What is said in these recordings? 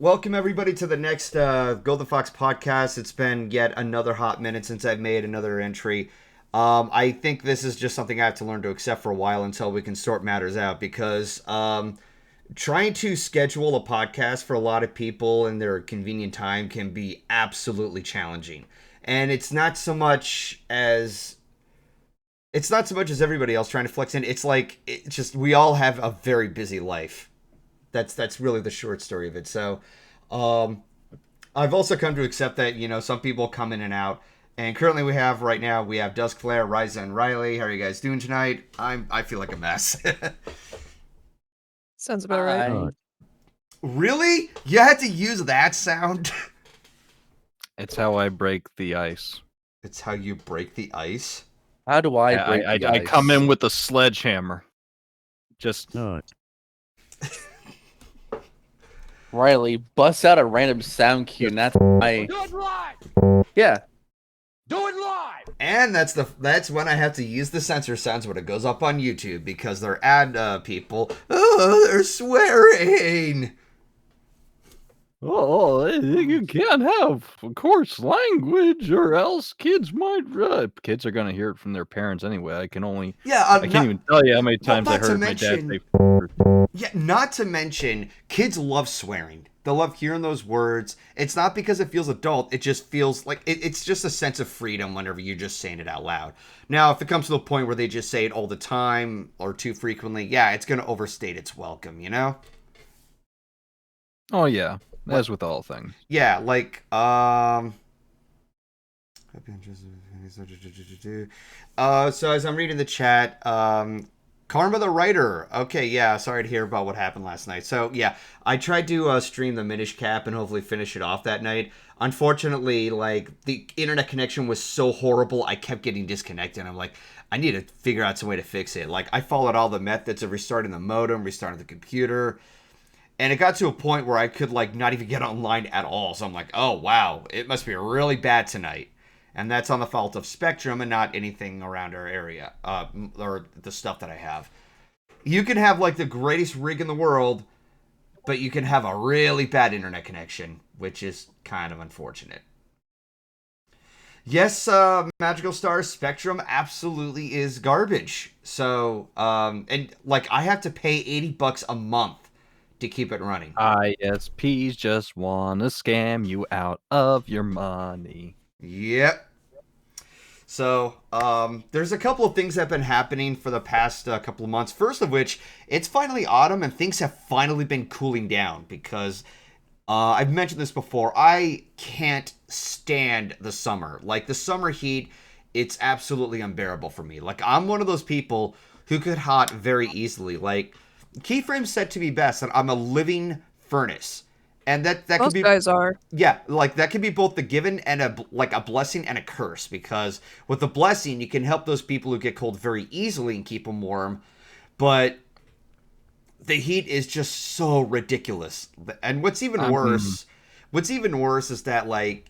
welcome everybody to the next GoldenFox podcast. It's been yet another hot minute since I've made another entry. I think this is just something I have to learn to accept for a while until we can sort matters out, because trying to schedule a podcast for a lot of people in their convenient time can be absolutely challenging. And it's not so much as everybody else trying to flex in. It's just we all have a very busy life. That's really the short story of it. So I've also come to accept that, some people come in and out. And currently we have DuskFlare, Raiza, and Ryley. How are you guys doing tonight? I feel like a mess. Sounds about right. Really? You had to use that sound? It's how I break the ice. It's how you break the ice? How do I break the ice? I come in with a sledgehammer. Just... No. Ryley busts out a random sound cue, and that's my... Do it live! Yeah. Do it live! And that's when I have to use the censor sounds when it goes up on YouTube, because they're ad people. Oh, they're swearing! Oh, you can't have coarse language, or else kids might... kids are going to hear it from their parents anyway. I can't even tell you how many times I heard my dad say... Yeah, not to mention, kids love swearing. They love hearing those words. It's not because it feels adult. It just feels like... It's just a sense of freedom whenever you're just saying it out loud. Now, if it comes to the point where they just say it all the time or too frequently, yeah, it's going to overstate its welcome, you know? Oh, yeah. As with all things. Yeah, so as I'm reading the chat, Karma the Writer. Okay, yeah, sorry to hear about what happened last night. So, yeah, I tried to stream the Minish Cap and hopefully finish it off that night. Unfortunately, the internet connection was so horrible, I kept getting disconnected. I'm like, I need to figure out some way to fix it. I followed all the methods of restarting the modem, restarting the computer. And it got to a point where I could, not even get online at all. So I'm like, oh, wow, it must be really bad tonight. And that's on the fault of Spectrum and not anything around our area, or the stuff that I have. You can have, the greatest rig in the world, but you can have a really bad internet connection, which is kind of unfortunate. Yes, Magical Star Spectrum absolutely is garbage. So, I have to pay $80 a month to keep it running. ISPs just want to scam you out of your money. Yep. So, there's a couple of things that have been happening for the past couple of months. First of which, it's finally autumn and things have finally been cooling down because I've mentioned this before. I can't stand the summer. The summer heat, it's absolutely unbearable for me. I'm one of those people who get hot very easily. Keyframe said to me best that I'm a living furnace, and that could be... Most guys are. Yeah, that could be both the given and a blessing and a curse, because with the blessing, you can help those people who get cold very easily and keep them warm, but the heat is just so ridiculous. And what's even worse is that,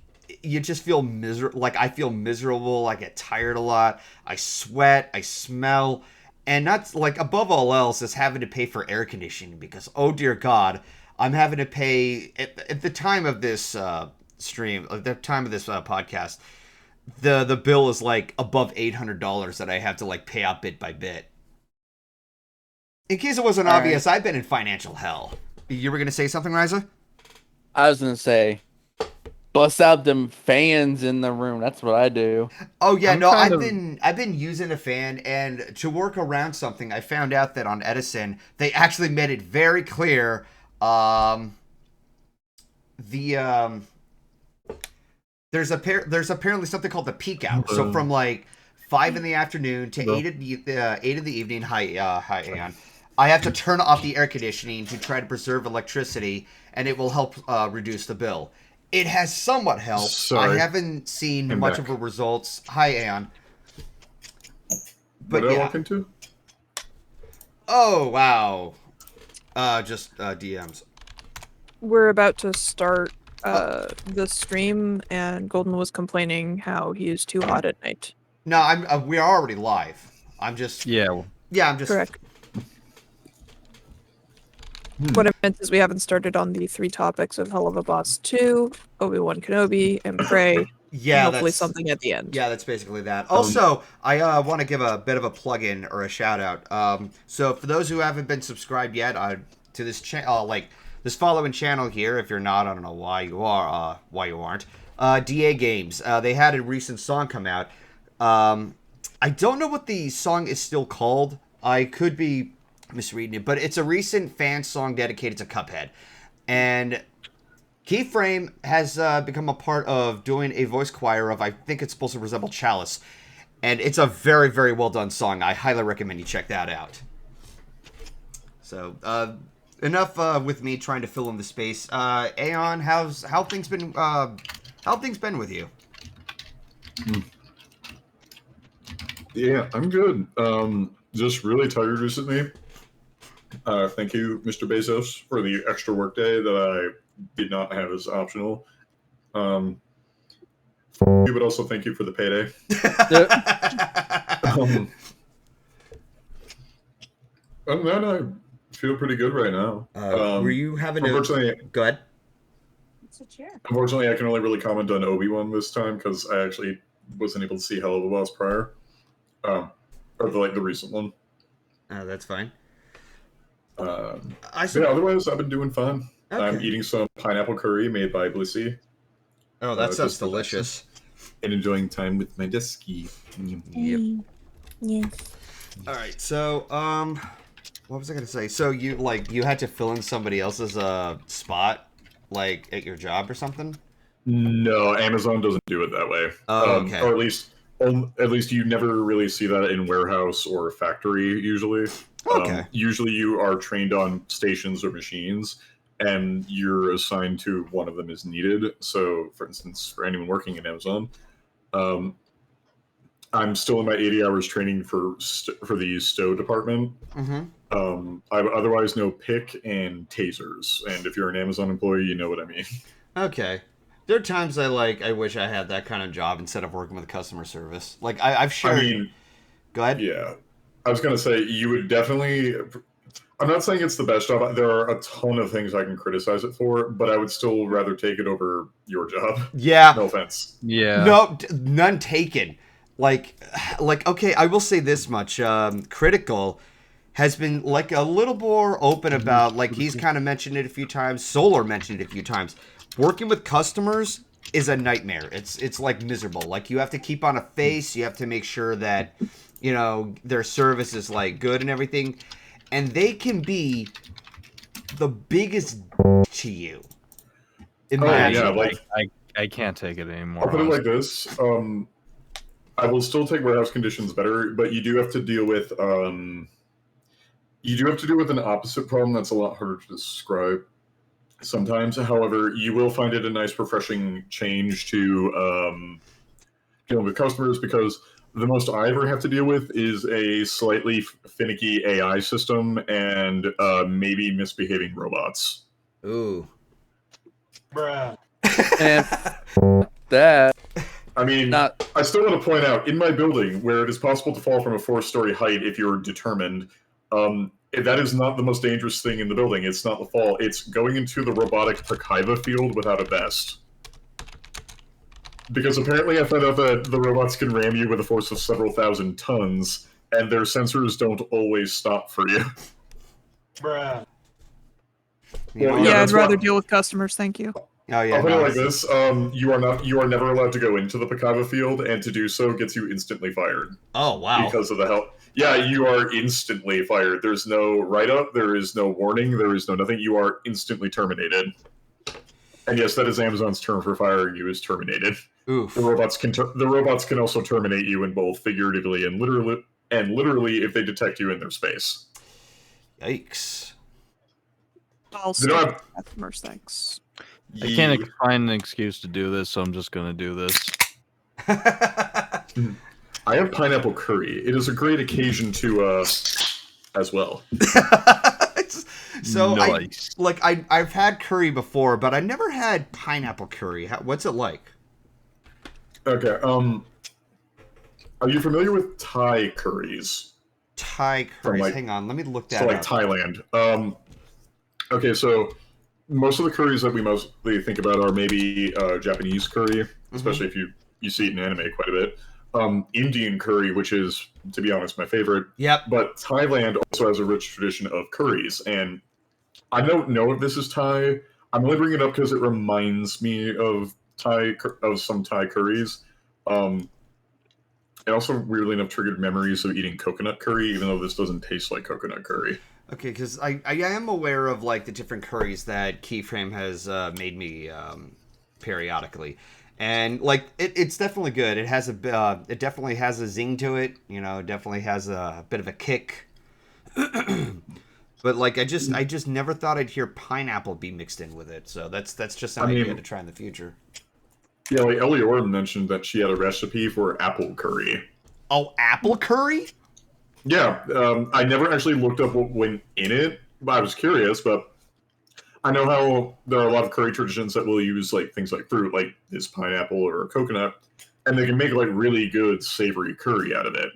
you just feel miserable. I feel miserable, I get tired a lot, I sweat, I smell... And not, above all else, is having to pay for air conditioning, because, oh dear God, I'm having to pay, at the time of this stream, at the time of this podcast, the bill is, above $800 that I have to, pay out bit by bit. In case it wasn't obvious, I've been in financial hell. You were going to say something, Raiza? I was going to say, bust out them fans in the room. That's what I do. Oh yeah, I've been using a fan, and to work around something, I found out that on Edison they actually made it very clear. There's apparently something called the peak hour. So from 5 in the afternoon to 8 in the evening. Hi Aeon. I have to turn off the air conditioning to try to preserve electricity, and it will help reduce the bill. It has somewhat helped. Sorry. I haven't seen much of the results. Hi, Aeon. But what did I walk into? Oh, wow. Just DMs. We're about to start the stream, and Golden was complaining how he is too hot at night. No, we are already live. I'm just... Yeah. Yeah, I'm just... Correct. What I meant is we haven't started on the 3 topics of Helluva Boss 2, Obi-Wan Kenobi, and Prey. Yeah, and hopefully that's something at the end. Yeah, that's basically that. Also, I want to give a bit of a plug-in or a shout-out. So for those who haven't been subscribed yet to this channel, like this following channel here, if you're not, I don't know why you are, why you aren't. DA Games. They had a recent song come out. I don't know what the song is still called. I could be misreading it, but it's a recent fan song dedicated to Cuphead. And Keyframe has become a part of doing a voice choir of, I think it's supposed to resemble Chalice. And it's a very, very well done song. I highly recommend you check that out. So, enough with me trying to fill in the space. Aeon, how things been with you? Yeah, I'm good. Just really tired recently. Thank you, Mr. Bezos, for the extra workday that I did not have as optional. You, but also thank you for the payday. Other than that, I feel pretty good right now. Were you having Go ahead. It's a chair. Unfortunately, I can only really comment on Obi-Wan this time because I actually wasn't able to see Helluva Boss prior. Or the recent one. That's fine. Otherwise, I've been doing fine. Okay. I'm eating some pineapple curry made by Blissey. Oh, that sounds delicious. And enjoying time with my dusky. Yep. Yes. All right, so what was I gonna say? So you had to fill in somebody else's spot, like at your job or something? No, Amazon doesn't do it that way. Oh, okay. Or at least you never really see that in warehouse or factory usually. Okay. Usually you are trained on stations or machines, and you're assigned to one of them as needed. So, for instance, for anyone working in Amazon, I'm still in my 80 hours training for the stow department. Mm-hmm. I otherwise know pick and tasers, and if you're an Amazon employee, you know what I mean. Okay. There are times I wish I had that kind of job instead of working with customer service. Like I've shared. I mean, go ahead. Yeah, I was gonna say you would definitely. I'm not saying it's the best job. There are a ton of things I can criticize it for, but I would still rather take it over your job. Yeah. No offense. Yeah. No, none taken. Like, okay, I will say this much. Critical has been like a little more open about, like he's kind of mentioned it a few times. Solar mentioned it a few times. Working with customers is a nightmare. It's like miserable. Like you have to keep on a face. You have to make sure that, you know, their service is like good and everything. And they can be the biggest to you. I can't take it anymore. I'll put it like this. I will still take warehouse conditions better, but you do have to deal with an opposite problem that's a lot harder to describe sometimes. However, you will find it a nice, refreshing change to dealing with customers, because the most I ever have to deal with is a slightly finicky AI system and maybe misbehaving robots. Ooh. Bruh. And that. I mean, I still want to point out, in my building, where it is possible to fall from a 4-story height if you're determined, that is not the most dangerous thing in the building. It's not the fall. It's going into the robotic Percival field without a vest. Because apparently I found out that the robots can ram you with a force of several thousand tons, and their sensors don't always stop for you. Bruh. Well, Yeah, I'd rather deal with customers, thank you. Oh yeah. I'll put it like this: you are never allowed to go into the Percival field, and to do so gets you instantly fired. Oh wow! Because of the hell. Yeah, you are instantly fired. There's no write-up. There is no warning. There is no nothing. You are instantly terminated. And yes, that is Amazon's term for firing you, is terminated. Oof. The robots can also terminate you in both figuratively and literally if they detect you in their space. Yikes! I'll say customers, thanks. I can't find an excuse to do this, so I'm just gonna do this. I have pineapple curry. It is a great occasion to, as well. So nice. I've had curry before, but I never had pineapple curry. What's it like? Okay. Are you familiar with Thai curries? Thai curries. Hang on, let me look that up. So like Thailand. Okay, so most of the curries that we mostly think about are maybe Japanese curry, especially if you see it in anime quite a bit. Indian curry, which is, to be honest, my favorite. Yep. But Thailand also has a rich tradition of curries, and I don't know if this is Thai. I'm only bringing it up because it reminds me of some Thai curries. It also, weirdly enough, triggered memories of eating coconut curry, even though this doesn't taste like coconut curry. Okay, because I am aware of like the different curries that Keyframe has made me periodically, and like it's definitely good. It has it definitely has a zing to it. You know, it definitely has a bit of a kick. But like I just never thought I'd hear pineapple be mixed in with it. So that's just an idea to try in the future. Yeah, like Eliora mentioned that she had a recipe for apple curry. Oh, apple curry? Yeah, I never actually looked up what went in it, but I was curious. But I know how there are a lot of curry traditions that will use like things like fruit, like this pineapple or coconut, and they can make like really good savory curry out of it.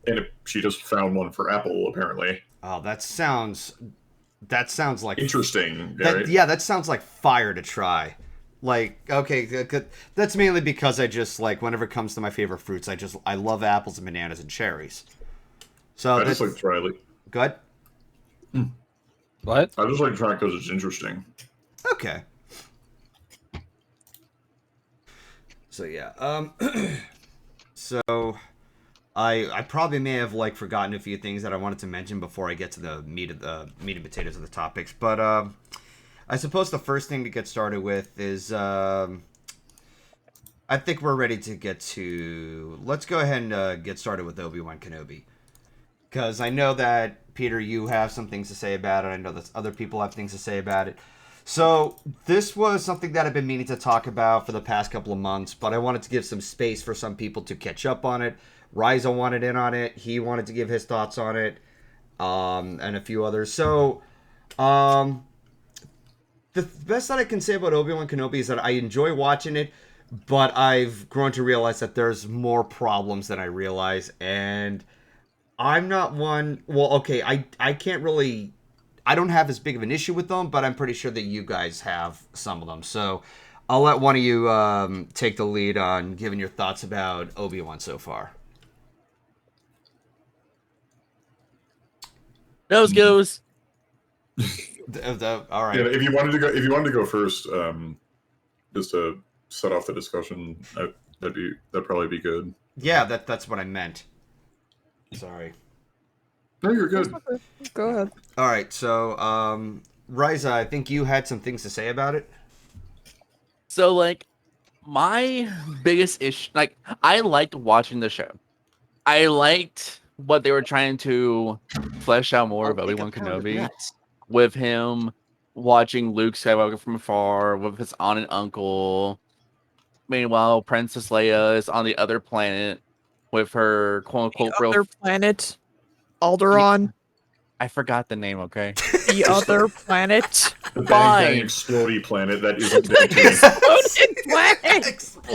And she just found one for apple, apparently. Oh, that sounds like interesting. Right? That sounds like fire to try. Like, okay, that's mainly because I just like whenever it comes to my favorite fruits, I love apples and bananas and cherries. So I just like to try it. Good. What? I just like to try it because it's interesting. Okay. So yeah, so I probably may have like forgotten a few things that I wanted to mention before I get to the meat and potatoes of the topics, but I suppose the first thing to get started with is I think we're ready to get to. Let's go ahead and get started with Obi-Wan Kenobi, because I know that Peter, you have some things to say about it. I know that other people have things to say about it. So this was something that I've been meaning to talk about for the past couple of months, but I wanted to give some space for some people to catch up on it. Raiza wanted in on it. He wanted to give his thoughts on it, and a few others. So, the best that I can say about Obi-Wan Kenobi is that I enjoy watching it, but I've grown to realize that there's more problems than I realize, and I'm not one. Well, okay, I can't really. I don't have as big of an issue with them, but I'm pretty sure that you guys have some of them. So I'll let one of you take the lead on giving your thoughts about Obi-Wan so far. Those goes. All right. Yeah, if you wanted to go first, just to set off the discussion, that'd probably be good. Yeah, that's what I meant. Sorry. No, you're good. Go ahead. All right, so Raiza, I think you had some things to say about it. So, like, my biggest issue, like, I liked watching the show. I liked what they were trying to flesh out more of Obi-Wan Kenobi, with him watching Luke Skywalker from afar, with his aunt and uncle. Meanwhile, Princess Leia is on the other planet with her quote-unquote real... Other planet? Alderaan? I forgot the name, okay? The other planet? The Bang Bang Explodey planet that isn't Dantooine.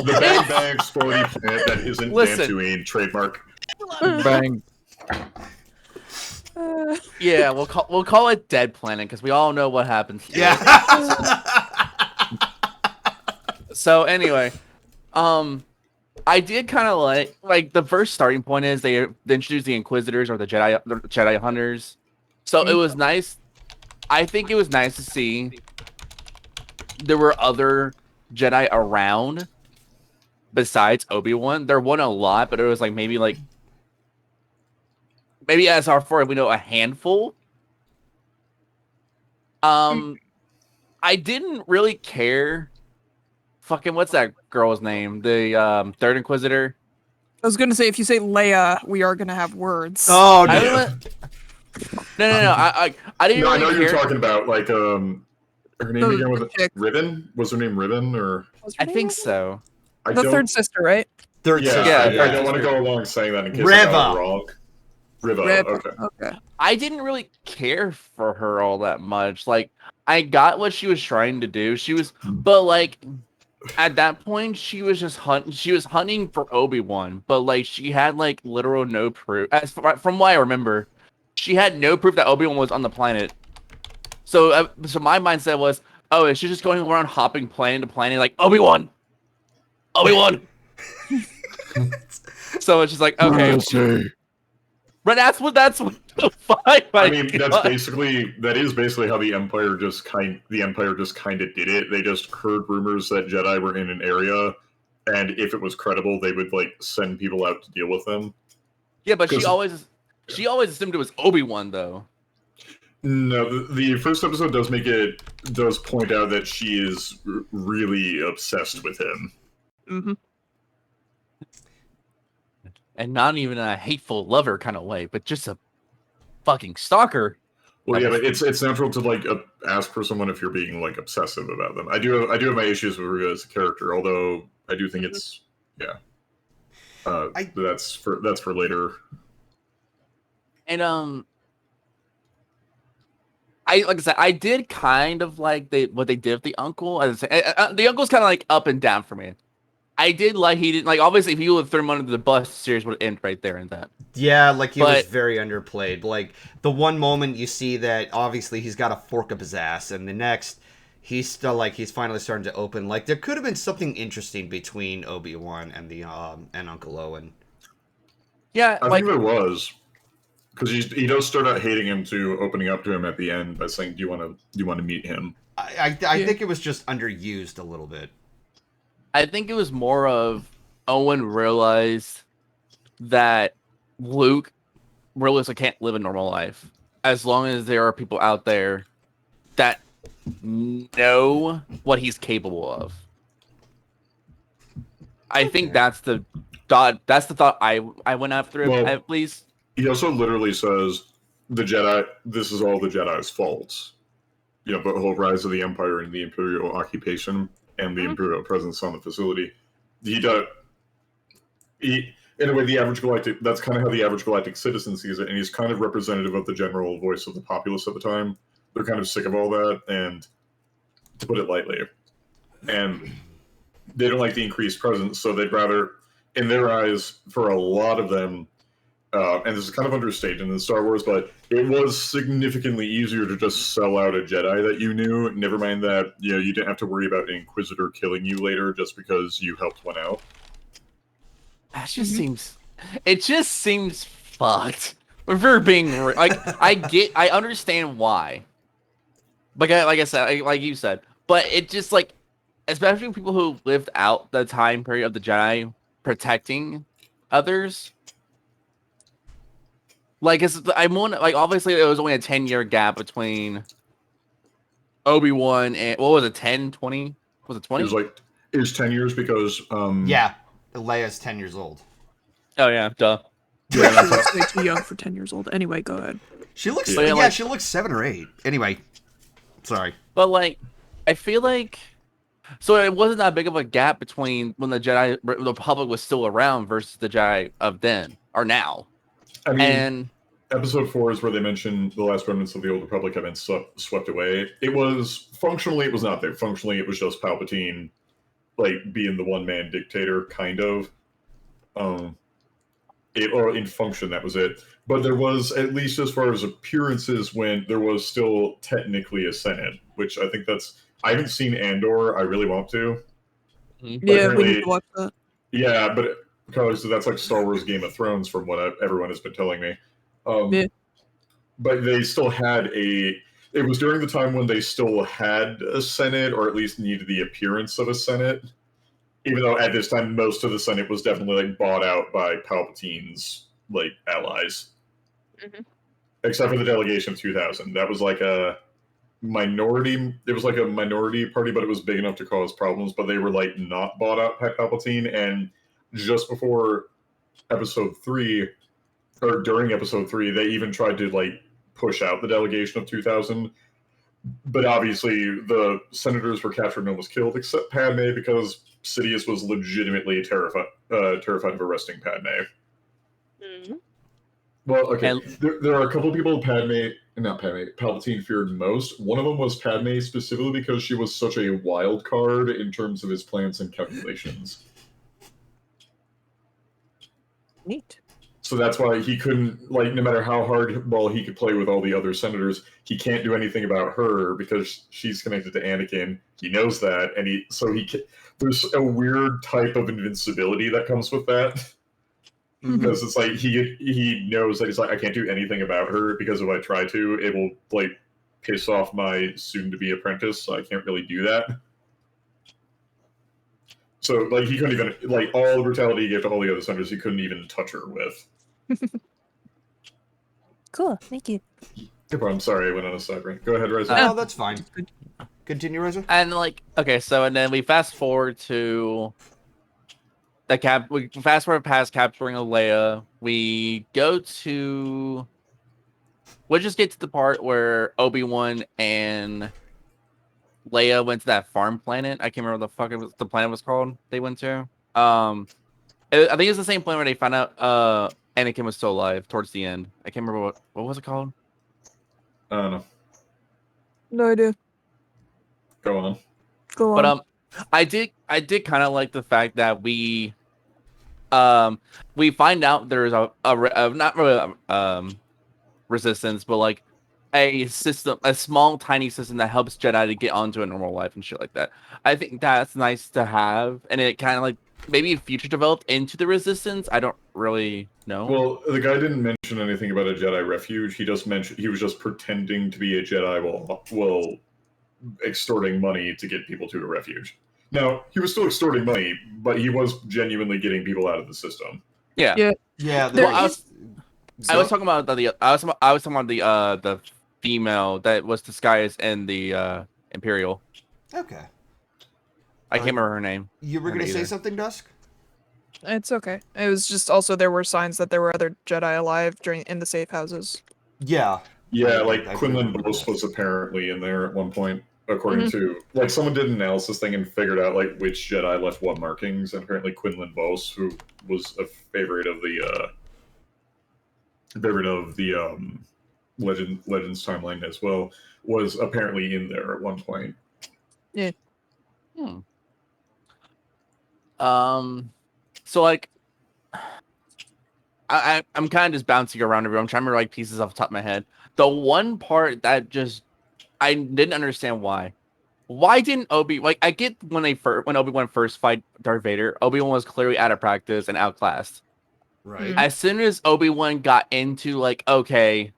The Bang Bang Explodey planet that isn't Dantooine. Trademark. Bang. Yeah, we'll call it Dead Planet because we all know what happens. Yeah. So anyway, I did kind of like the first starting point is they introduced the Inquisitors or the Jedi Hunters. So it was nice. I think it was nice to see there were other Jedi around besides Obi-Wan. There weren't a lot, but it was like maybe as our far we know a handful. I didn't really care. Fucking what's that girl's name? The third Inquisitor. I was gonna say if you say Leia, we are gonna have words. Oh no! No. I didn't. No, really I know care. you're talking about like her name again was Ribbon. Was her name Ribbon or? I think so. The third sister, right? Third sister. Yeah, I don't want to go along saying that in case I got it wrong. Riva. Okay. I didn't really care for her all that much. Like, I got what she was trying to do. But like, at that point, she was just hunting. She was hunting for Obi-Wan, but like, she had like literal no proof. From what I remember, she had no proof that Obi-Wan was on the planet. So my mindset was, oh, is she just going around hopping planet to planet like Obi-Wan? So it's just like, okay. But that's what fine. I mean, that is basically how the Empire just kind of did it. They just heard rumors that Jedi were in an area, and if it was credible, they would like send people out to deal with them. Yeah, but she always assumed it was Obi-Wan though. No, the first episode does point out that she is really obsessed with him. Mm-hmm. And not even a hateful lover kind of way, but just a fucking stalker. Well, yeah, but it's natural to like ask for someone if you're being like obsessive about them. I do have my issues with her as a character, although I do think it's that's for later. And like I said, I did kind of like what they did with the uncle. The uncle's kind of like up and down for me. I did like he didn't like obviously if he would have thrown him under the bus, the series would end right there and then. Yeah, like he was very underplayed. Like the one moment you see that obviously he's got a fork up his ass, and the next he's still like he's finally starting to open. Like there could have been something interesting between Obi-Wan and the and Uncle Owen. Yeah, I think there was. Because he does start out hating him to opening up to him at the end by saying, "Do you want to meet him?" I think it was just underused a little bit. I think it was more of Owen realized that Luke realistically can't live a normal life as long as there are people out there that know what he's capable of. I think that's the thought. That's the thought I went after him at least. He also literally says, "The Jedi. This is all the Jedi's fault." You know, the whole rise of the Empire and the Imperial occupation and the Imperial presence on the facility. In a way, the average galactic. That's kind of how the average galactic citizen sees it, and he's kind of representative of the general voice of the populace at the time. They're kind of sick of all that, and to put it lightly, and they don't like the increased presence, so they'd rather, in their eyes, for a lot of them. And this is kind of understated in Star Wars, but it was significantly easier to just sell out a Jedi that you knew. Never mind that, you didn't have to worry about an Inquisitor killing you later just because you helped one out. That just seems fucked. If we're being like, I understand why. Like I said, like you said, but it just like, especially people who lived out the time period of the Jedi protecting others. Like, obviously there was only a 10-year gap between Obi-Wan and, what was it, 10, 20? Was it 20? It was 10 years because, Yeah, Leia's 10 years old. Oh, yeah, duh. Yeah, she looks way too young for 10 years old. Anyway, go ahead. She looks, she looks 7 or 8. Anyway, sorry. But, like, I feel like, so it wasn't that big of a gap between when the Republic was still around versus the Jedi of then, or now. I mean, Episode 4 is where they mention the last remnants of the Old Republic have been swept away. It was not there. Functionally, it was just Palpatine, like, being the one-man dictator, kind of. Or in function, that was it. But there was, at least as far as appearances went, there was still technically a Senate, which I think I haven't seen Andor. I really want to. Yeah, we need to watch that. Yeah, but because that's like Star Wars Game of Thrones from what everyone has been telling me. But they still had it was during the time when they still had a Senate, or at least needed the appearance of a Senate. Even though at this time most of the Senate was definitely like bought out by Palpatine's like allies. Mm-hmm. Except for the delegation of 2000. That was like a minority. It was like a minority party, but it was big enough to cause problems. But they were like not bought out by Palpatine, and just before episode 3, or during episode 3, they even tried to like push out the delegation of 2000. But obviously the senators were captured and almost killed, except Padme, because Sidious was legitimately terrified of arresting Padme. Mm-hmm. Well, okay, there are a couple of people Palpatine feared most. One of them was Padme, specifically because she was such a wild card in terms of his plans and calculations. Neat. So that's why he couldn't, like, no matter how hard well he could play with all the other senators, he can't do anything about her because she's connected to Anakin. He knows that, and there's a weird type of invincibility that comes with that. Because it's like he knows that he's like, I can't do anything about her because if I try to, it will like piss off my soon-to-be apprentice. So I can't really do that. So like he couldn't even like all the brutality he gave to all the other senators, he couldn't even touch her with. Cool, thank you. I'm sorry, I went on a side rant. Go ahead, Raiza. No, that's fine. Continue, Raiza. And like, okay, so and then we fast forward to we fast forward past capturing of Leia. We go to. We'll just get to the part where Obi-Wan and Leia went to that farm planet. I can't remember what the fuck the planet was called. They went to. I think it's the same planet where they found out Anakin was still alive towards the end. I can't remember what was it called. I don't know. No idea. Go on. Go on. But I did kind of like the fact that we find out there's a not really resistance, but like a small tiny system that helps Jedi to get onto a normal life and shit like that. I think that's nice to have, and it kind of like maybe future developed into the resistance. I don't really know. Well, the guy didn't mention anything about a Jedi refuge. He just mentioned he was just pretending to be a Jedi while extorting money to get people to a refuge. Now, he was still extorting money, but he was genuinely getting people out of the system. Yeah. Yeah. I was talking about the female that was disguised in the Imperial. Okay. I can't remember her name. You were going to say something, Dusk? It's okay. It was just also there were signs that there were other Jedi alive in the safe houses. Yeah. Yeah, like Quinlan Bose was apparently in there at one point, according to like someone did an analysis thing and figured out like which Jedi left what markings, and apparently Quinlan Bose, who was a favorite of the Legends timeline as well, was apparently in there at one point. Yeah. So like I'm kind of just bouncing around everywhere. I'm trying to remember like pieces off the top of my head. The one part that just I didn't understand why didn't I get when Obi-Wan first fight Darth Vader, Obi-Wan was clearly out of practice and outclassed. Right. As soon as Obi-Wan got into like, okay,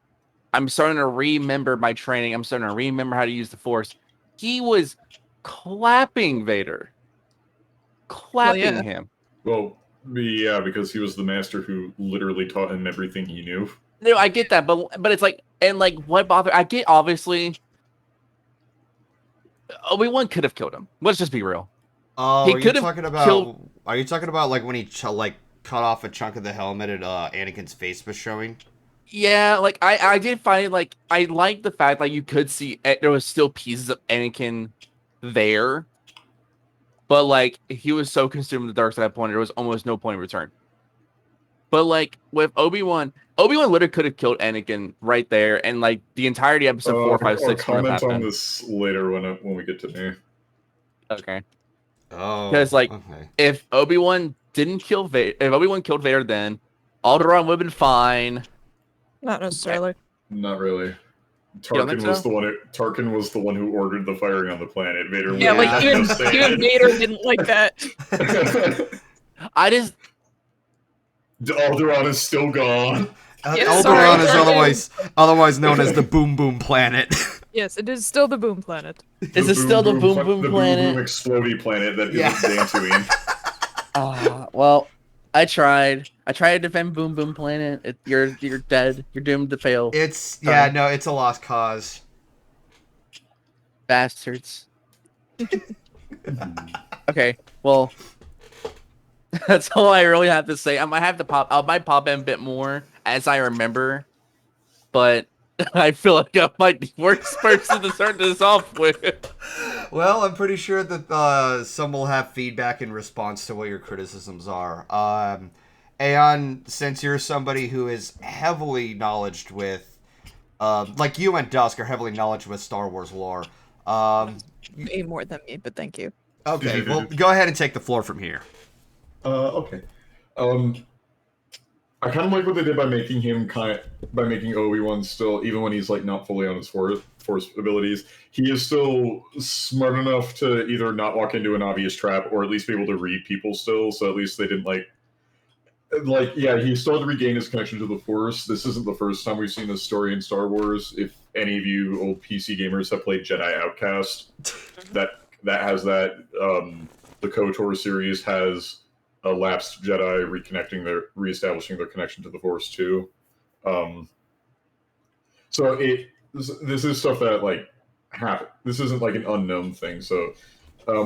I'm starting to remember my training, I'm starting to remember how to use the Force, he was clapping Vader. Clapping him. Well, yeah, because he was the master who literally taught him everything he knew. No, I get that, but it's like, and like, what bother? I get obviously, Obi-Wan could have killed him. Let's just be real. Oh, are you talking about like when he cut off a chunk of the helmet and Anakin's face was showing? Yeah, like I did find like I like the fact that you could see there was still pieces of Anakin there, but like he was so consumed with the dark side at that point, there was almost no point of return. But like with Obi-Wan literally could have killed Anakin right there, and like the entirety of episode 4, 5, 6. I'll comment on this later when we get to me. Okay. Oh. Because like if Obi-Wan killed Vader, then Alderaan would have been fine. Not necessarily. Not really. Tarkin was the one who ordered the firing on the planet. Vader. Yeah, like even Vader didn't like that. Alderaan is still gone. Alderaan is otherwise known as the Boom Boom Planet. Yes, it is still the Boom Planet. Is it still the Boom Boom Planet? The Boom Boom Explodey Planet that isn't Dantooine. Well, I tried. I tried to defend Boom Boom Planet. You're dead. You're doomed to fail. It's it's a lost cause. Bastards. Okay, well, that's all I really have to say. I might pop in a bit more as I remember, but I feel like I might be the worst person to start this off with. Well, I'm pretty sure that some will have feedback in response to what your criticisms are. Aeon, since you're somebody who is heavily knowledged with, like you and Dusk are heavily knowledgeable with Star Wars lore. Way more than me, but thank you. Okay, well, go ahead and take the floor from here. Okay. I kind of like what they did by making him by making Obi-Wan still, even when he's like not fully on his force abilities, he is still smart enough to either not walk into an obvious trap or at least be able to read people still. So at least they didn't yeah, he still had to regain his connection to the Force. This isn't the first time we've seen this story in Star Wars. If any of you old PC gamers have played Jedi Outcast, that has that. The KOTOR series has a lapsed Jedi reestablishing their connection to the Force too. So this is stuff that like happened. This isn't like an unknown thing. So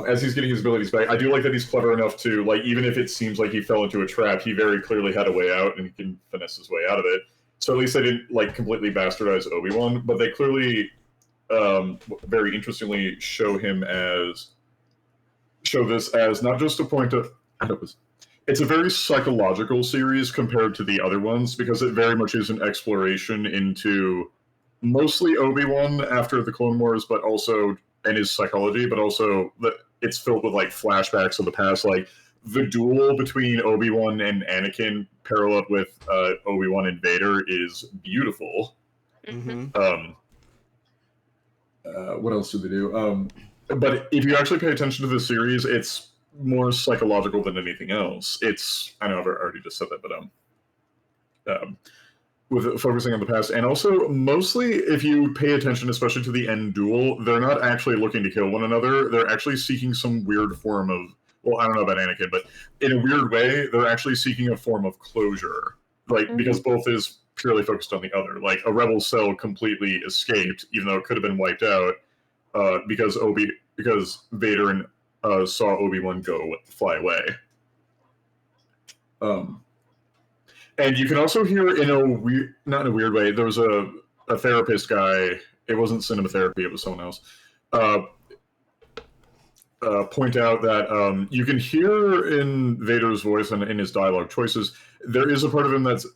as he's getting his abilities back, I do like that he's clever enough to like, even if it seems like he fell into a trap, he very clearly had a way out and he can finesse his way out of it. So at least they didn't like completely bastardize Obi-Wan, but they clearly very interestingly show this as not just a point of. It's a very psychological series compared to the other ones because it very much is an exploration into mostly Obi-Wan after the Clone Wars, but also and his psychology, but also it's filled with like flashbacks of the past, like the duel between Obi-Wan and Anakin paralleled with Obi-Wan and Vader is beautiful. Mm-hmm. What else did they do? But if you actually pay attention to the series, it's more psychological than anything else. I know I've already just said that, but with focusing on the past, and also mostly if you pay attention, especially to the end duel, they're not actually looking to kill one another. They're actually seeking some weird form of, well, I don't know about Anakin, but in a weird way, they're actually seeking a form of closure. Like, because both is purely focused on the other. Like, a rebel cell completely escaped, even though it could have been wiped out, because Vader and saw Obi-Wan fly away. And you can also hear not in a weird way, there was a therapist guy, it wasn't cinematherapy, it was someone else, point out that you can hear in Vader's voice and in his dialogue choices, there is a part of him that's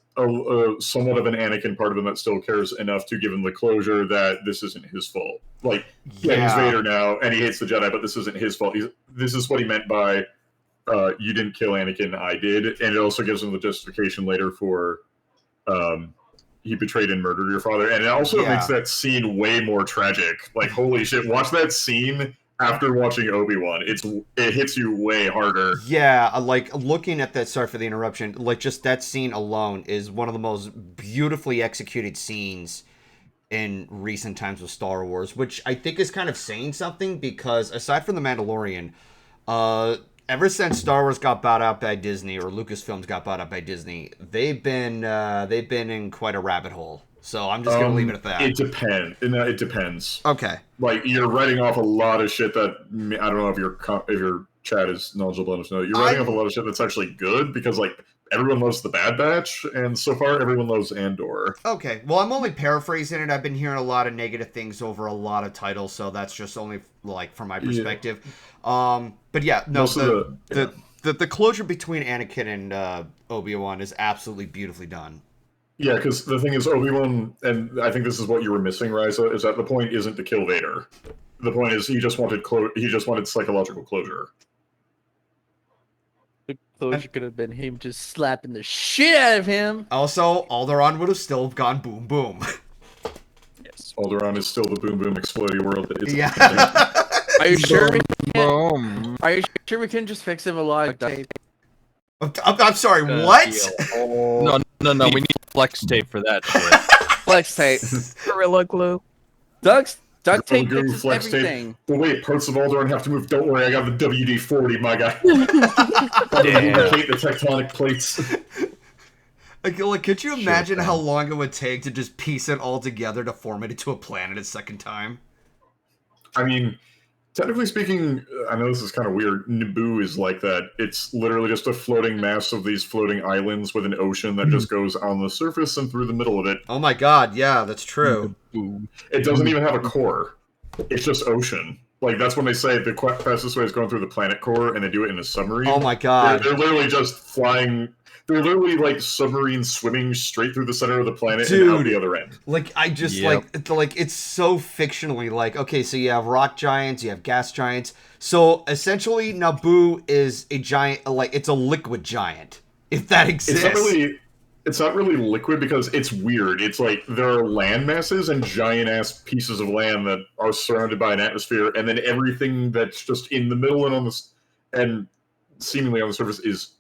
somewhat of an Anakin part of him that still cares enough to give him the closure that this isn't his fault. Like, yeah, he's Vader now, and he hates the Jedi, but this isn't his fault. This is what he meant by, you didn't kill Anakin, I did. And it also gives him the justification later for, he betrayed and murdered your father. And it also makes that scene way more tragic. Like, holy shit, watch that scene after watching Obi-Wan. It hits you way harder. Yeah, like, looking at that, sorry for the interruption, like, just that scene alone is one of the most beautifully executed scenes in recent times with Star Wars, which I think is kind of saying something, because aside from The Mandalorian, ever since Star Wars got bought out by Disney, or Lucasfilms got bought out by Disney, they've been in quite a rabbit hole. So I'm just gonna leave it at that. It depends. It depends. Okay. Like, you're writing off a lot of shit that I don't know if your chat is knowledgeable enough to know. You're writing off a lot of shit that's actually good because like everyone loves the Bad Batch, and so far everyone loves Andor. Okay. Well, I'm only paraphrasing it. I've been hearing a lot of negative things over a lot of titles, so that's just only like from my perspective. Yeah. But yeah, no. The closure between Anakin and Obi-Wan is absolutely beautifully done. Yeah, because the thing is, Obi-Wan, and I think this is what you were missing, Raiza, is that the point isn't to kill Vader. The point is he just wanted psychological closure. The closure could have been him just slapping the shit out of him. Also, Alderaan would have still gone boom boom. Yes. Alderaan is still the boom boom exploding world that is. Yeah. Are you sure? Are you sure we can just fix him a lot? I'm sorry, what? No, we need flex tape for that shit. Flex tape. Gorilla glue. Duct tape fixes everything. Tape. But wait, parts of Alderaan have to move. Don't worry, I got the WD-40, my guy. Lubricate the tectonic plates. Like, could you imagine how long it would take to just piece it all together to form it into a planet a second time? I mean, technically speaking, I know this is kind of weird. Naboo is like that. It's literally just a floating mass of these floating islands with an ocean that just goes on the surface and through the middle of it. Oh my god, yeah, that's true. It doesn't even have a core. It's just ocean. Like, that's when they say the fastest way is going through the planet core, and they do it in a submarine. Oh my god. They're literally just flying. They're literally like submarines swimming straight through the center of the planet and out the other end. Like, I just like it's so fictionally like, okay, so you have rock giants, you have gas giants. So essentially Naboo is a giant, like, it's a liquid giant, if that exists. it's not really liquid because it's weird. It's like there are land masses and giant ass pieces of land that are surrounded by an atmosphere, and then everything that's just in the middle and on this and seemingly on the surface is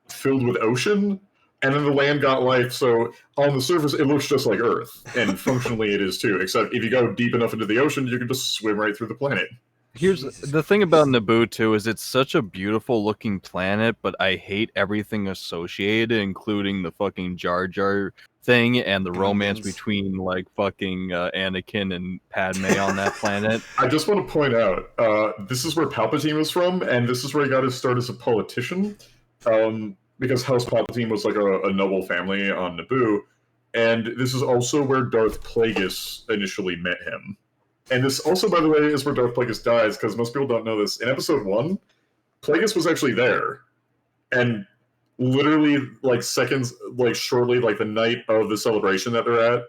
filled with ocean. And then the land got life, so on the surface it looks just like Earth, and functionally it is too. Except if you go deep enough into the ocean, you can just swim right through the planet. Here's the thing about Naboo too, is it's such a beautiful looking planet, but I hate everything associated, including the fucking Jar Jar thing and the romance between like fucking Anakin and Padme on that planet. I just want to point out, this is where Palpatine was from, and this is where he got his start as a politician, because House Palpatine was like a noble family on Naboo, and this is also where Darth Plagueis initially met him. And this also, by the way, is where Darth Plagueis dies, because most people don't know this. In Episode 1, Plagueis was actually there. And literally, like, seconds, like, shortly, like, the night of the celebration that they're at,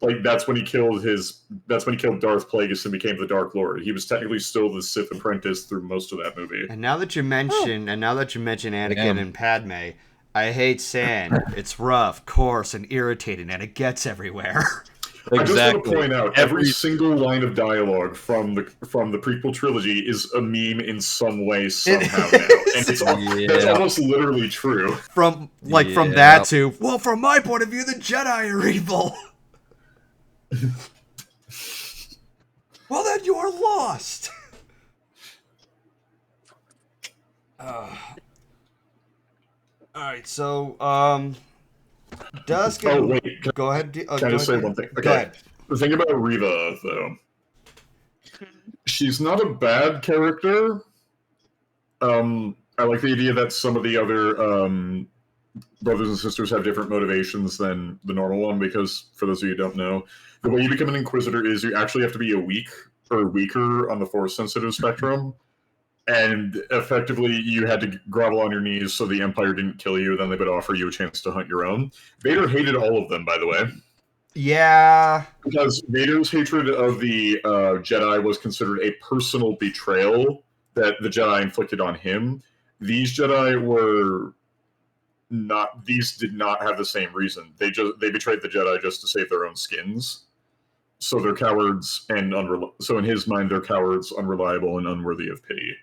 like, that's when he killed Darth Plagueis and became the Dark Lord. He was technically still the Sith apprentice through most of that movie. And now that you mention Anakin and Padme, I hate sand. It's rough, coarse, and irritating, and it gets everywhere. Exactly. I just want to point out, every single line of dialogue from the prequel trilogy is a meme in some way somehow now, and it's almost literally true. From that to, well, from my point of view, the Jedi are evil. Well, then you are lost. All right, so Dusk. Oh wait, go ahead. Can I just say one thing? Okay. Go ahead. The thing about Reva, though, she's not a bad character. I like the idea that some of the other brothers and sisters have different motivations than the normal one, because for those of you who don't know, the way you become an Inquisitor is you actually have to be weaker on the Force-sensitive spectrum. And effectively, you had to grovel on your knees so the Empire didn't kill you, then they would offer you a chance to hunt your own. Vader hated all of them, by the way. Yeah. Because Vader's hatred of the Jedi was considered a personal betrayal that the Jedi inflicted on him. These Jedi were not... These did not have the same reason. They betrayed the Jedi just to save their own skins. So they're cowards and so in his mind, they're cowards, unreliable, and unworthy of pity.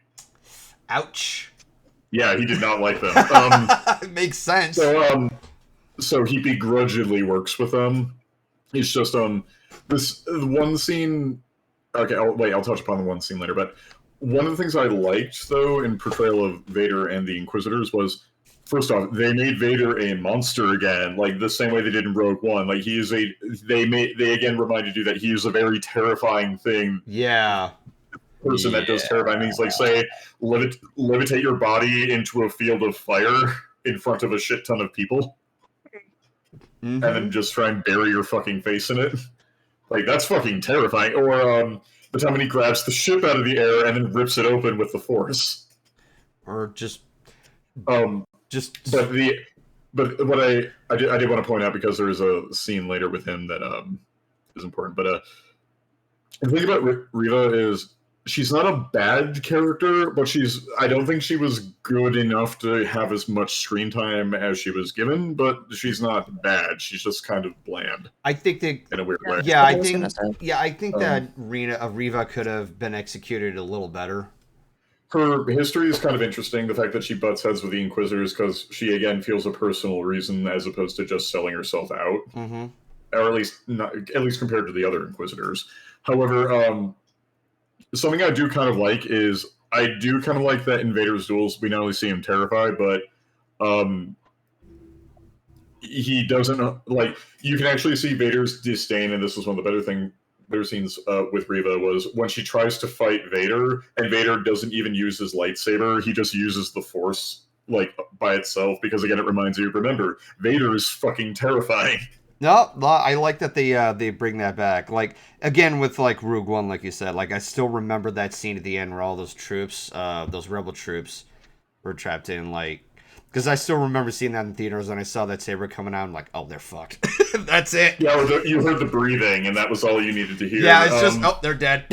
Ouch. Yeah, he did not like them. It makes sense. So he begrudgingly works with them. He's just this one scene. Okay, I'll touch upon the one scene later. But one of the things I liked, though, in portrayal of Vader and the Inquisitors was, first off, they made Vader a monster again, like the same way they did in Rogue One. Like they again reminded you that he is a very terrifying thing. Yeah. Person that does terrifying things, like say levitate your body into a field of fire in front of a shit ton of people, and then just try and bury your fucking face in it. Like, that's fucking terrifying. Or the time when he grabs the ship out of the air and then rips it open with the Force. Or just. But what I did want to point out, because there is a scene later with him that is important. But the thing about Reva is, she's not a bad character, but I don't think she was good enough to have as much screen time as she was given, but she's not bad. She's just kind of bland. I think that, in a weird way. Yeah, I think that Reva could have been executed a little better. Her history is kind of interesting, the fact that she butts heads with the Inquisitors, because she, again, feels a personal reason as opposed to just selling herself out. Mm-hmm. Or at least compared to the other Inquisitors. However, something I do kind of like is, I do kind of like that in Vader's duels, we not only see him terrified, but he doesn't, like, you can actually see Vader's disdain, and this was one of the better scenes with Reva, was when she tries to fight Vader, and Vader doesn't even use his lightsaber, he just uses the Force, like, by itself, because, again, it reminds you, remember, Vader is fucking terrifying. No, I like that they bring that back. Like, again, with, like, Rogue One, like you said, like, I still remember that scene at the end where all those troops, those rebel troops were trapped in, like, because I still remember seeing that in theaters, and I saw that saber coming out, I'm like, oh, they're fucked. That's it. Yeah, you heard the breathing, and that was all you needed to hear. Yeah, it's just, oh, they're dead.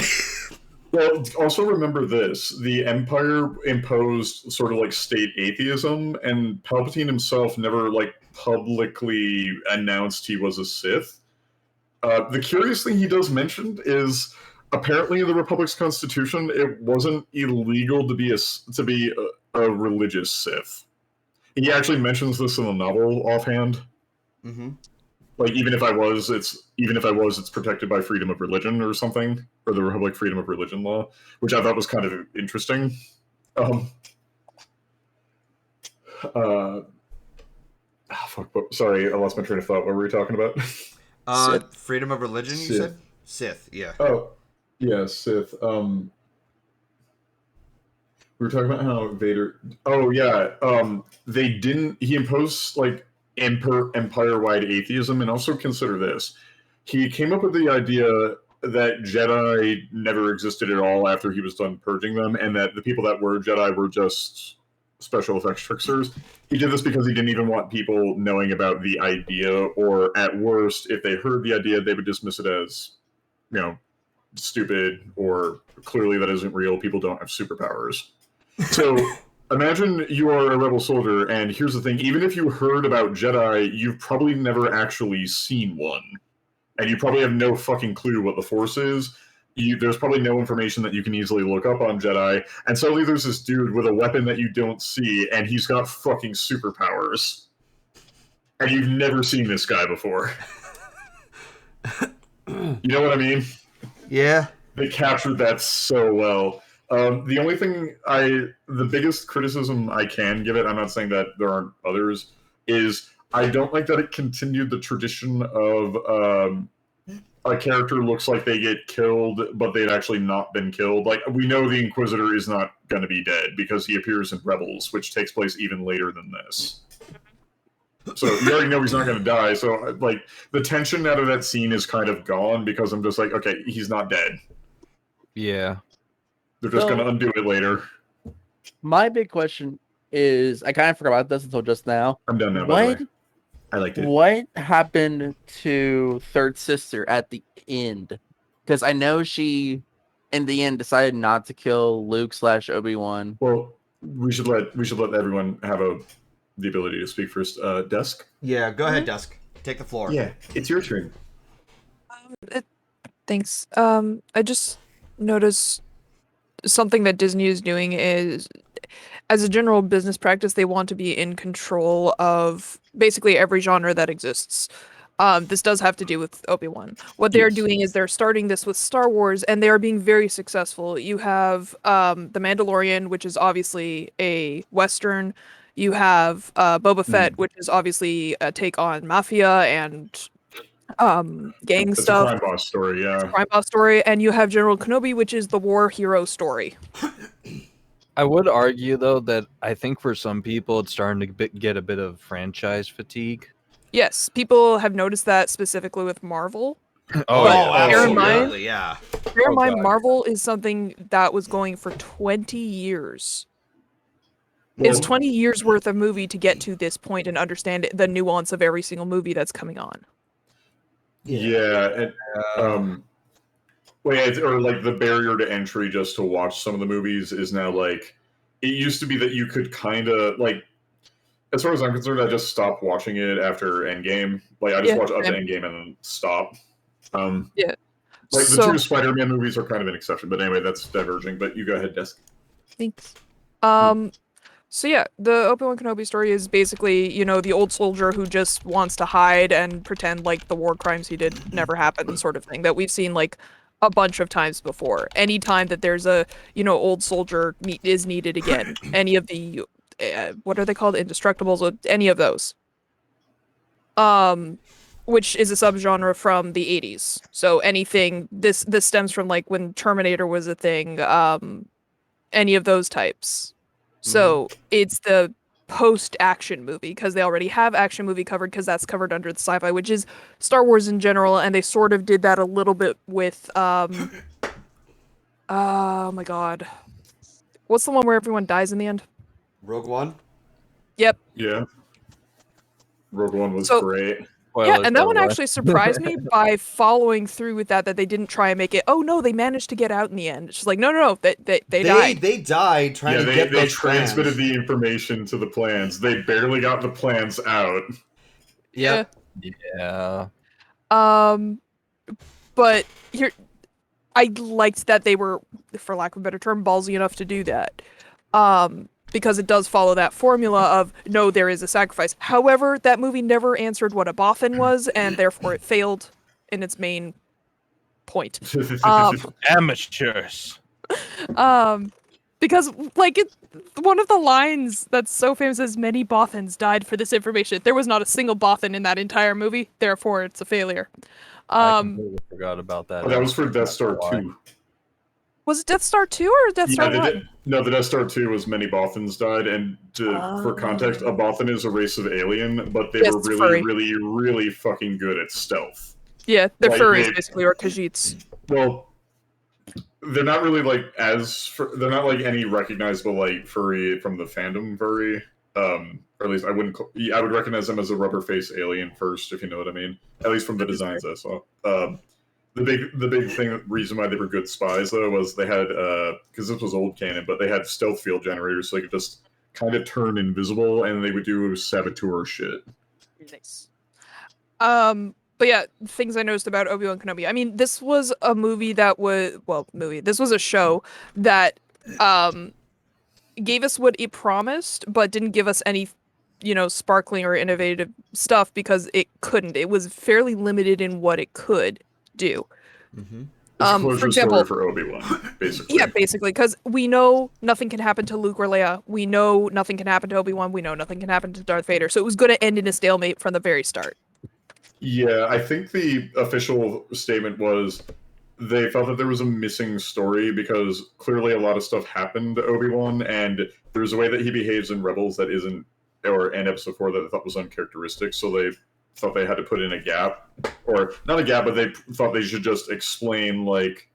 Well, also remember this. The Empire imposed sort of like state atheism, and Palpatine himself never, like, publicly announced he was a Sith. The curious thing he does mention is apparently in the Republic's constitution, it wasn't illegal to be a religious Sith. He actually mentions this in the novel offhand. Mm-hmm. Like even if I was, it's protected by freedom of religion or something, or the Republic freedom of religion law, which I thought was kind of interesting. Sorry, I lost my train of thought. What were we talking about? Freedom of religion, you said? Sith, yeah. Oh, yeah, Sith. We were talking about how Vader. Oh yeah. They didn't. He imposed like empire-wide atheism, and also consider this. He came up with the idea that Jedi never existed at all after he was done purging them, and that the people that were Jedi were just special effects tricksters. He did this because he didn't even want people knowing about the idea, or at worst, if they heard the idea, they would dismiss it as, stupid, or clearly that isn't real. People don't have superpowers. So imagine you are a rebel soldier, and here's the thing: even if you heard about Jedi, you've probably never actually seen one, and you probably have no fucking clue what the Force is. There's probably no information that you can easily look up on Jedi, and suddenly there's this dude with a weapon that you don't see, and he's got fucking superpowers. And you've never seen this guy before. You know what I mean? Yeah. They captured that so well. The only thing the biggest criticism I can give it, I'm not saying that there aren't others, is I don't like that it continued the tradition of a character looks like they get killed, but they'd actually not been killed. Like, we know the Inquisitor is not going to be dead because he appears in Rebels, which takes place even later than this. So you already know he's not going to die. So, like, the tension out of that scene is kind of gone because I'm just like, okay, he's not dead. Yeah. They're just going to undo it later. My big question is, I kind of forgot about this until just now. I'm done now, by the way. I liked it. What happened to Third Sister at the end? Because I know she, in the end, decided not to kill Luke/Obi-Wan. Well, we should let everyone have the ability to speak first. Dusk? Yeah, go ahead, Dusk. Take the floor. Yeah, it's your turn. Thanks. I just noticed something that Disney is doing is, as a general business practice, they want to be in control of basically every genre that exists. This does have to do with Obi-Wan. What they're doing is they're starting this with Star Wars, and they are being very successful. You have The Mandalorian, which is obviously a Western. You have Boba Fett, which is obviously a take on mafia and gang It's stuff. a crime boss story, yeah. It's a crime boss story. And you have General Kenobi, which is the war hero story. I would argue, though, that I think for some people it's starting to get a bit of franchise fatigue. Yes, people have noticed that specifically with Marvel. Oh, yeah. Bear in mind- Absolutely, yeah. Bear in mind, God. Marvel is something that was going for 20 years. Well, It's 20 years worth of movie to get to this point and understand the nuance of every single movie that's coming on. Yeah, and or like the barrier to entry just to watch some of the movies is now like, it used to be that you could kind of like, as far as I'm concerned, I just stopped watching it after Endgame. Like I just watch up to Endgame and then stop. Yeah. Like So- the two Spider-Man movies are kind of an exception, but anyway, that's diverging. But you go ahead, Desk. Thanks. So yeah, the Obi-Wan Kenobi story is basically, the old soldier who just wants to hide and pretend like the war crimes he did never happened, sort of thing, that we've seen like a bunch of times before. Anytime that there's a, old soldier is needed again, any of the, what are they called? Indestructibles, or any of those. Which is a subgenre from the 80s. So anything, this stems from like when Terminator was a thing, any of those types. So it's the post-action movie, because they already have action movie covered, because that's covered under the sci-fi, which is Star Wars in general, and they sort of did that a little bit with, oh my god. What's the one where everyone dies in the end? Rogue One? Yep. Yeah. Rogue One was So- great. Yeah, and that one actually surprised me by following through with that they didn't try and make it, oh no, they managed to get out in the end. It's just like, no, they died. They died trying to get they those transmitted plans. the information to the plans. They barely got the plans out. Yep. Yeah. But here, I liked that they were, for lack of a better term, ballsy enough to do that. Because it does follow that formula of, no, there is a sacrifice. However, that movie never answered what a Bothan was, and therefore it failed in its main point. Amateurs. Because, like, one of the lines that's so famous is, many Bothans died for this information. There was not a single Bothan in that entire movie, therefore it's a failure. I completely forgot about that. Oh, that was for Death Star 2. Was it Death Star 2 or Death Star 1? No, the Death Star 2 was many Bothans died, and for context, a Bothan is a race of alien, but they were really, furry. really, really fucking good at stealth. Yeah, they're Like, furries, basically, or Khajiits. Well, they're not really like they're not like any recognizable like furry from the fandom furry. Or at least I would recognize them as a rubber face alien first, if you know what I mean. At least from the designs I saw. The big reason why they were good spies though was they had because this was old canon, but they had stealth field generators, so they could just kind of turn invisible, and they would do saboteur shit. Nice. But yeah, things I noticed about Obi-Wan Kenobi. I mean, this was a movie that was This was a show that gave us what it promised, but didn't give us any, sparkling or innovative stuff because it couldn't. It was fairly limited in what it could do. Mm-hmm. For example, story for Obi-Wan, basically. Yeah, basically, because we know nothing can happen to Luke or Leia. We know nothing can happen to Obi-Wan. We know nothing can happen to Darth Vader. So it was going to end in a stalemate from the very start. Yeah, I think the official statement was they felt that there was a missing story because clearly a lot of stuff happened to Obi-Wan, and there's a way that he behaves in Rebels that isn't, or in Episode 4 that they thought was uncharacteristic, so they thought they had to put in a gap. Or, not a gap, but they thought they should just explain, like,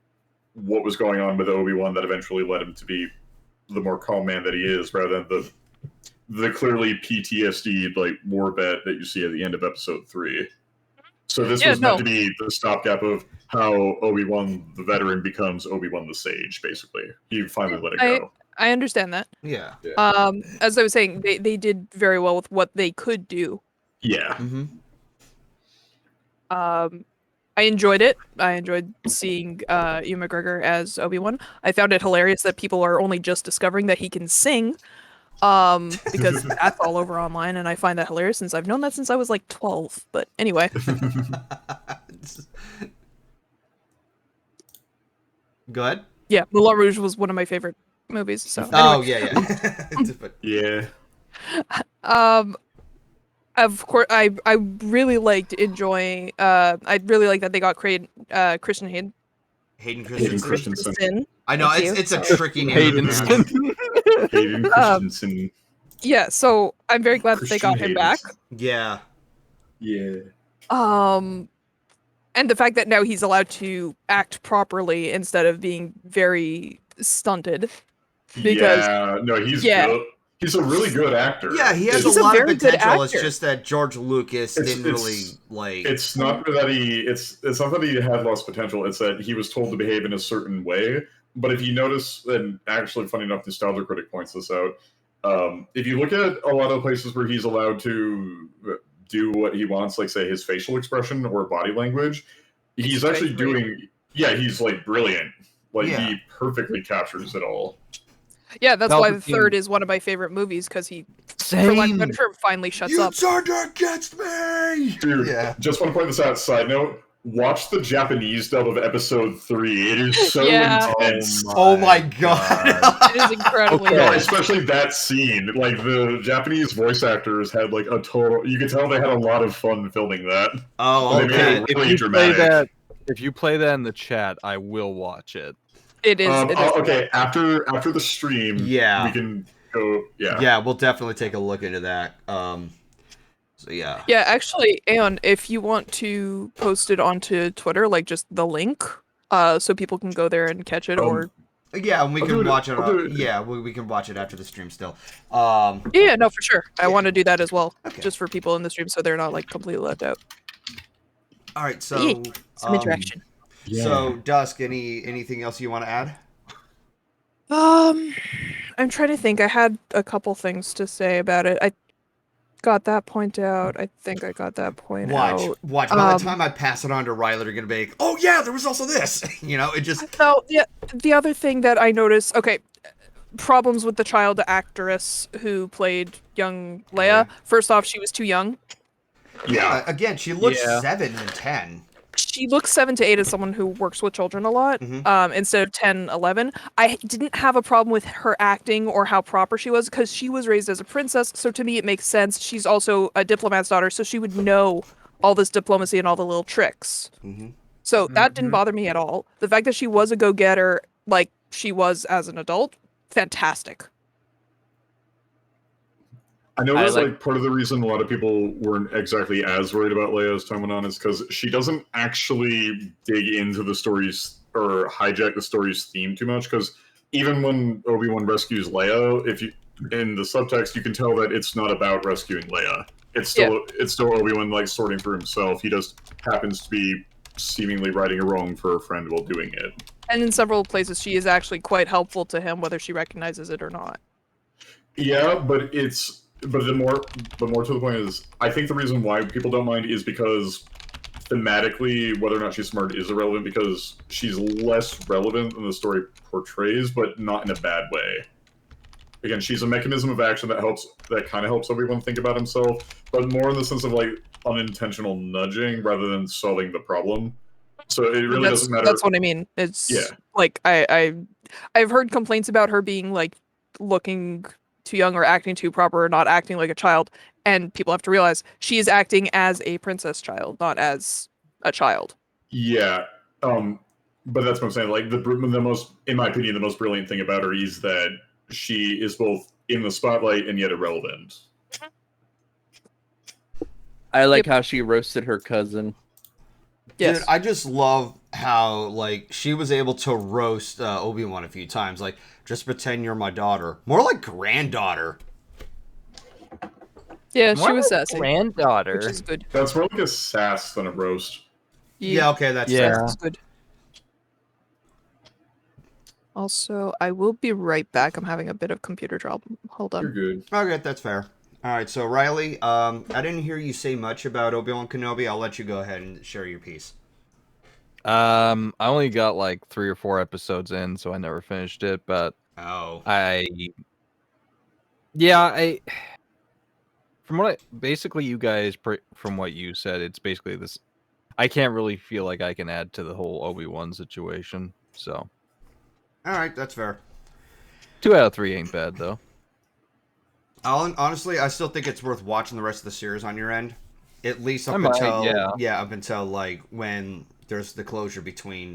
what was going on with Obi-Wan that eventually led him to be the more calm man that he is, rather than the clearly PTSD, like, war vet that you see at the end of Episode 3. So this was meant to be the stopgap of how Obi-Wan the veteran becomes Obi-Wan the sage, basically. He finally let it go. I understand that. Yeah. As I was saying, they did very well with what they could do. Yeah. Mm-hmm. I enjoyed it. I enjoyed seeing Ewan McGregor as Obi-Wan. I found it hilarious that people are only just discovering that he can sing. Because that's all over online, and I find that hilarious since I've known that since I was like 12. But anyway. Go ahead. Yeah, Moulin Rouge was one of my favorite movies. So anyway. Yeah. Of course, I really liked enjoying. I really like that they got Christian Hayden. Hayden Christensen. I know it's a tricky name. Hayden Christensen. Yeah, so I'm very glad that they got him back. Yeah. Yeah. And the fact that now he's allowed to act properly instead of being very stunted. Because he's good. He's a really good actor. Yeah, he has a lot of potential. It's just that George Lucas didn't really like. It's not that it's not that he had lost potential. It's that he was told to behave in a certain way. But if you notice, and actually, funny enough, Nostalgia Critic points this out. If you look at a lot of places where he's allowed to do what he wants, like say his facial expression or body language, he's actually doing. Yeah, he's like brilliant. Like he perfectly captures it all. Yeah, that's why the third is one of my favorite movies, because he, for lack of a better term, finally shuts up. You turned against me! Dude, just want to point this out, side note, watch the Japanese dub of Episode 3. It is so intense. Oh my god. It is incredibly especially that scene. Like, the Japanese voice actors had, like, a total... You could tell they had a lot of fun filming that. Oh, okay. If you play that in the chat, I will watch it. It is. Okay, after the stream, we can go. Yeah, we'll definitely take a look into that. So yeah. Yeah, actually, Aeon, if you want to post it onto Twitter, like just the link, so people can go there and catch it, or yeah, and we can watch it. Yeah, we can watch it after the stream still. Yeah, no, for sure. I want to do that as well, just for people in the stream, so they're not like completely left out. All right, so some interaction. Yeah. So, Dusk, anything else you want to add? I'm trying to think. I had a couple things to say about it. got that point out. I think I got that point Watch, out. watch. By the time I pass it on to Ryley, they're gonna be like, "Oh yeah, there was also this." You know, it just. No, the other thing that I noticed, okay, problems with the child actress who played young Leia. First off, she was too young. Yeah. Again, she looks Yeah. 7 and 10. She looks 7 to 8 as someone who works with children a lot, instead of 10, 11. I didn't have a problem with her acting or how proper she was because she was raised as a princess. So to me, it makes sense. She's also a diplomat's daughter, so she would know all this diplomacy and all the little tricks. So that didn't bother me at all. The fact that she was a go-getter, like she was as an adult, fantastic. I know I that's like- like part of the reason a lot of people weren't exactly as worried about Leia as time went on is because she doesn't actually dig into the stories or hijack the story's theme too much. Because even when Obi-Wan rescues Leia, if you in the subtext you can tell that it's not about rescuing Leia. It's still Obi-Wan like sorting through himself. He just happens to be seemingly righting a wrong for a friend while doing it. And in several places, she is actually quite helpful to him, whether she recognizes it or not. Yeah, but the more to the point is, I think the reason why people don't mind is because thematically, whether or not she's smart is irrelevant because she's less relevant than the story portrays, but not in a bad way. Again, she's a mechanism of action that kind of helps everyone think about himself, but more in the sense of like unintentional nudging rather than solving the problem. So it really doesn't matter. That's what I mean. It's like I've heard complaints about her being like looking too young or acting too proper or not acting like a child, and people have to realize she is acting as a princess child, not as a child. Yeah, but that's what I'm saying. Like the most, in my opinion, the most brilliant thing about her is that she is both in the spotlight and yet irrelevant. I like how she roasted her cousin. Yes. Dude, I just love how like she was able to roast Obi-Wan a few times. Like, just pretend you're my daughter. More like granddaughter. Yeah, she was sassy, Granddaughter. which is good. That's more like a sass than a roast. Yeah, okay, that's Yeah. fair. That's good. Also, I will be right back. I'm having a bit of computer trouble. Hold You're on. good. Okay, that's fair. All right, so Ryley, I didn't hear you say much about Obi-Wan Kenobi. I'll let you go ahead and share your piece. I only got like 3 or 4 episodes in, so I never finished it. But Oh, from what basically you guys, from what you said, it's basically this. I can't really feel like I can add to the whole Obi-Wan situation. So all right, that's fair. 2 out of 3 ain't bad though. Honestly, I still think it's worth watching the rest of the series on your end, at least up might, until yeah. up until like when there's the closure between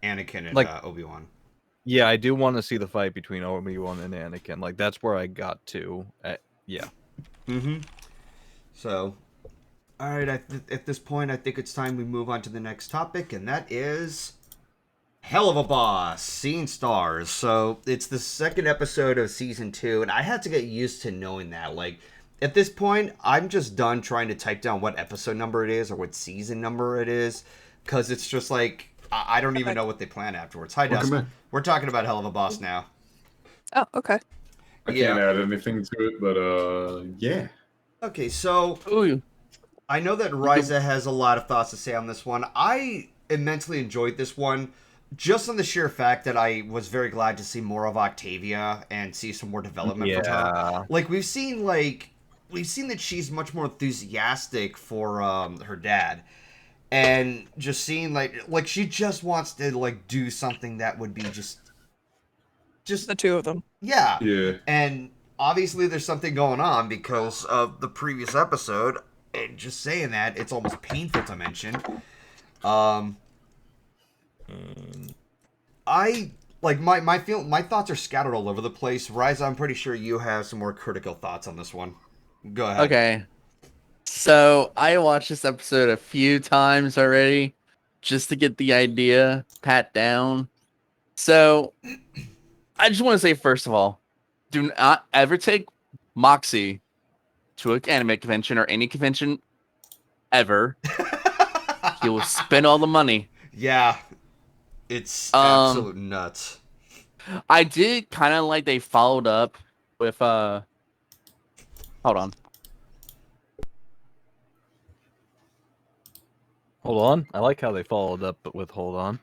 Anakin and Like- Obi-Wan. Yeah, I do want to see the fight between Obi-Wan and Anakin. Like that's where I got to. Yeah. Mm-hmm. So, all right. At this point, I think it's time we move on to the next topic, and that is Helluva Boss, Seeing Stars. So it's the second episode of season 2, and I had to get used to knowing that. Like, at this point, I'm just done trying to type down what episode number it is or what season number it is, because it's just like I don't even know what they plan afterwards. Hi, Welcome Dusk. back. We're talking about Helluva Boss now. Oh, okay. I can't add anything to it, but yeah. Okay, so Ooh, I know that Raiza has a lot of thoughts to say on this one. I immensely enjoyed this one, just on the sheer fact that I was very glad to see more of Octavia and see some more development from her. Like we've seen that she's much more enthusiastic for her dad, and just seeing like she just wants to like do something that would be just The two of them. yeah. Yeah. And obviously there's something going on because of the previous episode. And just saying that, it's almost painful to mention. I like my thoughts are scattered all over the place. Raiza, I'm pretty sure you have some more critical thoughts on this one. Go ahead. okay. So I watched this episode a few times already, just to get the idea pat down. So I just want to say, first of all, do not ever take Moxie to an anime convention or any convention ever. He will spend all the money. Yeah. It's absolute nuts. I did kind of like they followed up with hold on. Hold on. I like how they followed up with hold on.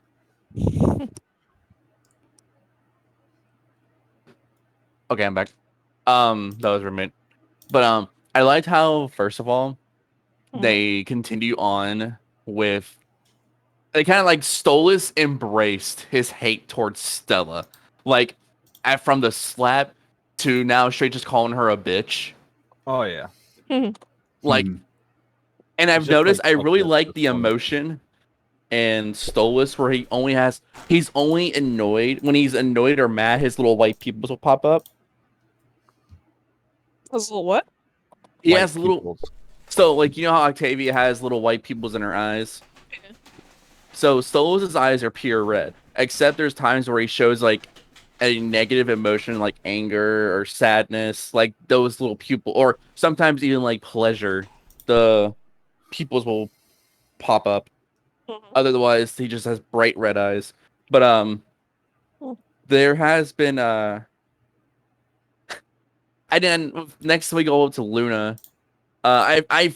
Okay, I'm back. That was roommate. But I liked how, first of all, they continue on with they kind of like Stolas embraced his hate towards Stella. Like from the slap to now straight just calling her a bitch. Oh yeah. Like Mhm. and I've Just noticed like I really Cuphead like at the this point. emotion and Stolas where he's only annoyed when he's annoyed or mad, his little white pupils will pop up. That's a little what? He White has little peoples. so like you know how Octavia has little white pupils in her eyes? So Stolas' eyes are pure red. Except there's times where he shows like a negative emotion like anger or sadness, like those little pupil or sometimes even like pleasure. The pupils will pop up. Otherwise, he just has bright red eyes. But there has been and then next we go to Luna. I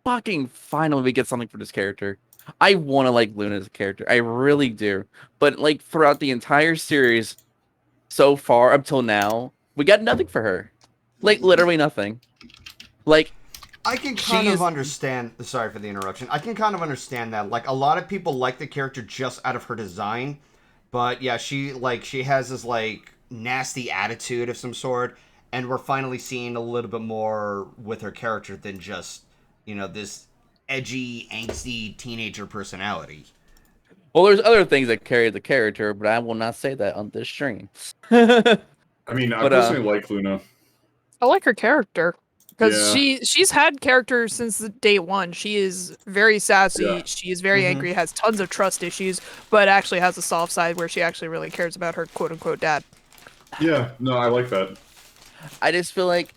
fucking finally get something for this character. I want to like Luna as a character. I really do. But like throughout the entire series so far up till now, we got nothing for her. Like literally nothing. Like I can She kind of is- understand. Sorry for the interruption. I can kind of understand that. Like a lot of people like the character just out of her design, but yeah, she has this like nasty attitude of some sort, and we're finally seeing a little bit more with her character than just this edgy, angsty teenager personality. well, there's other things that carry the character, but I will not say that on this stream. I mean, I But, personally like Luna. I like her character because Yeah. she's had character since the day one. She is very sassy. Yeah. She is very Mhm. angry. Has tons of trust issues, but actually has a soft side where she actually really cares about her quote unquote dad. Yeah, no, I like that. I just feel like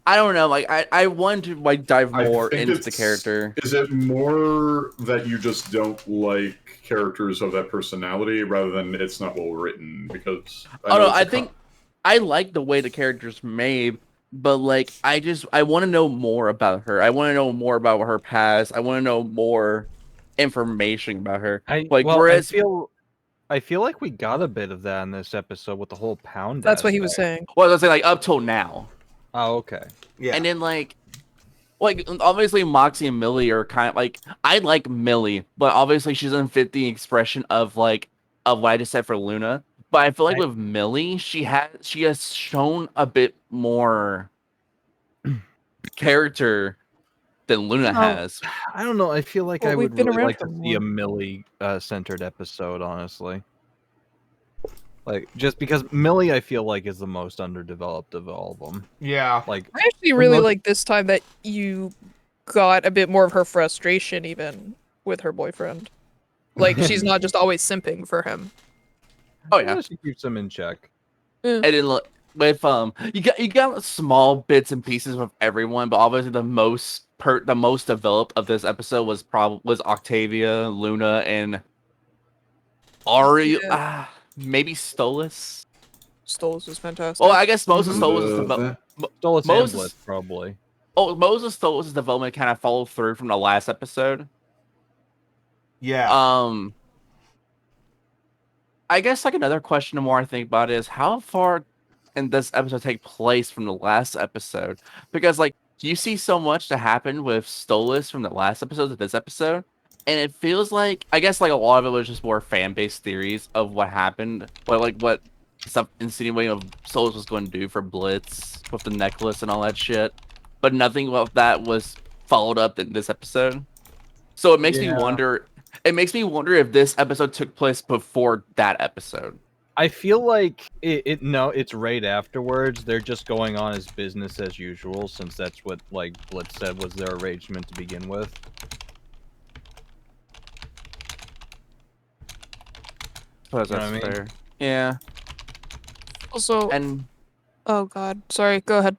I don't know, like I want to like dive I more think into the it's- character. Is it more that you just don't like characters of that personality rather than it's not well written? Because Oh no, it's I a think I like the way the character's made, but like I want to know more about her. I want to know more about her past. I want to know more information about her. Like whereas I feel like we got a bit of that in this episode with the whole pound. That's what he was aspect. saying. well, I was saying like up till now, Oh, okay. Yeah. and then like obviously Moxie and Millie are kind of like I like Millie, but obviously she doesn't fit the expression of like of what I just said for Luna. But I feel like with Millie, she has shown a bit more character than Luna has. I don't know. I feel like Well, I we've would been really around like for to see a more. Millie centered episode, honestly. Like just because Millie, I feel like is the most underdeveloped of all of them. Yeah. Like I actually really most- like this time that you got a bit more of her frustration even with her boyfriend. Like she's not just always simping for him. Oh yeah, she keeps them in check. and then look with you got small bits and pieces of everyone, but obviously the most developed of this episode was Octavia, Luna, and Ari. Yeah. Maybe Stolas. Stolas was fantastic. Oh, I guess most of Mhm. Stolas' Stolas and Moses- Blitz, probably. most of Stolas' development kind of followed through from the last episode. Yeah. I guess like another question the more I think about it is how far in this episode take place from the last episode? Because like you see so much to happen with Stolas from the last episode to this episode, and it feels like I guess like a lot of it was just more fan based theories of what happened, what stuff insinuating of Stolas was going to do for Blitz with the necklace and all that shit, but nothing of that was followed up in this episode. So it makes me wonder. It makes me wonder if this episode took place before that episode. I feel like it's right afterwards. They're just going on as business as usual, since that's what like Blitz said was their arrangement to begin with. Suppose You know that's what I mean? fair. Yeah. Also, And oh god, sorry. Go ahead.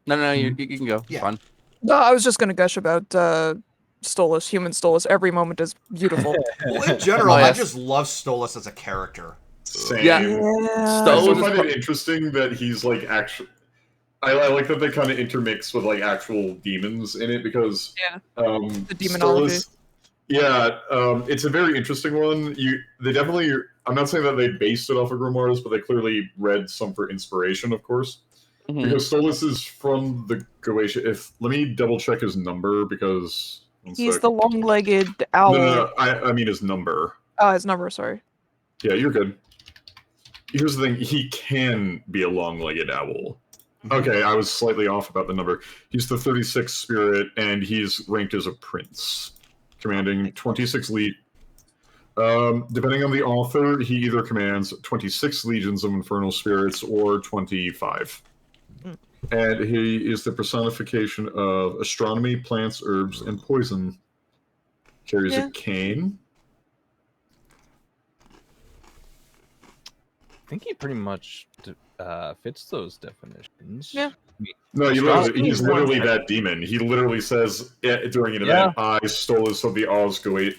no, you can go. It's Yeah. fine. No, I was just gonna gush about Stolas, human Stolas. Every moment is beautiful. Well, in general, Oh, I yes. just love Stolas as a character. Same. Yeah. I Stolas still is find pro- it interesting that he's like actually. I like that they kind of intermix with like actual demons in it because Yeah. the demonology. It's a very interesting one. They definitely. I'm not saying that they based it off of grimoires, but they clearly read some for inspiration, of course. Mhm. Because Stolas is from the Goetia. Let me double check his number because He's the long-legged owl. No. I mean his number. Oh, his number. Sorry. Yeah, you're good. Here's the thing: he can be a long-legged owl. Okay, I was slightly off about the number. He's the 36th spirit, and he's ranked as a prince, commanding 26 lead. Depending on the author, he either commands 26 legions of infernal spirits or 25. And he is the personification of astronomy, plants, herbs, and poison. Carries a cane. I think he pretty much fits those definitions. Yeah. No, he's literally that demon. He literally says during an event, I stole this of the Oz Goetia.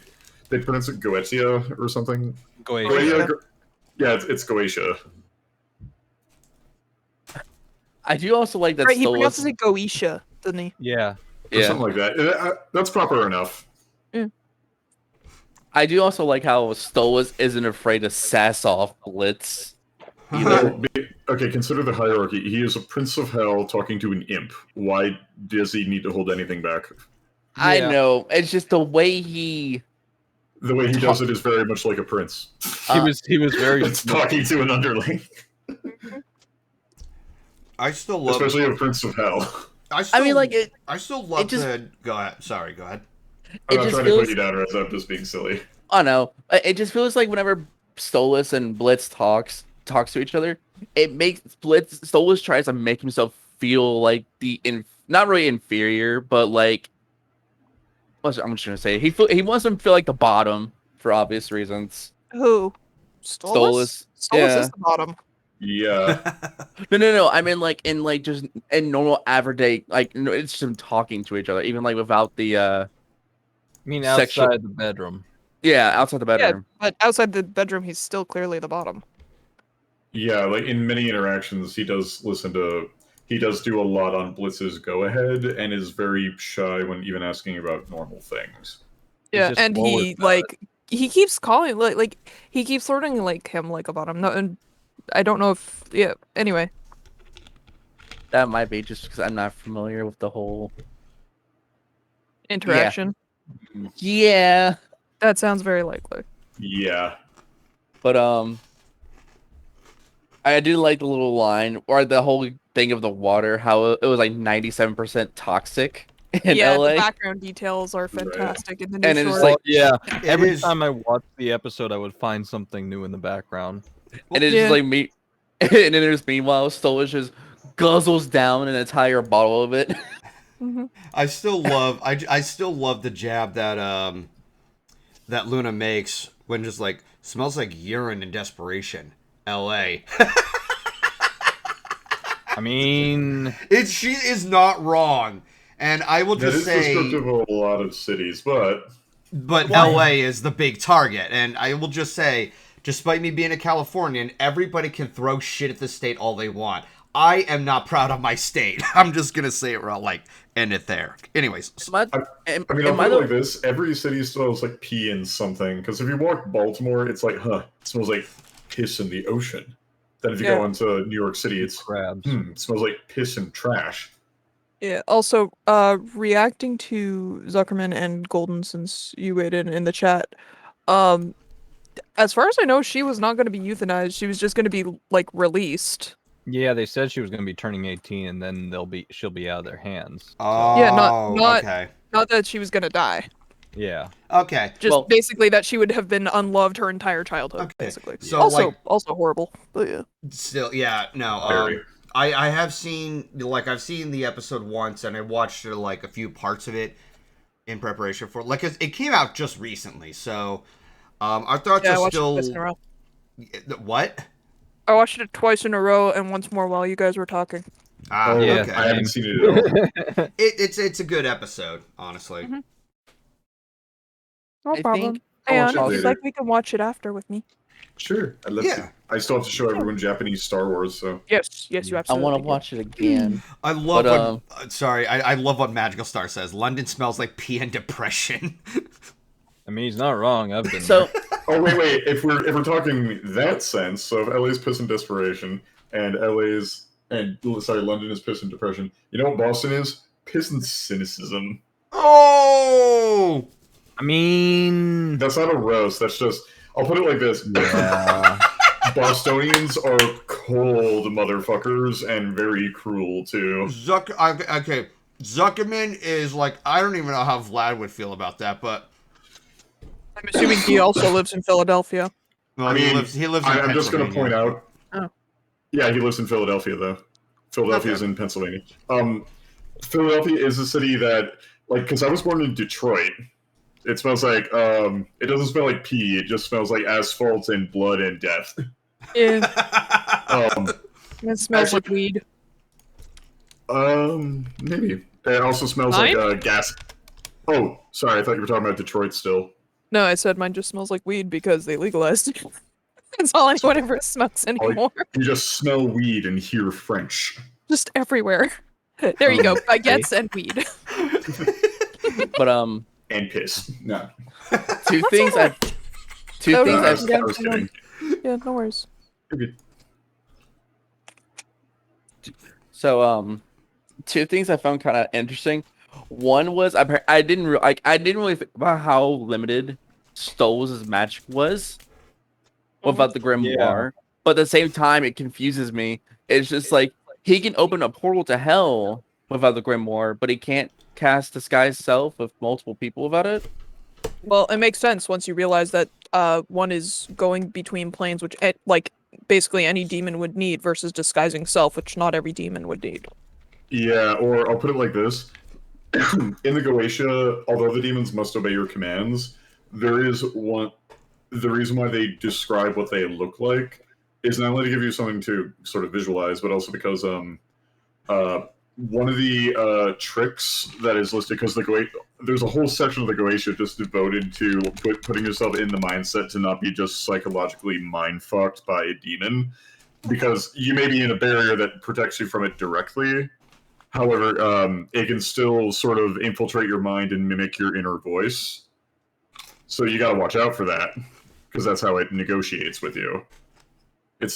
They pronounce it Goetia or something? Goetia. Yeah, it's Goetia. I do also like that. Right, he pronounces it Goetia, doesn't he? Yeah. Or something like that. That's proper enough. I do also like how Stolas isn't afraid to sass off Blitz. Okay, consider the hierarchy. He is a prince of hell talking to an imp. Why does he need to hold anything back? I know. It's just the way he... The way he does it is very much like a prince. He was very... It's talking to an underling. I still love... Especially a prince of hell. I still love the... Go ahead. Sorry, go ahead. I'm not trying to put you down, Raiza. I'm just being silly. Oh, no. It just feels like whenever Stolas and Blitz talks to each other, it makes Stolas tries to make himself feel like not really inferior, but like... I'm just going to say? He wants him to feel like the bottom, for obvious reasons. Who? Stolas? Stolas is the bottom. Yeah. No. I mean, like in normal everyday, like it's just them talking to each other, even like without the. I mean, outside the bedroom. Yeah, outside the bedroom. Yeah, but outside the bedroom, he's still clearly the bottom. Yeah, like in many interactions, he does do a lot on Blitz's go-ahead, and is very shy when even asking about normal things. Yeah, and he keeps calling like he keeps flirting like him like a bottom. No, and I don't know if Anyway, that might be just because I'm not familiar with the whole interaction. Yeah, that sounds very likely. Yeah, but I do like the little line or the whole thing of the water. How it was like 97% toxic in LA. The background details are fantastic in the new short. It's like every time I watched the episode, I would find something new in the background. And it's just like me. And then there's meanwhile Stolas just guzzles down an entire bottle of it. I still love the jab that that Luna makes when just like smells like urine and desperation. LA. I mean, she is not wrong, and I will just say that is descriptive of a lot of cities, but LA is the big target, and I will just say, despite me being a Californian, everybody can throw shit at the state all they want. I am not proud of my state. I'm just gonna say it real, end it there. Anyways, I mean, I'll put it like this: every city smells like pee in something. Because if you walk Baltimore, it's like, it smells like piss in the ocean. Then if you go into New York City, it's crabs. It smells like piss and trash. Yeah. Also, reacting to Zuckerman and Golden, since you weighed in the chat, as far as I know, she was not going to be euthanized. She was just going to be released. Yeah, they said she was going to be turning 18, and then she'll be out of their hands. Oh, yeah, okay. Not that she was going to die. Yeah. Okay. Just basically that she would have been unloved her entire childhood, basically. So also horrible, but yeah. Still, yeah, no. I have seen I've seen the episode once, and I watched a few parts of it in preparation for it came out just recently, so our thoughts are still. It twice in a row. What? I watched it twice in a row and once more while you guys were talking. Okay. I haven't seen it at all. It's a good episode, honestly. No problem. Hey, watch on, it if you'd later. like, we can watch it after with me. Sure, I'd love Yeah. to. I still have to show everyone Japanese Star Wars, so. Yes, you I absolutely. want to do. watch it again. I love But, what. Sorry, I love what Magical Star says. London smells like pee and depression. I mean, he's not wrong. I've been So Oh wait. If we're talking that sense, so if LA's piss and desperation, and London is piss and depression. You know what Boston is? Piss and cynicism. Oh. I mean, That's not a roast. That's just. I'll put it like this. yeah. Bostonians are cold motherfuckers and very cruel too. Okay. Zuckerman is like, I don't even know how Vlad would feel about that, but I'm assuming he also lives in Philadelphia. well, I mean, he lives in I'm just going to point Pennsylvania. out. Oh. Yeah, he lives in Philadelphia though. Philadelphia is Okay. in Pennsylvania. Philadelphia is a city that, like, because I was born in Detroit. It smells like it doesn't smell like pee. It just smells like asphalt and blood and death. Yeah, Um, it smells like weed. Maybe it also smells Mine? like gas. Oh, sorry, I thought you were talking about Detroit still. No, I said mine just smells like weed because they legalized it. That's all anyone ever smells anymore. You just smell weed and hear French. Just everywhere. There you go. Baguettes and weed. but And piss. No. two things alright. two things I I've Yeah, I was kidding. Yeah, no worries. So two things I found kind of interesting. One was I didn't really think about how limited Stoles' magic was without the grimoire, but at the same time it confuses me. It's just like he can open a portal to hell without the grimoire, but he can't cast Disguise Self with multiple people without it. Well, it makes sense once you realize that one is going between planes, which like basically any demon would need, versus disguising self, which not every demon would need. Yeah, or I'll put it like this. In the Goetia, although the demons must obey your commands, there is one. The reason why they describe what they look like is not only to give you something to sort of visualize, but also because one of the tricks that is listed, because there's a whole section of the Goetia just devoted to putting yourself in the mindset to not be just psychologically mind fucked by a demon, because you may be in a barrier that protects you from it directly. However, it can still sort of infiltrate your mind and mimic your inner voice. So you got to watch out for that, because that's how it negotiates with you.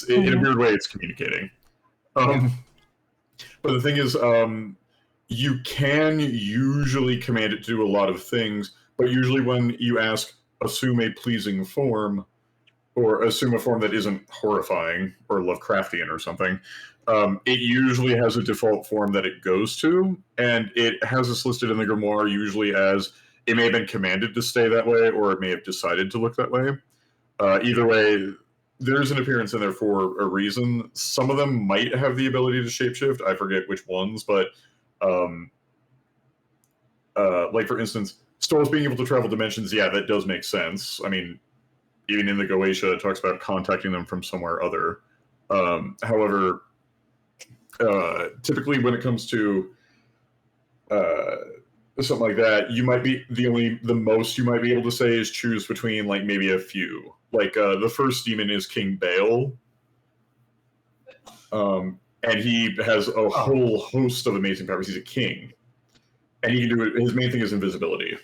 In a weird way, it's communicating. But the thing is, you can usually command it to do a lot of things, but usually when you ask, assume a pleasing form, or assume a form that isn't horrifying or Lovecraftian or something, it usually has a default form that it goes to, and it has this listed in the grimoire usually as it may have been commanded to stay that way, or it may have decided to look that way. Either way, there's an appearance in there for a reason. Some of them might have the ability to shapeshift. I forget which ones, but like for instance, Stoles being able to travel dimensions, yeah, that does make sense. I mean, even in the Goetia, it talks about contacting them from somewhere other. However, typically when it comes to something like that, you might be the most you might be able to say is choose between like maybe a few. Like the first demon is King Baal, and he has a whole host of amazing powers. He's a king, and he can do it. His main thing is invisibility.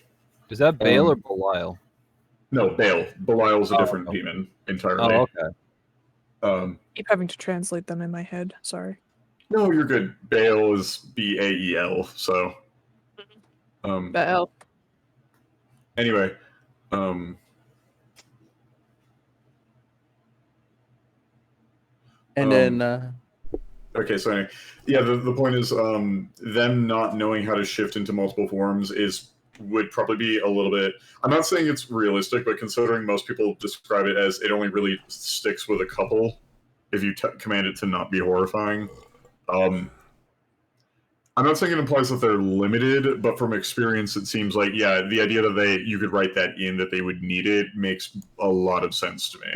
Is that Baal or Belial? No, Baal. Belial is a different demon entirely. Oh, okay. Keep having to translate them in my head. Sorry. No, you're good. Baal is Bael. So, Baal. anyway, And then okay, so anyway, yeah, the point is, them not knowing how to shift into multiple forms would probably be a little bit. I'm not saying it's realistic, but considering most people describe it as it only really sticks with a couple, if you command it to not be horrifying. I'm not saying it implies that they're limited, but from experience, it seems like, yeah, the idea that you could write that in, that they would need it, makes a lot of sense to me.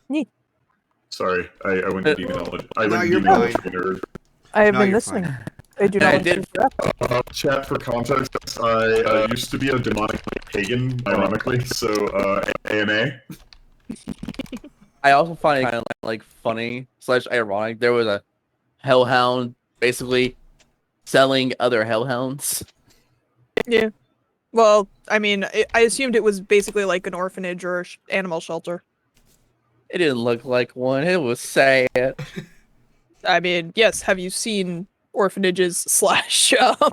Neat. Sorry, I went to demonology. I No, went you're demonology nerd. I have No, been you're listening. fine. I do I not did- Chat for context. I used to be a demonic pagan, ironically. So AMA. I also find it kind of like funny / ironic. There was a hellhound basically selling other hellhounds. Yeah. Well, I mean, I assumed it was basically like an orphanage or animal shelter. It didn't look like one. It was sad. I mean, yes. Have you seen orphanages /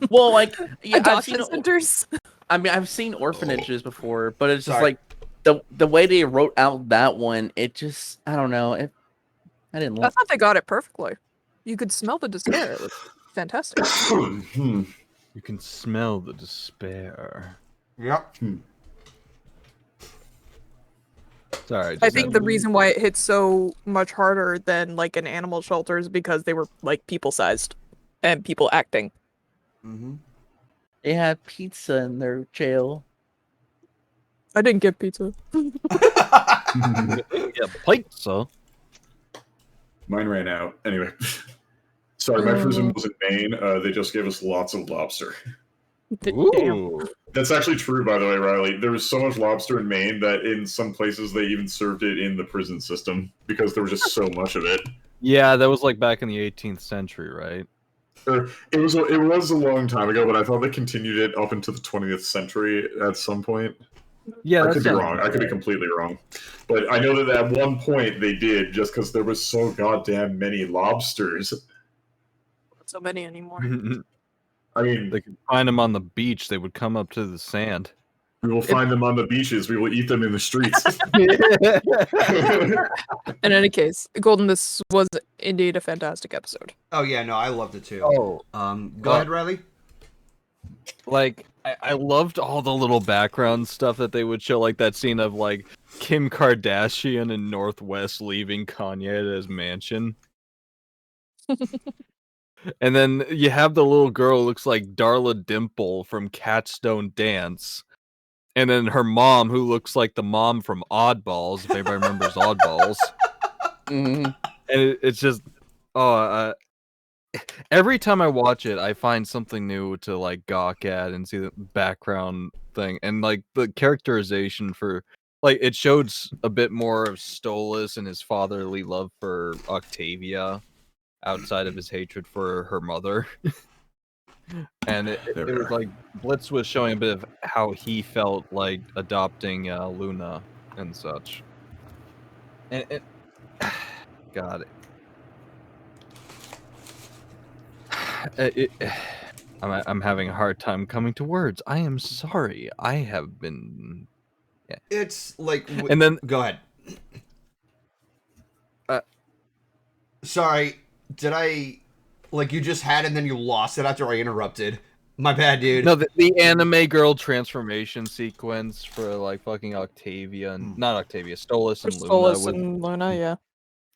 Well, like yeah, adoption centers? I mean, I've seen orphanages before, but it's just Sorry. like the way they wrote out that one. It just I don't know. I didn't I like. thought they got it perfectly. You could smell the despair. It was fantastic. You can smell the despair. Yep. Sorry. I think the reason why it hit so much harder than like an animal shelter is because they were like people sized and people acting. Mm-hmm. They had pizza in their jail. I didn't get pizza. Yeah, pizza. Mine ran out. Anyway. Sorry, my prison was in Maine. They just gave us lots of lobster. Damn. Ooh. That's actually true, by the way, Riley. There was so much lobster in Maine that in some places they even served it in the prison system because there was just so much of it. Yeah, that was like back in the 18th century, right? It was a long time ago, but I thought they continued it up into the 20th century at some point. Yeah, I that could be sounds wrong. I could be right. completely wrong. But I know that at one point they did, just because there was so goddamn many lobsters. Not so many anymore. I mean, They could find them on the beach. They would come up to the sand. we will find them on the beaches. We will eat them in the streets. In any case, Golden, this was indeed a fantastic episode. Oh yeah, no, I loved it too. Oh, Go ahead, Ryley. like I loved all the little background stuff that they would show, like that scene of like Kim Kardashian and Northwest leaving Kanye at his mansion. And then you have the little girl who looks like Darla Dimple from Cats Don't Dance. And then her mom, who looks like the mom from Oddballs, if anybody remembers Oddballs. Mhm. And it's just, every time I watch it, I find something new to like gawk at and see the background thing. And like the characterization for, like, it showed a bit more of Stolas and his fatherly love for Octavia outside of his hatred for her mother. And it was like Blitz was showing a bit of how he felt like adopting Luna and such. And God, I'm having a hard time coming to words. I am sorry. I have been. Yeah. It's like, And then go ahead. Sorry, did I like you just had and then you lost it after I interrupted? My bad, dude. no, the anime girl transformation sequence for like fucking Octavia and not Octavia, Stolas and Luna. Stolas and Luna, yeah.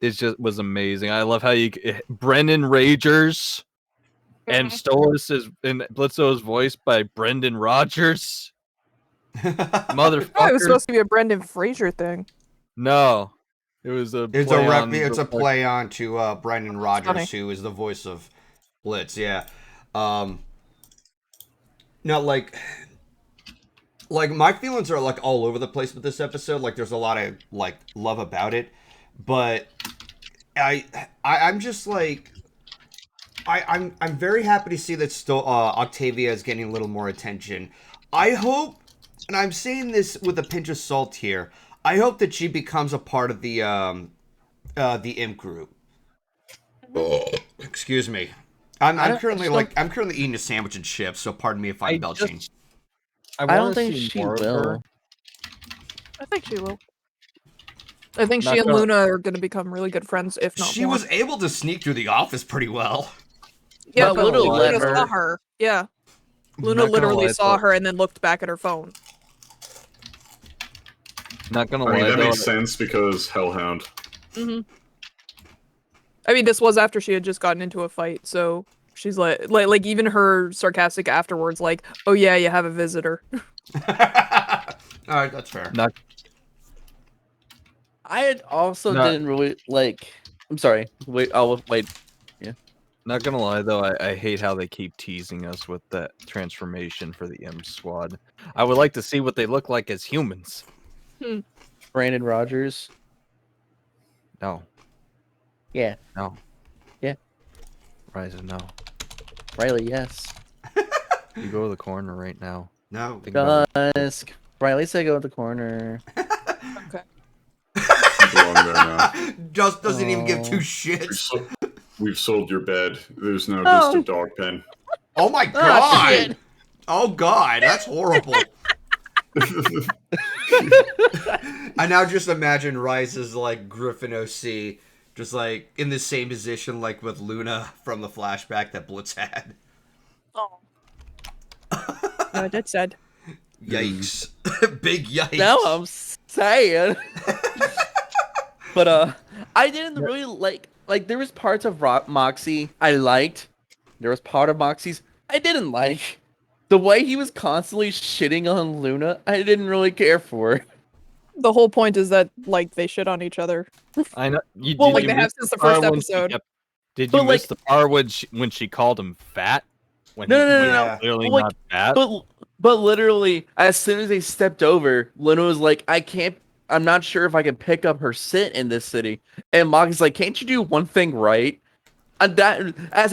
It just was amazing. I love how Brendan Ragers and Stolas is in Blitzo's voiced by Brendan Rogers. Motherfucker. Oh, it was supposed to be a Brendan Fraser thing. No. It was a It's play a on it's a play on to Brendan Rogers, funny. who is the voice of Blitz. Yeah. No, like my feelings are like all over the place with this episode. Like, there's a lot of like love about it, but I'm just like I'm very happy to see that still Octavia is getting a little more attention. I hope, and I'm saying this with a pinch of salt here, I hope that she becomes a part of the imp group. Excuse me. I'm currently eating a sandwich and chips, so pardon me if I'm belching. I don't think she will. I think she will. I think Not she and gonna- Luna are going to become really good friends, if not She more. was able to sneak through the office pretty well. Yeah, But but Luna let Luna her. saw her. Yeah. Luna Not gonna literally lie, saw though. her and then looked back at her phone. Not gonna I mean, lie, that though. makes sense because Hellhound. Mm-hmm. I mean, this was after she had just gotten into a fight, so she's like even her sarcastic afterwards, like, "Oh yeah, you have a visitor." All right, that's fair. Not I had also No. didn't really like. I'm sorry. Wait. Oh wait. Not gonna lie though, I hate how they keep teasing us with that transformation for the M Squad. I would like to see what they look like as humans. Brandon Rogers. No, Yeah. no. Yeah. Raiza, no. Ryley, yes. You go to the corner right now. No. Think about it. Dusk. Ryley said go to the corner. Okay. You belong there now. Just doesn't even give two We've, shits. so- we've sold your bed. There's now Oh. just a dog pen. Oh my Oh, god! shit. Oh god, that's horrible. I now just imagine Rice as like Griffin OC, just like in the same position like with Luna from the flashback that Blitz had. Oh. No, that's sad. Yikes. Big yikes. Now I'm saying. But I didn't really like there was parts of Moxie I liked. There was part of Moxie's I didn't like. The way he was constantly shitting on Luna, I didn't really care for. The whole point is that like they shit on each other. I know. You, Well, did Like you they have miss since the part first when she episode. kept- Did But, you miss like- the part when she called him fat? When No, he- no, no, when no, he's no. Clearly Like, not fat. But literally, as soon as they stepped over, Luna was like, I'm not sure if I can pick up her scent in this city. And Moxie's like, can't you do one thing right? And that, as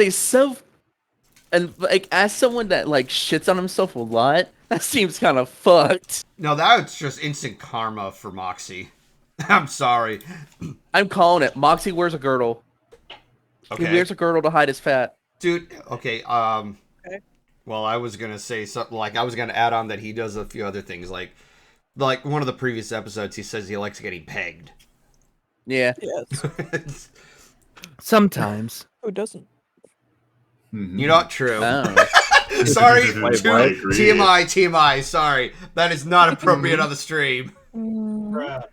someone that like shits on himself a lot, that seems kind of fucked. No, that's just instant karma for Moxie. I'm sorry. I'm calling it. Moxie wears a girdle. Okay. He wears a girdle to hide his fat. Dude, okay, Okay. well, I was gonna say something like I was gonna add on that he does a few other things, like one of the previous episodes, he says he likes getting pegged. Yeah. Yes. Sometimes. Who doesn't? You're not true. Oh. Sorry, Wait, too- what? TMI. Sorry, that is not appropriate on the stream. Bruh.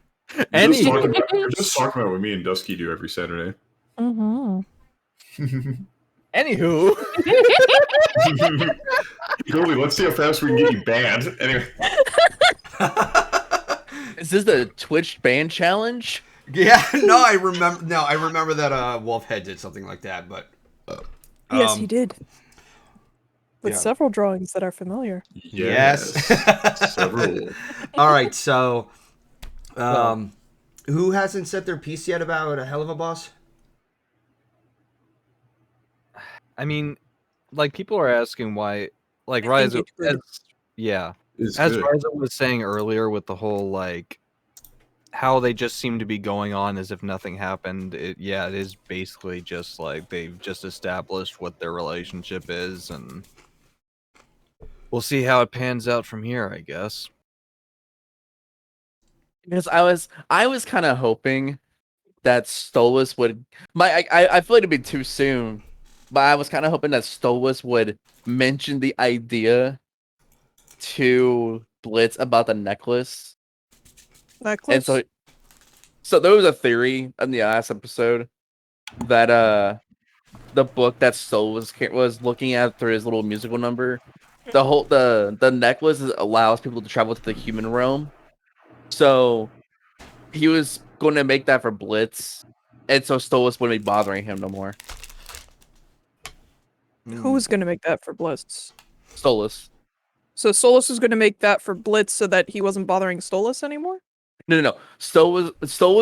We're just talking about what me and Dusky do every Saturday. Mm-hmm. Anywho, Goldie, let's see how fast we can get you banned. Anyway, Is this the Twitch ban challenge? Yeah, I remember that Wolfhead did something like that, but Yes, he did. With yeah. several drawings that are familiar. Yes. Several. All right, so who hasn't set their piece yet about a Helluva boss? I mean, like people are asking why, like I think Raiza, it's good. It's as good. Raiza was saying earlier with the whole like how they just seem to be going on as if nothing happened. It is basically just like they've just established what their relationship is, and we'll see how it pans out from here, I guess. Because I was kind of hoping that Stolas would. I feel like it'd be too soon, but I was kind of hoping that Stolas would mention the idea to Blitz about the necklace. Necklace. And so there was a theory in the last episode that the book that Soul was looking at through his little musical number, the necklace allows people to travel to the human realm. So he was going to make that for Blitz, and so Stolas wouldn't be bothering him no more. Who's gonna make that for Blitz? Stolas. So Solus was gonna make that for Blitz so that he wasn't bothering Stolas anymore? No. Stolas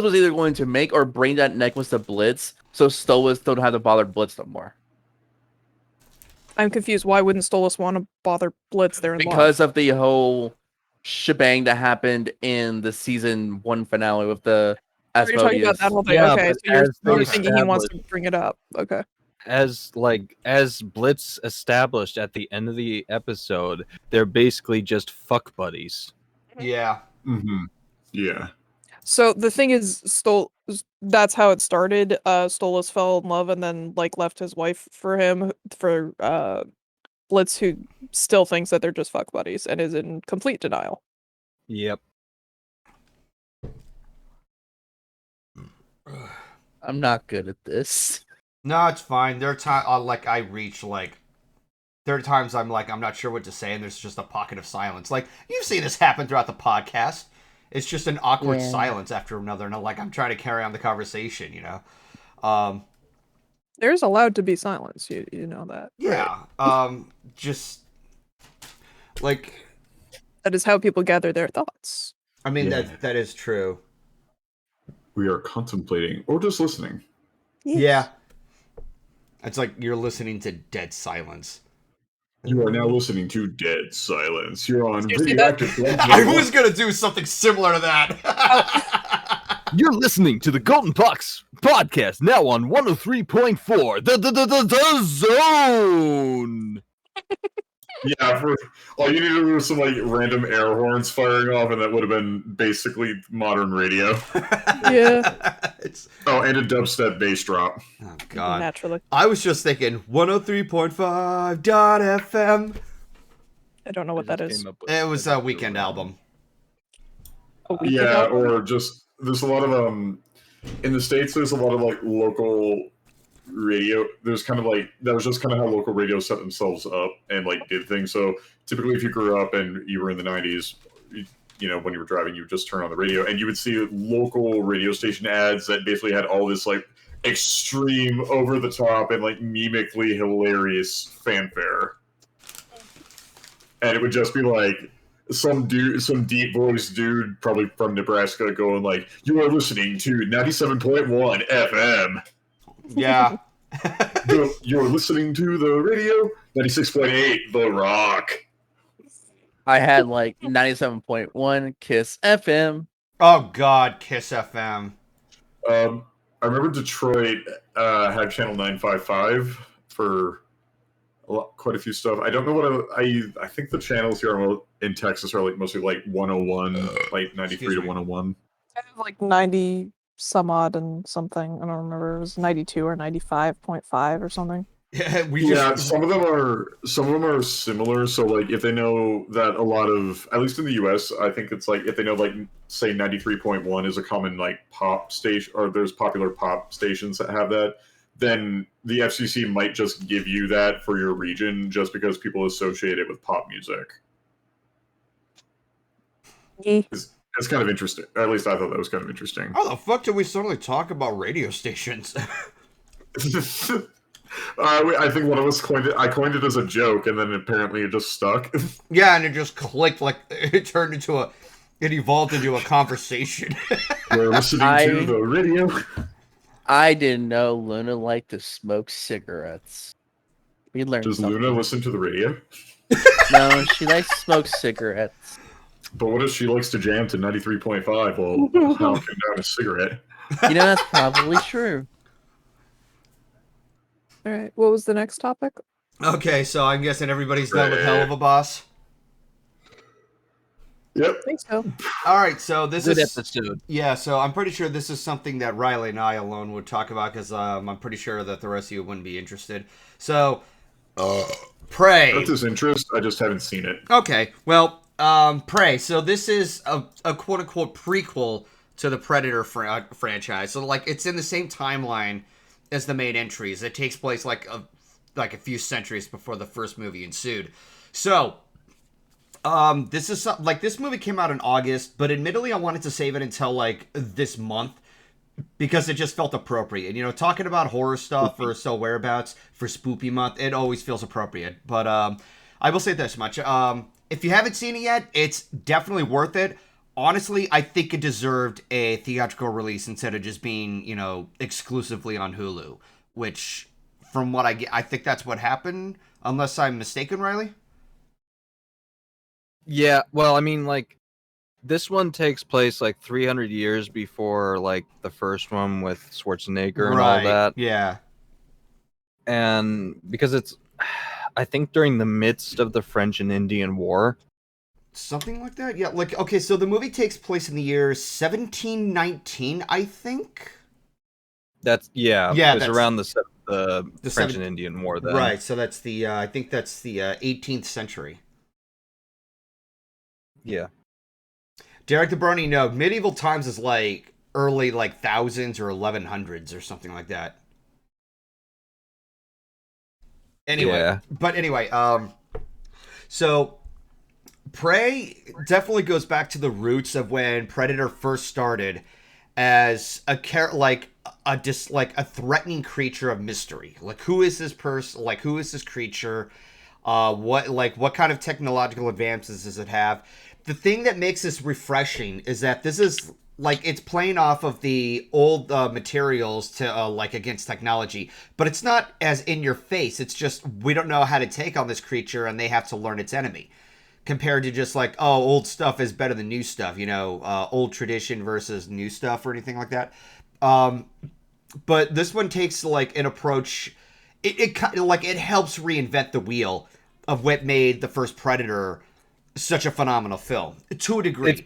was either going to make or bring that necklace to Blitz, so Stolas don't have to bother Blitz no more. I'm confused. Why wouldn't Stolas want to bother Blitz there in Because of the whole shebang that happened in the season 1 finale with the You're talking about that whole thing. Yeah, Okay, but so you're as they thinking he wants to bring it up. Okay. As Blitz established at the end of the episode, they're basically just fuck buddies. Yeah. Mm-hmm. Yeah. So the thing is, that's how it started. Stolas fell in love and then like left his wife for him for Blitz, who still thinks that they're just fuck buddies and is in complete denial. Yep. I'm not good at this. No, it's fine. There are times there are times I'm like, I'm not sure what to say, and there's just a pocket of silence. Like, you've seen this happen throughout the podcast. It's just an awkward silence after another, and I'm trying to carry on the conversation, you know? There's allowed to be silence. You know that. Yeah. Just like, That is how people gather their thoughts. I mean, Yeah. that is true. We are contemplating or just listening. Yeah. It's like you're listening to dead silence. You are now listening to Dead Silence. You're on Did you see that? Radioactive. I was gonna do something similar to that. You're listening to the GoldenFox podcast, now on 103.4, the Zone. Yeah, for all you needed was some like random air horns firing off, and that would have been basically modern radio. Yeah. Oh, and a dubstep bass drop. Oh God. Naturally. I was just thinking 103.5.fm. I don't know what that is. It was a weekend album. A weekend Yeah, album? or just there's a lot of in the States there's a lot of like local radio. There's kind of like that was just kind of how local radio set themselves up and like did things. So typically if you grew up and you were in the 90s, you know, when you were driving, you would just turn on the radio and you would see local radio station ads that basically had all this like extreme over the top and like mimically hilarious fanfare. And it would just be like some deep voiced dude, probably from Nebraska, going like, "You are listening to 97.1 FM." Yeah. You're listening to the radio 96.8 The Rock. I had like 97.1 Kiss FM. Oh God, Kiss FM. I remember Detroit had channel 955 for quite a few stuff. I don't know what I think the channels here in Texas are like mostly like 101, like 93 to 101. I have like 90 some odd and something. I don't remember. It was 92 or 95.5 or something. Yeah, some of them are similar. So like if they know that a lot of, at least in the US, I think it's like if they know like say 93.1 is a common like pop station, or there's popular pop stations that have that, then the FCC might just give you that for your region just because people associate it with pop music. Yeah. It's kind of interesting. At least I thought that was kind of interesting. How the fuck did we suddenly talk about radio stations? I think one of us coined it as a joke, and then apparently it just stuck. Yeah, and it just clicked, like it evolved into a conversation. We're listening to the radio. I didn't know Luna liked to smoke cigarettes. We learned Does something. Luna listen to the radio? No, she likes to smoke cigarettes. But what if she likes to jam to 93.5 while howling down a cigarette? You know, that's probably true. All right. What was the next topic? Okay, so I'm guessing everybody's done with Helluva, boss. Yep. I think so. All right, so this Good is episode. yeah. So I'm pretty sure this is something that Ryley and I alone would talk about because I'm pretty sure that the rest of you wouldn't be interested. So, Prey. Not this interest, I just haven't seen it. Okay, well, Prey. So this is a quote unquote prequel to the Predator franchise. So like it's in the same timeline as the main entries. It takes place like a few centuries before the first movie ensued. So, this is like this movie came out in August, but admittedly I wanted to save it until like this month because it just felt appropriate. You know, talking about horror stuff or so whereabouts for Spoopy month, it always feels appropriate. But I will say this much: if you haven't seen it yet, it's definitely worth it. Honestly, I think it deserved a theatrical release instead of just being, you know, exclusively on Hulu, which, from what I get, I think that's what happened, unless I'm mistaken, Ryley? Yeah, well, I mean, like, this one takes place like 300 years before like the first one with Schwarzenegger and all that. Yeah. And because it's, I think, during the midst of the French and Indian War. Something like that? Yeah, like, okay, so the movie takes place in the year 1719, I think? That's, yeah, Yeah, it's that's- around the French seven- and Indian War then. Right, so that's the, I think that's the 18th century. Yeah. Derek the Brony, no, medieval times is like early, like, thousands or 1100s or something like that. Anyway, Yeah. but anyway, so Prey definitely goes back to the roots of when Predator first started as like a threatening creature of mystery. Like, who is this person? Like, who is this creature? What kind of technological advances does it have? The thing that makes this refreshing is that this is like it's playing off of the old materials to like against technology, but it's not as in your face. It's just we don't know how to take on this creature, and they have to learn its enemy. Compared to just like, oh, old stuff is better than new stuff, old tradition versus new stuff or anything like that. But this one takes like an approach. It helps reinvent the wheel of what made the first Predator such a phenomenal film to a degree.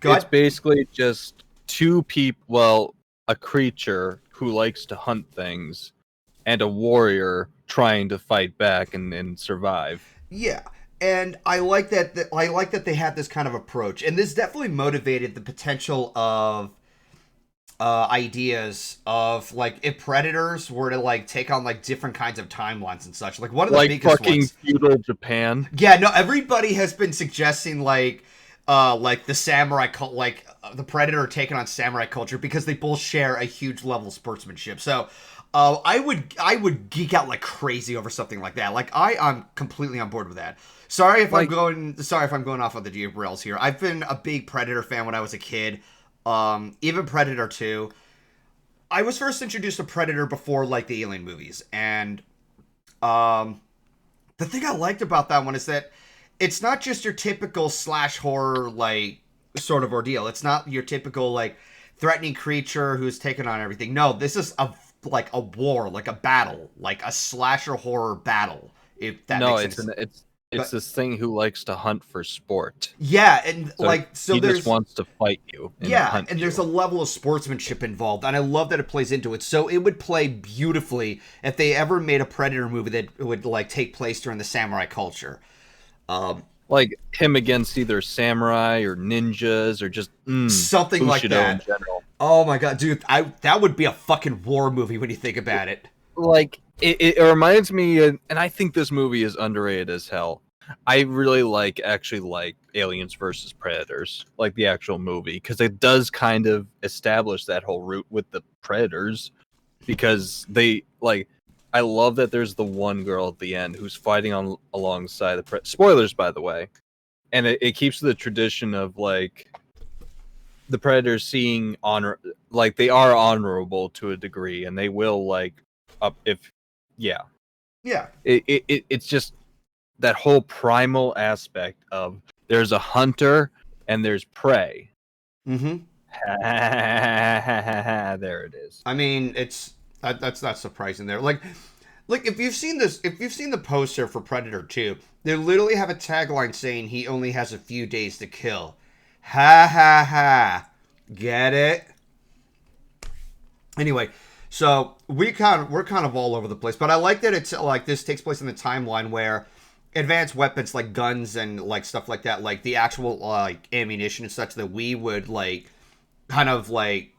It's basically just two people, well, a creature who likes to hunt things, and a warrior trying to fight back and survive. Yeah. And I like that. I like that they had this kind of approach, and this definitely motivated the potential of ideas of like if predators were to like take on like different kinds of timelines and such. Like one of the biggest fucking ones, feudal Japan. Yeah, no, everybody has been suggesting like the samurai cult, like the Predator taking on samurai culture because they both share a huge level of sportsmanship. So. I would geek out like crazy over something like that. Like I'm completely on board with that. Sorry if I'm going off on the deep rails here. I've been a big Predator fan when I was a kid. Even Predator 2. I was first introduced to Predator before like the Alien movies, and the thing I liked about that one is that it's not just your typical slash horror like sort of ordeal. It's not your typical like threatening creature who's taken on everything. No, this is a war, like a battle, like a slasher horror battle. If that makes sense. It's this thing who likes to hunt for sport. Yeah, and he just wants to fight you. And there's a level of sportsmanship involved, and I love that it plays into it. So it would play beautifully if they ever made a Predator movie that would like take place during the samurai culture. Like him against either samurai or ninjas or just something like that. In general. Oh my god, dude! That would be a fucking war movie when you think about it. Like it reminds me, and I think this movie is underrated as hell. I really actually like Aliens versus Predators, like the actual movie, because it does kind of establish that whole route with the Predators, because they like. I love that there's the one girl at the end who's fighting alongside the spoilers, by the way, and it keeps the tradition of like the Predators seeing honor, like they are honorable to a degree, and they will it's just that whole primal aspect of there's a hunter and there's prey. Mm-hmm. There it is. I mean, that's not surprising there. Like if you've seen the poster for Predator 2, they literally have a tagline saying he only has a few days to kill. Ha ha ha. Get it? Anyway, so we're kind of all over the place, but I like that it's like this takes place in the timeline where advanced weapons like guns and like stuff like that, like the actual like ammunition and such that we would like kind of like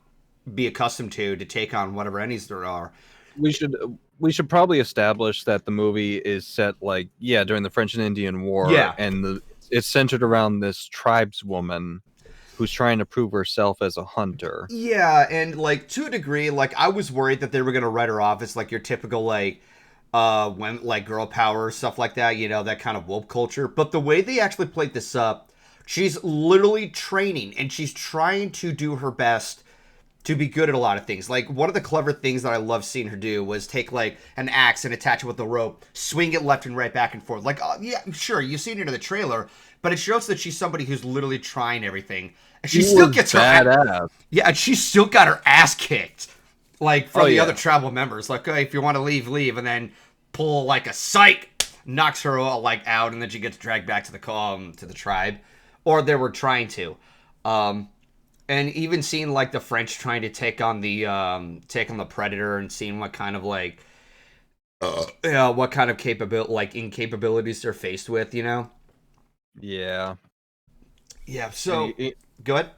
be accustomed to take on whatever enemies there are. We should probably establish that the movie is set during the French and Indian War, and it's centered around this tribeswoman who's trying to prove herself as a hunter. Yeah, and like to a degree, like I was worried that they were gonna write her off as like your typical when like girl power stuff like that, that kind of woke culture. But the way they actually played this up, she's literally training and she's trying to do her best to be good at a lot of things. Like one of the clever things that I love seeing her do was take like an axe and attach it with a rope, swing it left and right back and forth. Like, yeah, sure, you've seen it in the trailer, but it shows that she's somebody who's literally trying everything. And she still gets her ass. Yeah, and she still got her ass kicked. Like from the other tribal members. Like, if you want to leave, leave, and then pull like a psych, knocks her like out, and then she gets dragged back to the tribe. Or they were trying to. And even seeing like the French trying to take on the Predator and seeing what kind of what kind of incapabilities they're faced with, Yeah. Yeah. So go ahead.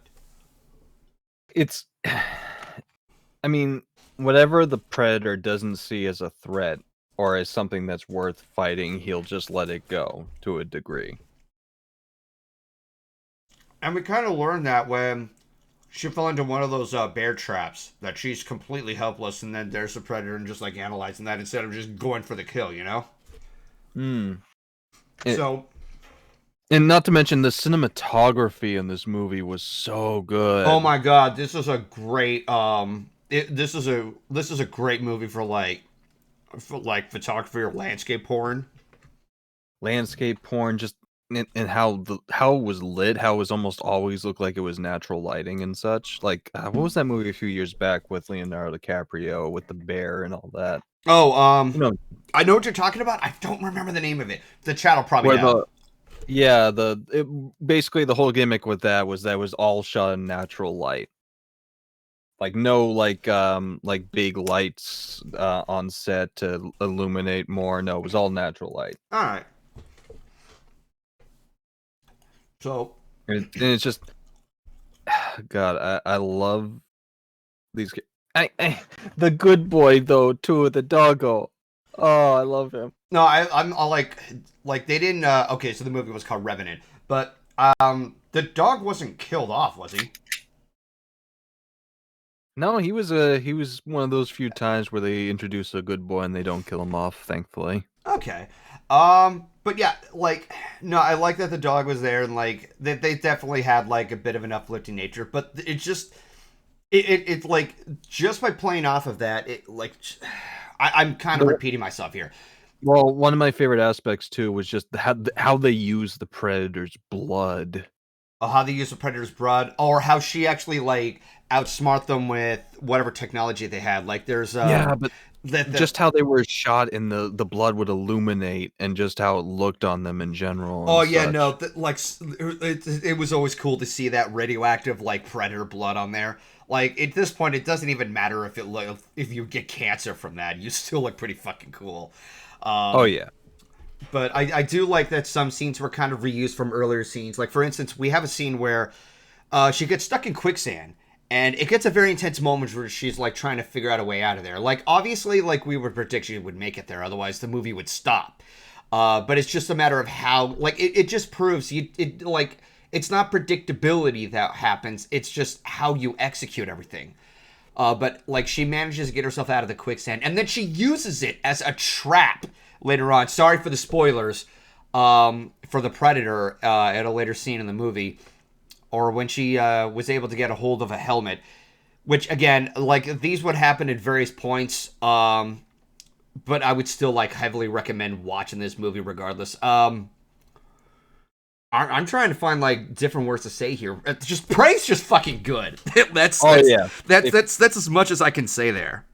It's, I mean, whatever the Predator doesn't see as a threat or as something that's worth fighting, he'll just let it go to a degree. And we kind of learned that when she fell into one of those bear traps that she's completely helpless, and then there's the predator and just like analyzing that instead of just going for the kill, you know? So, and not to mention the cinematography in this movie was so good. oh my god, this is a great this is a great movie for like photography or landscape porn. Landscape porn, just and how it was lit, how it was almost always looked like it was natural lighting and such. Like what was that movie a few years back with Leonardo DiCaprio with the bear and all that? Oh, I know what you're talking about. I don't remember the name of it. The chat will probably know. Basically the whole gimmick with that was all shot in natural light. Like no like big lights on set to illuminate more. No, it was all natural light. All right. So and it's just God, I love these. The good boy though too, the doggo. Oh, I love him. No, I'm all like they didn't. Okay, so the movie was called Revenant, but the dog wasn't killed off, was he? No, he was one of those few times where they introduce a good boy and they don't kill him off, thankfully. Okay. But yeah, like, no, I like that the dog was there and like they definitely had like a bit of an uplifting nature, but it's just it's like just by playing off of that, it like I'm kind of repeating myself here. Well, one of my favorite aspects too was just how they use the predator's blood. How they use the predator's blood, or how she actually like outsmart them with whatever technology they had. Like there's but just how they were shot and the blood would illuminate and just how it looked on them in general. Oh yeah, such. No, like it was always cool to see that radioactive like predator blood on there. Like at this point, it doesn't even matter if you get cancer from that, you still look pretty fucking cool. Oh yeah. But I do like that some scenes were kind of reused from earlier scenes. Like, for instance, we have a scene where she gets stuck in quicksand, and it gets a very intense moment where she's, like, trying to figure out a way out of there. Like, obviously, like, we would predict she would make it there, otherwise the movie would stop. But it's just a matter of how, like, it just proves, it's not predictability that happens, it's just how you execute everything. But, like, she manages to get herself out of the quicksand, and then she uses it as a trap later on. Sorry for the spoilers for the Predator at a later scene in the movie, or when she was able to get a hold of a helmet, which again, like these would happen at various points, but I would still like heavily recommend watching this movie regardless. I'm trying to find like different words to say here. Just Prey's just fucking good. That's as much as I can say there.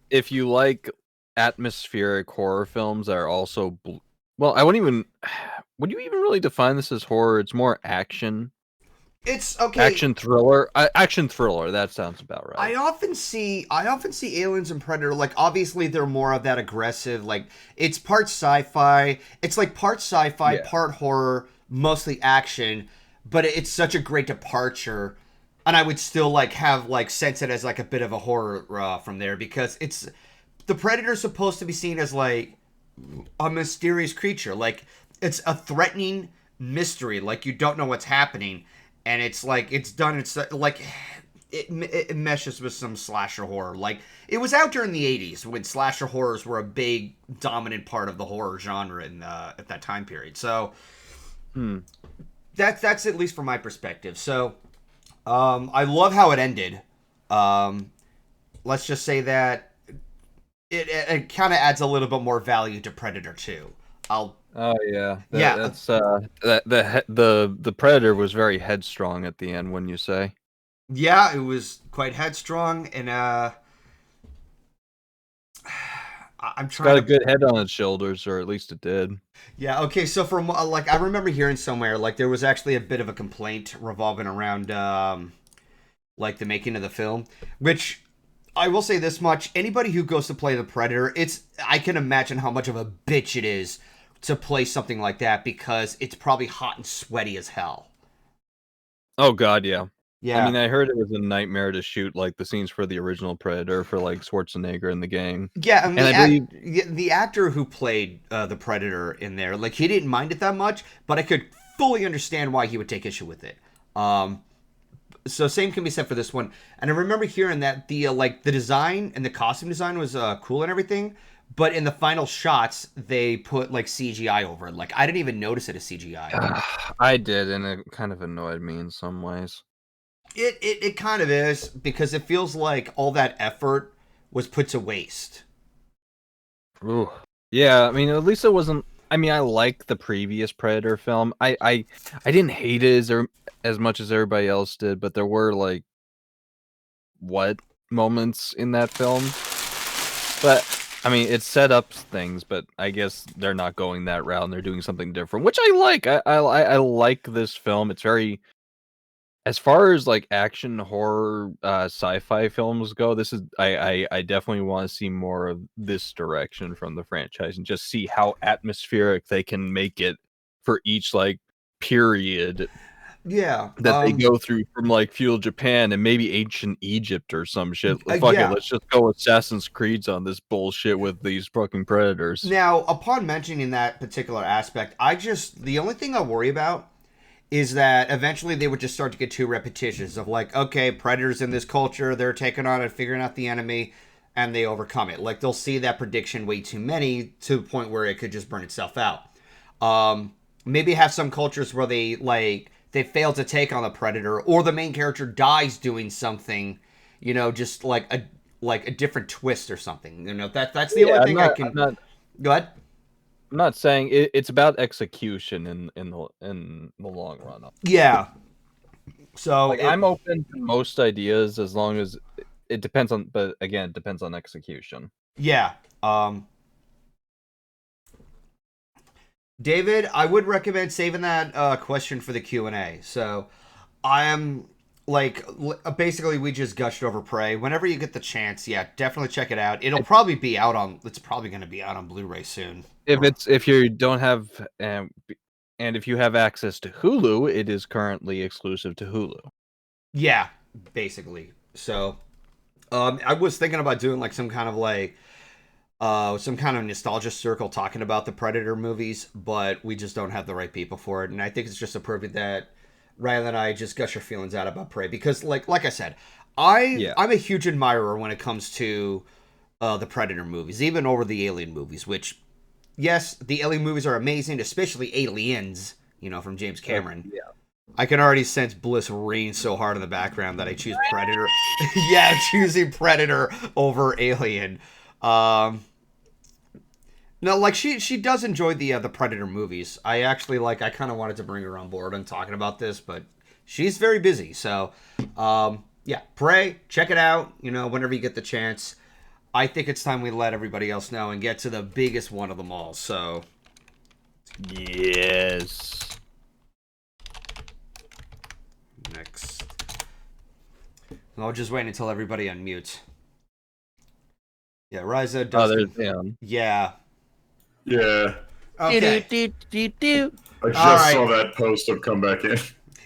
If you like atmospheric horror films that are also well, I wouldn't even would you even really define this as horror? It's more action. It's okay. Action thriller, that sounds about right. I often see Aliens and Predator, like obviously they're more of that aggressive, like it's part sci-fi, part horror, mostly action, but it's such a great departure. And I would still like have like sense it as like a bit of a horror from there, because it's the Predator's supposed to be seen as like a mysterious creature, like it's a threatening mystery, like you don't know what's happening, and it's like it's like it meshes with some slasher horror. Like it was out during the 80s when slasher horrors were a big dominant part of the horror genre in at that time period. So that's at least from my perspective. So I love how it ended. Let's just say that it kind of adds a little bit more value to Predator 2. That's the Predator was very headstrong at the end, wouldn't you say? Yeah, it was quite headstrong, and I'm trying. Got a good head on its shoulders, or at least it did. Yeah. Okay. So from like I remember hearing somewhere like there was actually a bit of a complaint revolving around like the making of the film, which I will say this much: anybody who goes to play the Predator, I can imagine how much of a bitch it is to play something like that, because it's probably hot and sweaty as hell. Oh God, yeah. Yeah. I mean, I heard it was a nightmare to shoot like the scenes for the original Predator for like Schwarzenegger in the game. Yeah, and I believe the actor who played the Predator in there, like he didn't mind it that much, but I could fully understand why he would take issue with it. So same can be said for this one. And I remember hearing that the like the design and the costume design was cool and everything, but in the final shots they put like CGI over it. Like I didn't even notice it as CGI. I did, and it kind of annoyed me in some ways. It kind of is because it feels like all that effort was put to waste. Ooh. Yeah, I mean, at least it wasn't. I mean, I like the previous Predator film. I didn't hate it as much as everybody else did, but there were like moments in that film. But I mean, it set up things, but I guess they're not going that route and they're doing something different, which I like. I like this film. It's very, as far as like action horror sci-fi films go, this is I definitely want to see more of this direction from the franchise and just see how atmospheric they can make it for each like period Yeah. that they go through, from like feudal Japan and maybe ancient Egypt or some shit. Fuck yeah. it, let's just go Assassin's Creeds on this bullshit with these fucking predators. Now, upon mentioning that particular aspect, the only thing I worry about is that eventually they would just start to get too repetitious of like, okay, predators in this culture, they're taking on and figuring out the enemy, and they overcome it. Like they'll see that prediction way too many to the point where it could just burn itself out. Maybe have some cultures where they fail to take on the predator, or the main character dies doing something, just like a different twist or something. That's the only thing I can. Go ahead. I'm not saying it's about execution in the long run. Yeah. So like, I'm open to most ideas as long as it depends on. But again, it depends on execution. Yeah. David, I would recommend saving that question for the Q&A. So I am basically we just gushed over Prey. Whenever you get the chance, yeah, definitely check it out. It's probably going to be out on Blu-ray soon. If you don't have and if you have access to Hulu, it is currently exclusive to Hulu. Yeah, basically. So I was thinking about doing like some kind of nostalgia circle talking about the Predator movies, but we just don't have the right people for it. And I think it's just appropriate that Ryley and I just gush our feelings out about Prey because, like I said, I'm a huge admirer when it comes to the Predator movies, even over the Alien movies. Which, yes, the Alien movies are amazing, especially Aliens, from James Cameron. Yeah. I can already sense Bliss reign so hard in the background that I choose Predator. Yeah, choosing Predator over Alien. No, like she does enjoy the Predator movies. I actually I kind of wanted to bring her on board and talking about this, but she's very busy. So, yeah, Prey, check it out. Whenever you get the chance. I think it's time we let everybody else know and get to the biggest one of them all. So, yes. Next, I'll just wait until everybody unmutes. Yeah, Raiza. There's him. Yeah. Yeah. Okay. I just saw that post of come back in.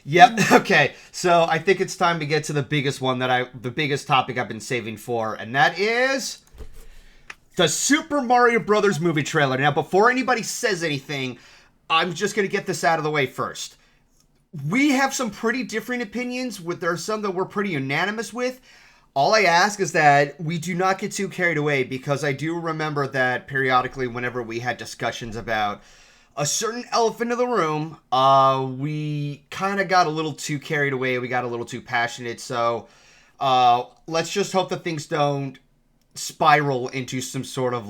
Yep. Okay. So I think it's time to get to the biggest one the biggest topic I've been saving for, and that is the Super Mario Brothers movie trailer. Now, before anybody says anything, I'm just going to get this out of the way first. We have some pretty different opinions. There are some that we're pretty unanimous with. All I ask is that we do not get too carried away, because I do remember that periodically whenever we had discussions about a certain elephant in the room, we kind of got a little too carried away. We got a little too passionate. So let's just hope that things don't spiral into some sort of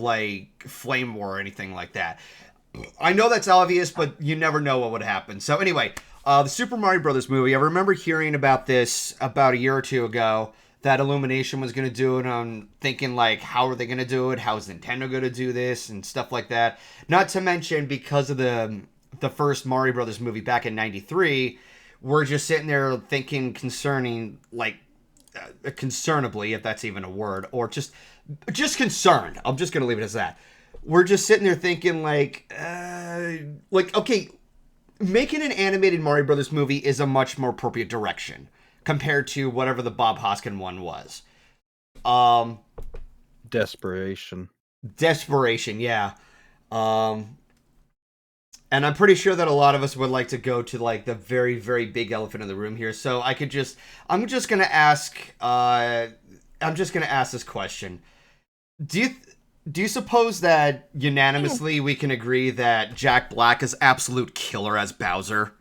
flame war or anything like that. I know that's obvious, but you never know what would happen. So anyway, the Super Mario Brothers movie, I remember hearing about this about a year or two ago, that Illumination was going to do it. I'm thinking, how are they going to do it? How is Nintendo going to do this? And stuff like that. Not to mention, because of the first Mario Brothers movie back in 93, we're just sitting there thinking concernably, if that's even a word, or just concerned. I'm just going to leave it as that. We're just sitting there thinking, okay, making an animated Mario Brothers movie is a much more appropriate direction compared to whatever the Bob Hoskin one was. Desperation, yeah. And And I'm pretty sure that a lot of us would like to go to like the very, very big elephant in the room here. So I'm just gonna ask this question. Do you suppose that unanimously we can agree that Jack Black is absolute killer as Bowser?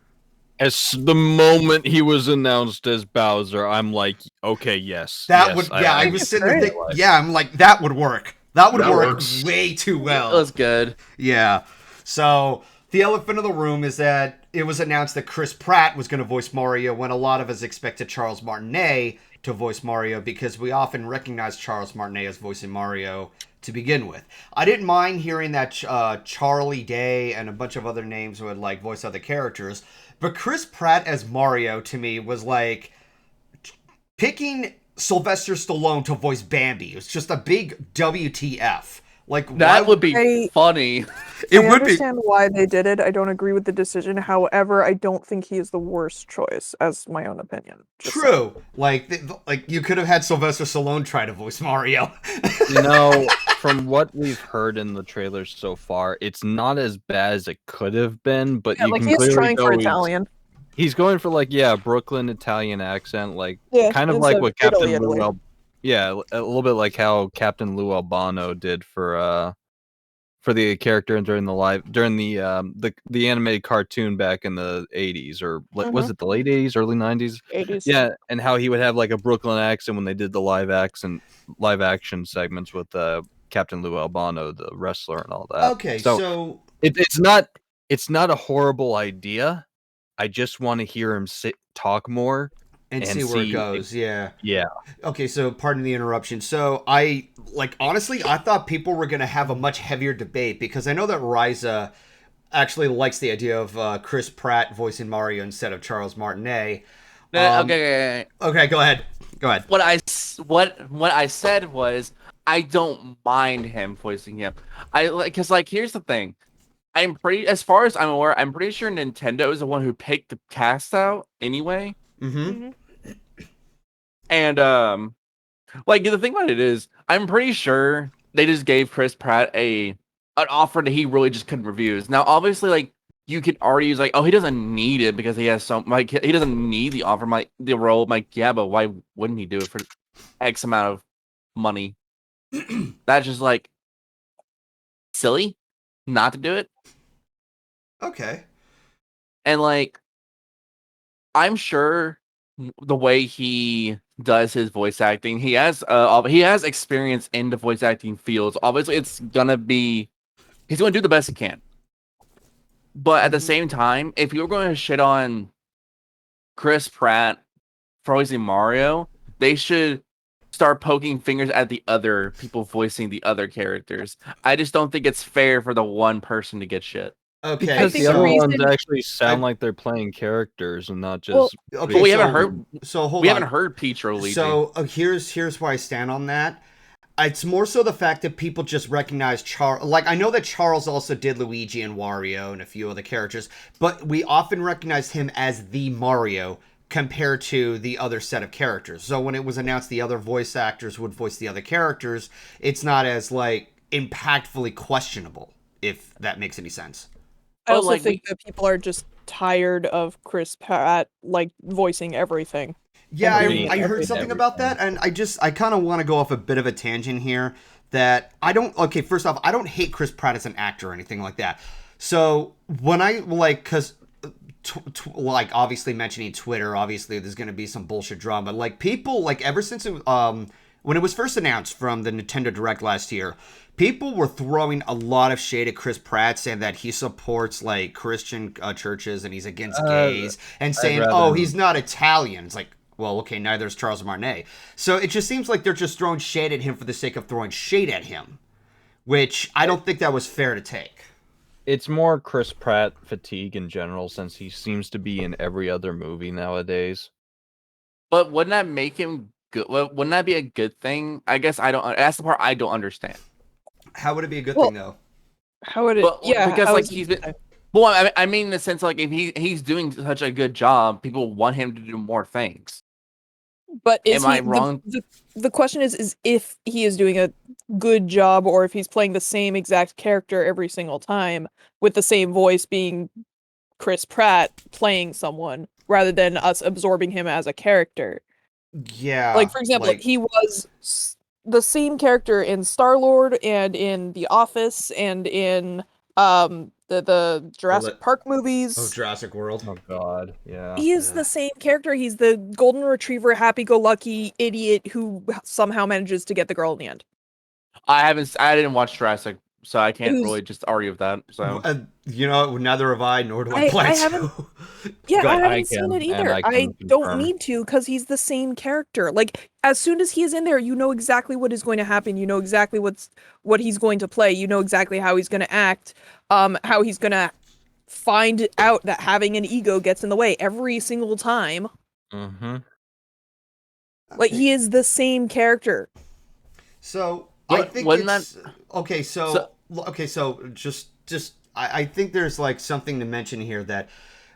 As the moment he was announced as Bowser, I'm like, okay, yes. That yes, would, yeah. I was sitting there great. thinking, yeah. I'm like, that would work. That would That work works. way too It well. was good. Yeah. So the elephant in the room is that it was announced that Chris Pratt was going to voice Mario when a lot of us expected Charles Martinet to voice Mario because we often recognize Charles Martinet as voicing Mario to begin with. I didn't mind hearing that Charlie Day and a bunch of other names would like voice other characters, but Chris Pratt as Mario to me was like picking Sylvester Stallone to voice Bambi. It was just a big WTF. Like why That would be I- funny. it I would be understand why they did it. I don't agree with the decision. However, I don't think he is the worst choice, as my own opinion. Just saying. true. Like you could have had Sylvester Stallone try to voice Mario. You know, from what we've heard in the trailers so far, it's not as bad as it could have been, but Yeah, you like can he's clearly trying go for Italian. he's going for like Brooklyn Italian accent, like Yeah, kind of it's like a what Italy, Captain Lou Italy. a little bit like how Captain Lou Albano did for the character during the animated cartoon back in the 80s or was it the late 80s, early 90s? 80s. Yeah, and how he would have like a Brooklyn accent when they did the live action segments with Captain Lou Albano, the wrestler, and all that. Okay, so so it's not a horrible idea. I just want to hear him talk more and and see where it see goes. Yeah. yeah. Okay, so pardon the interruption. So I honestly I thought people were gonna have a much heavier debate because I know that Raiza actually likes the idea of Chris Pratt voicing Mario instead of Charles Martinet. Okay. Okay, go ahead. Go ahead. What I said was I don't mind him voicing him. Because here's the thing. As far as I'm aware, I'm pretty sure Nintendo is the one who picked the cast out anyway. Mm-hmm. And the thing about it is, I'm pretty sure they just gave Chris Pratt an offer that he really just couldn't refuse. Now, obviously, like you could argue, like, oh, he doesn't need it because he has he doesn't need the offer, the role. I'm like, yeah, but why wouldn't he do it for X amount of money? That's just like silly not to do it. Okay. And like, I'm sure the way he does his voice acting, he has experience in the voice acting fields. Obviously, he's gonna do the best he can. But at the same time, if you were going to shit on Chris Pratt for voicing Mario, they should start poking fingers at the other people voicing the other characters. I just don't think it's fair for the one person to get shit. Okay. Because think the other the ones reason- actually sound like they're playing characters and not just. Well, okay, But we so- haven't heard. So hold We on. haven't heard Peach or Luigi. So here's where I stand on that. It's more so the fact that people just recognize Charles. Like I know that Charles also did Luigi and Wario and a few other characters, but we often recognize him as the Mario compared to the other set of characters. So when it was announced the other voice actors would voice the other characters, it's not as like impactfully questionable, if that makes any sense. I But, also like, think that people are just tired of Chris Pratt like voicing everything. Yeah, Everything. I heard something about that, and I kind of want to go off a bit of a tangent here. That I don't. Okay, first off, I don't hate Chris Pratt as an actor or anything like that. So when I because like obviously mentioning Twitter, obviously there's going to be some bullshit drama. Like people like ever since when it was first announced from the Nintendo Direct last year, people were throwing a lot of shade at Chris Pratt, saying that he supports like Christian churches and he's against gays, and saying, rather- "Oh, he's not Italian." It's like, well, okay, neither is Charles Martinet. So it just seems like they're just throwing shade at him for the sake of throwing shade at him, which I don't think that was fair to take. It's more Chris Pratt fatigue in general, since he seems to be in every other movie nowadays. But wouldn't that make him good? Wouldn't that be a good thing? I guess I don't. That's the part I don't understand. How would it be a good Well, thing, though? How would it? But Yeah, because how like is he's it- been. Well, I mean, in the sense like if he's doing such a good job, people want him to do more things. But is Am I he wrong? the question is if he is doing a good job or if he's playing the same exact character every single time with the same voice being Chris Pratt playing someone rather than us absorbing him as a character. Yeah, Like for example, like he was the same character in Star-Lord and in The Office and in the Jurassic Park movies. Jurassic World. Oh God, yeah. He is the same character. He's the golden retriever, happy-go-lucky idiot who somehow manages to get the girl in the end. I didn't watch Jurassic, so I can't Who's- really just argue with that. So You know, neither have I, nor do I I plan haven't- to. Yeah, Go I ahead. haven't seen can, it and either. I I can don't confirm. need to because he's the same character. Like as soon as he is in there, you know exactly what is going to happen. You know exactly what he's going to play. You know exactly how he's going to act. How he's going to find out that having an ego gets in the way every single time. Mm-hmm. Like he is the same character. So I What- think wasn't it's okay. So just I think there's like something to mention here that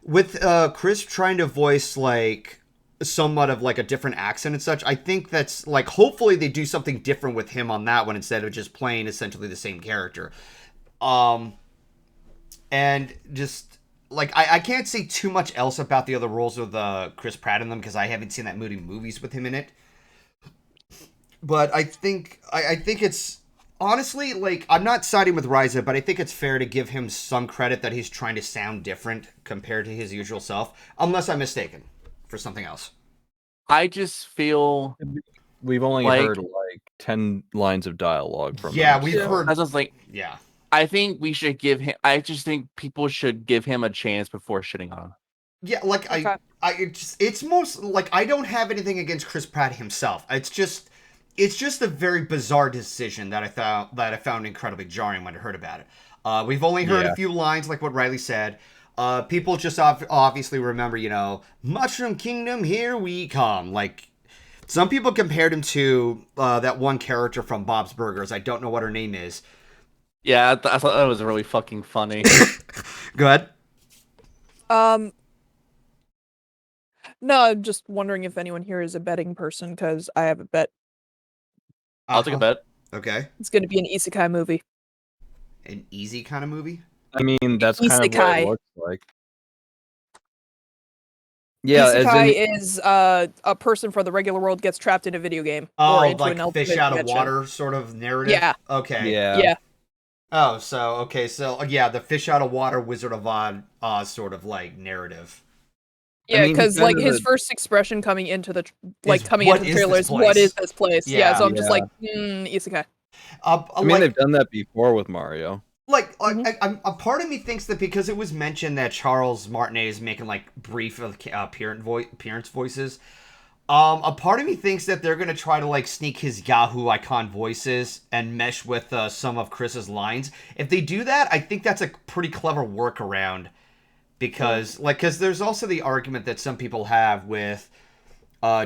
with Chris trying to voice like somewhat of like a different accent and such, I think that's like hopefully they do something different with him on that one instead of just playing essentially the same character. And just like I can't say too much else about the other roles of the Chris Pratt in them because I haven't seen that many movies with him in it. But I think it's honestly like I'm not siding with Raiza, but I think it's fair to give him some credit that he's trying to sound different compared to his usual self, unless I'm mistaken for something else. I just feel We've only Like- heard like 10 lines of dialogue from Yeah, him. we've so- heard. I was like, Yeah, I think we should give him. I just think people should give him a chance before shitting on him. yeah. Like Okay. it's most like I don't have anything against Chris Pratt himself. It's just a very bizarre decision that I found incredibly jarring when I heard about it. We've only heard Yeah. a few lines, like what Ryley said. People just obviously remember, Mushroom Kingdom, here we come. Like, some people compared him to that one character from Bob's Burgers. I don't know what her name is. Yeah, I thought that was really fucking funny. Go ahead. No, I'm just wondering if anyone here is a betting person because I have a bet. I'll take a bet. Okay. It's going to be an isekai movie. An easy kind of movie? I mean, that's kind of what Isekai. it looks like. Yeah, as Isekai in, is a person from the regular world gets trapped in a video game or Oh, into like an alternate fish out of dimension. water sort of narrative? Yeah. Okay. yeah. Yeah. Oh, so yeah, the fish out of water, Wizard of Oz sort of like narrative. Yeah, mean, because he's like kind of his a- first expression coming into the Is, coming "What into is the trailer this is what place?" is this place? Yeah, so I'm just Yeah. like, isekai. I mean, they've done that before with Mario. Like, Mhm. a part of me thinks that because it was mentioned that Charles Martinet is making like brief appearance voices, a part of me thinks that they're gonna try to like sneak his Yahoo icon voices and mesh with some of Chris's lines. If they do that, I think that's a pretty clever workaround because there's also the argument that some people have with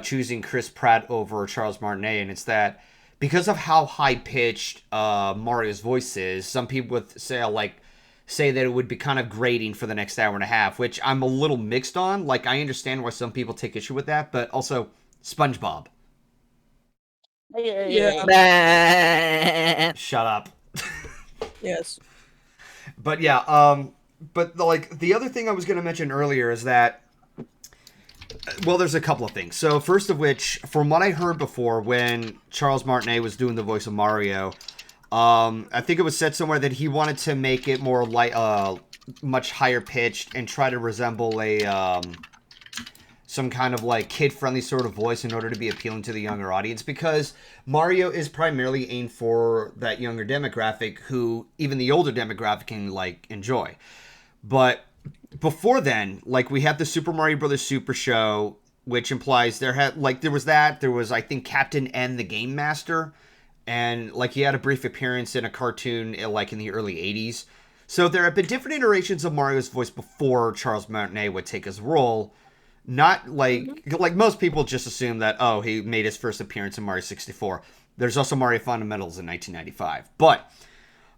choosing Chris Pratt over Charles Martinet, and it's that because of how high pitched Mario's voice is, some people would say that it would be kind of grating for the next hour and a half, which I'm a little mixed on. Like, I understand why some people take issue with that, but also SpongeBob. Yeah. Shut up. Yes. But yeah, but the other thing I was going to mention earlier is that, well, there's a couple of things. So first of which, from what I heard before, when Charles Martinet was doing the voice of Mario, I think it was said somewhere that he wanted to make it more much higher pitched and try to resemble a some kind of like kid-friendly sort of voice in order to be appealing to the younger audience, because Mario is primarily aimed for that younger demographic who even the older demographic can like enjoy. But before then, like, we had the Super Mario Brothers Super Show, which implies there was I think Captain N the Game Master, and like he had a brief appearance in a cartoon like in the early 80s. So there have been different iterations of Mario's voice before Charles Martinet would take his role. Not like most people just assume that, oh, he made his first appearance in Mario 64. There's also Mario Fundamentals in 1995. But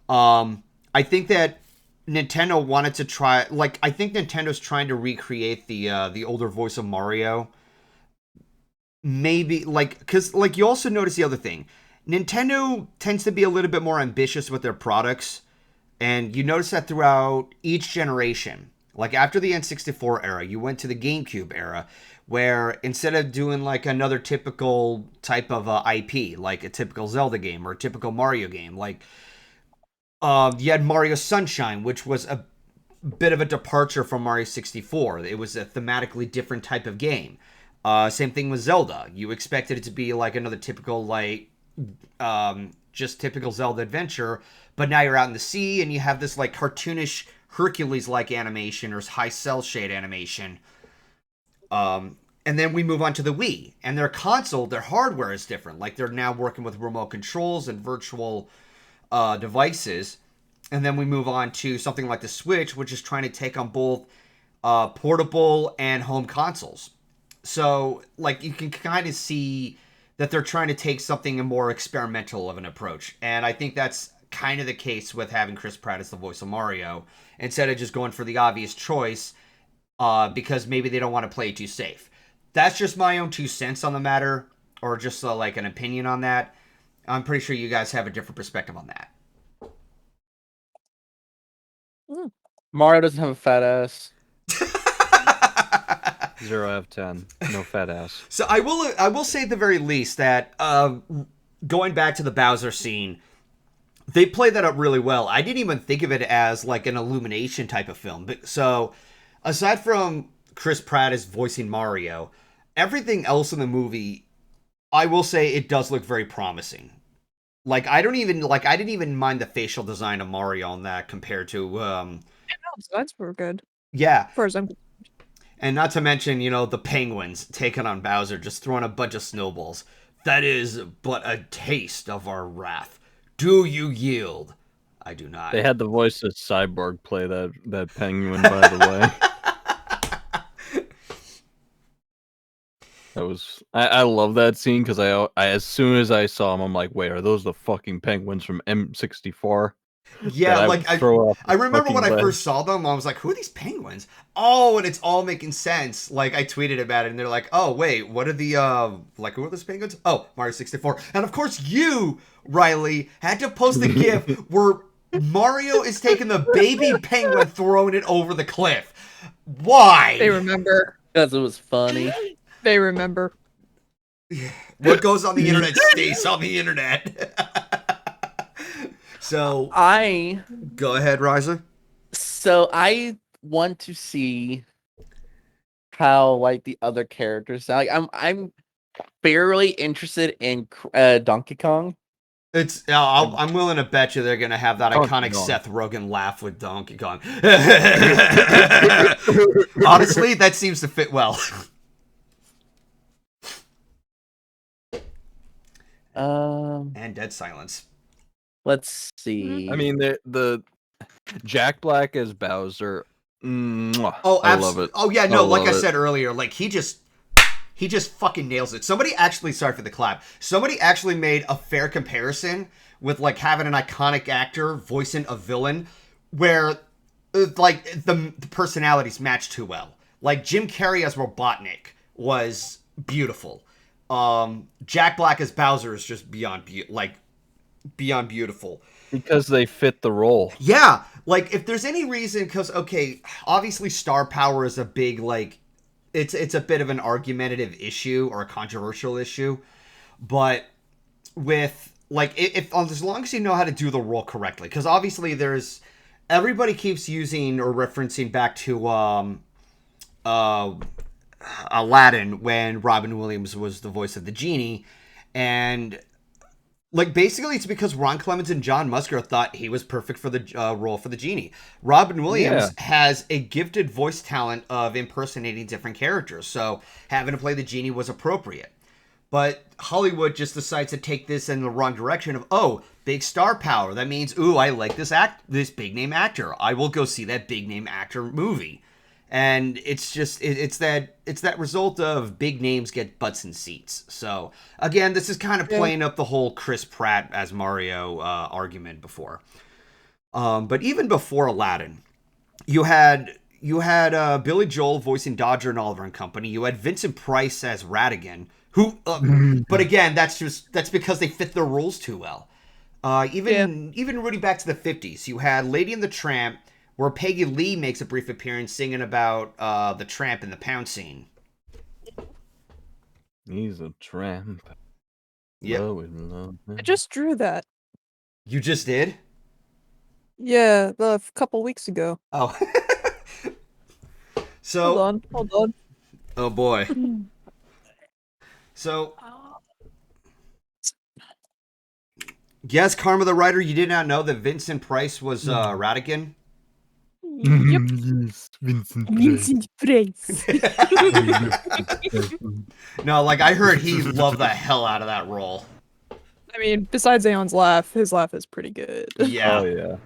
I think that Nintendo wanted to try, like, I think Nintendo's trying to recreate the older voice of Mario maybe like because like you also notice the other thing, Nintendo tends to be a little bit more ambitious with their products, and you notice that throughout each generation. Like after the N64 era, you went to the GameCube era, where instead of doing like another typical type of IP, like a typical Zelda game or a typical Mario game, like you had Mario Sunshine, which was a bit of a departure from Mario 64. It was a thematically different type of game. Same thing with Zelda. You expected it to be like another typical, like, just typical Zelda adventure, but now you're out in the sea and you have this like cartoonish Hercules-like animation or high cell shade animation. And then we move on to the Wii, and their console, their hardware is different. Like they're now working with remote controls and virtual devices. And then we move on to something like the Switch, which is trying to take on both portable and home consoles. So, like, you can kind of see that they're trying to take something more experimental of an approach. And I think that's kind of the case with having Chris Pratt as the voice of Mario, instead of just going for the obvious choice because maybe they don't want to play it too safe. That's just my own 2 cents on the matter, or just like an opinion on that. I'm pretty sure you guys have a different perspective on that. Mario doesn't have a fat ass. 0 out of 10. No fat ass. So I will say at the very least that going back to the Bowser scene, they played that up really well. I didn't even think of it as like an Illumination type of film. But so aside from Chris Pratt as voicing Mario, everything else in the movie, I will say it does look very promising. Like I didn't even mind the facial design of Mario on that compared to That's were good. yeah. As far as I'm And not to mention, the penguins taking on Bowser, just throwing a bunch of snowballs. That is but a taste of our wrath. Do you yield? I do not. They had the voice of Cyborg play that penguin, by the way. I love that scene because I as soon as I saw him, I'm like, wait, are those the fucking penguins from M64? Yeah, like I remember when I first saw them, I was like, who are these penguins? Oh, and it's all making sense. Like I tweeted about it and they're like, oh wait, what are the like who are those penguins? Oh, Mario 64. And of course you, Ryley, had to post a GIF where Mario is taking the baby penguin, throwing it over the cliff. Why? they remember. Because it was funny. They remember. What goes on the internet stays on the internet. So go ahead, Raiza. So I want to see how like the other characters sound. Like, I'm fairly interested in Donkey Kong. It's I'm willing to bet you they're gonna have that Donkey iconic Kong. Seth Rogen laugh with Donkey Kong. Honestly, that seems to fit well. And dead silence. Let's see. I mean, the Jack Black as Bowser. Mwah, Oh, I love it. Oh yeah, no, like I love it. said earlier, like he just fucking nails it. Somebody actually, sorry for the clap. Somebody actually made a fair comparison with like having an iconic actor voicing a villain, where like the personalities match too well. Like Jim Carrey as Robotnik was beautiful. Jack Black as Bowser is just beyond beautiful. Because they fit the role. Yeah, like if there's any reason, because okay, obviously star power is a big like, it's a bit of an argumentative issue or a controversial issue, but with like if as long as you know how to do the role correctly, because obviously everybody keeps using or referencing back to Aladdin when Robin Williams was the voice of the genie, and like basically it's because Ron Clements and John Musker thought he was perfect for the role for the genie. Robin Williams has a gifted voice talent of impersonating different characters, so having to play the genie was appropriate. But Hollywood just decides to take this in the wrong direction of, oh, big star power. That means, ooh, I like this big name actor. I will go see that big name actor movie. And it's just it's that result of big names get butts in seats. So again, this is kind of playing up the whole Chris Pratt as Mario argument before. But even before Aladdin, you had Billy Joel voicing Dodger and Oliver and Company. You had Vincent Price as Ratigan, Who? But again, that's because they fit their roles too well. Even rooting back to the 50s, you had Lady and the Tramp, where Peggy Lee makes a brief appearance singing about the tramp in the pound scene. He's a tramp. Yep. Low in love. I just drew that. You just did? Yeah, a couple weeks ago. Oh. So. Hold on. Oh boy. So. Yes, Karma the writer, you did not know that Vincent Price was Radigan? Yep. Yes, Vincent. Vincent Price. No, like I heard he loved the hell out of that role. I mean, besides Aeon's laugh, his laugh is pretty good. Yeah. Oh yeah.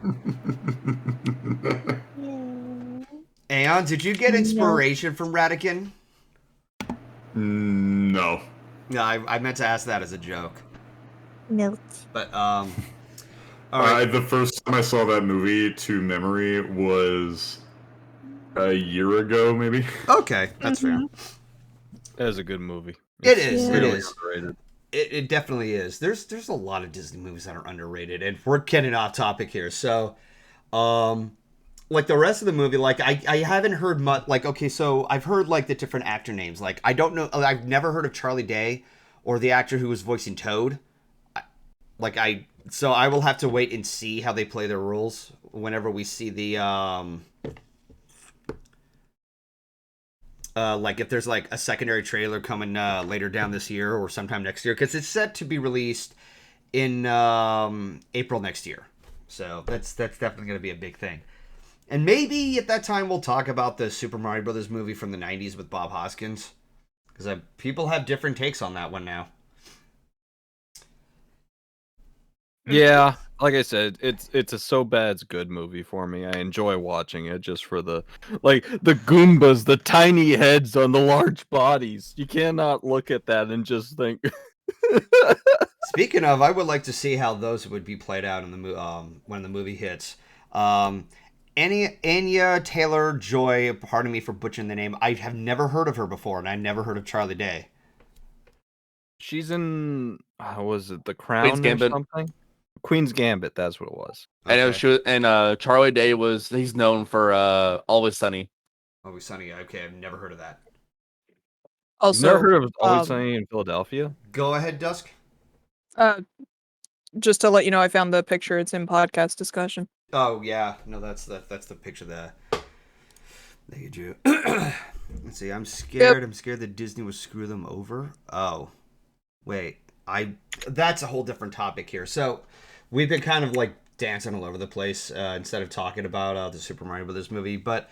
Aeon, did you get inspiration from Radigan? No. No, I meant to ask that as a joke. Note. But all right. The first time I saw that movie to memory was a year ago, maybe. Okay, that's fair. That is a good movie. It is. Yeah. It Really is. underrated. It definitely is. There's a lot of Disney movies that are underrated, and we're getting off topic here. So, like the rest of the movie, like I haven't heard much. Like, okay, so I've heard like the different actor names. Like I don't know. I've never heard of Charlie Day or the actor who was voicing Toad. So I will have to wait and see how they play their roles whenever we see the like if there's like a secondary trailer coming later down this year or sometime next year, because it's set to be released in April next year. So that's definitely going to be a big thing. And maybe at that time we'll talk about the Super Mario Brothers movie from the 90s with Bob Hoskins, because people have different takes on that one now. Yeah, like I said, it's a so bad it's good movie for me. I enjoy watching it just for the Goombas, the tiny heads on the large bodies. You cannot look at that and just think. Speaking of, I would like to see how those would be played out in the when the movie hits. Anya Taylor-Joy, pardon me for butchering the name. I have never heard of her before, and I never heard of Charlie Day. She's in was it The Crown Queen's or Gambit. something? Queen's Gambit, that's what it was. And Okay. she was, and Charlie Day he's known for Always Sunny. Always Sunny. Okay, I've never heard of that. You've never Also, heard of Always Sunny in Philadelphia? Go ahead, Dusk. just to let you know, I found the picture. It's in podcast discussion. Oh yeah, no, that's the picture that you drew. Let's see. I'm scared. Yep. I'm scared that Disney will screw them over. Oh, wait. That's a whole different topic here. So we've been kind of like dancing all over the place instead of talking about the Super Mario Brothers movie. But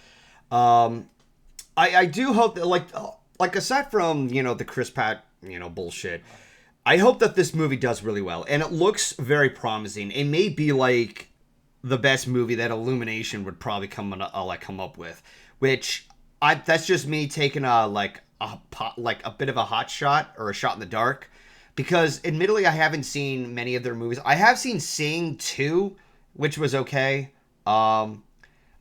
I do hope that like aside from the Chris Pratt bullshit, I hope that this movie does really well, and it looks very promising. It may be like the best movie that Illumination would probably come up with, which that's just me taking a bit of a hot shot or a shot in the dark, because admittedly I haven't seen many of their movies. I have seen Sing 2, which was okay. I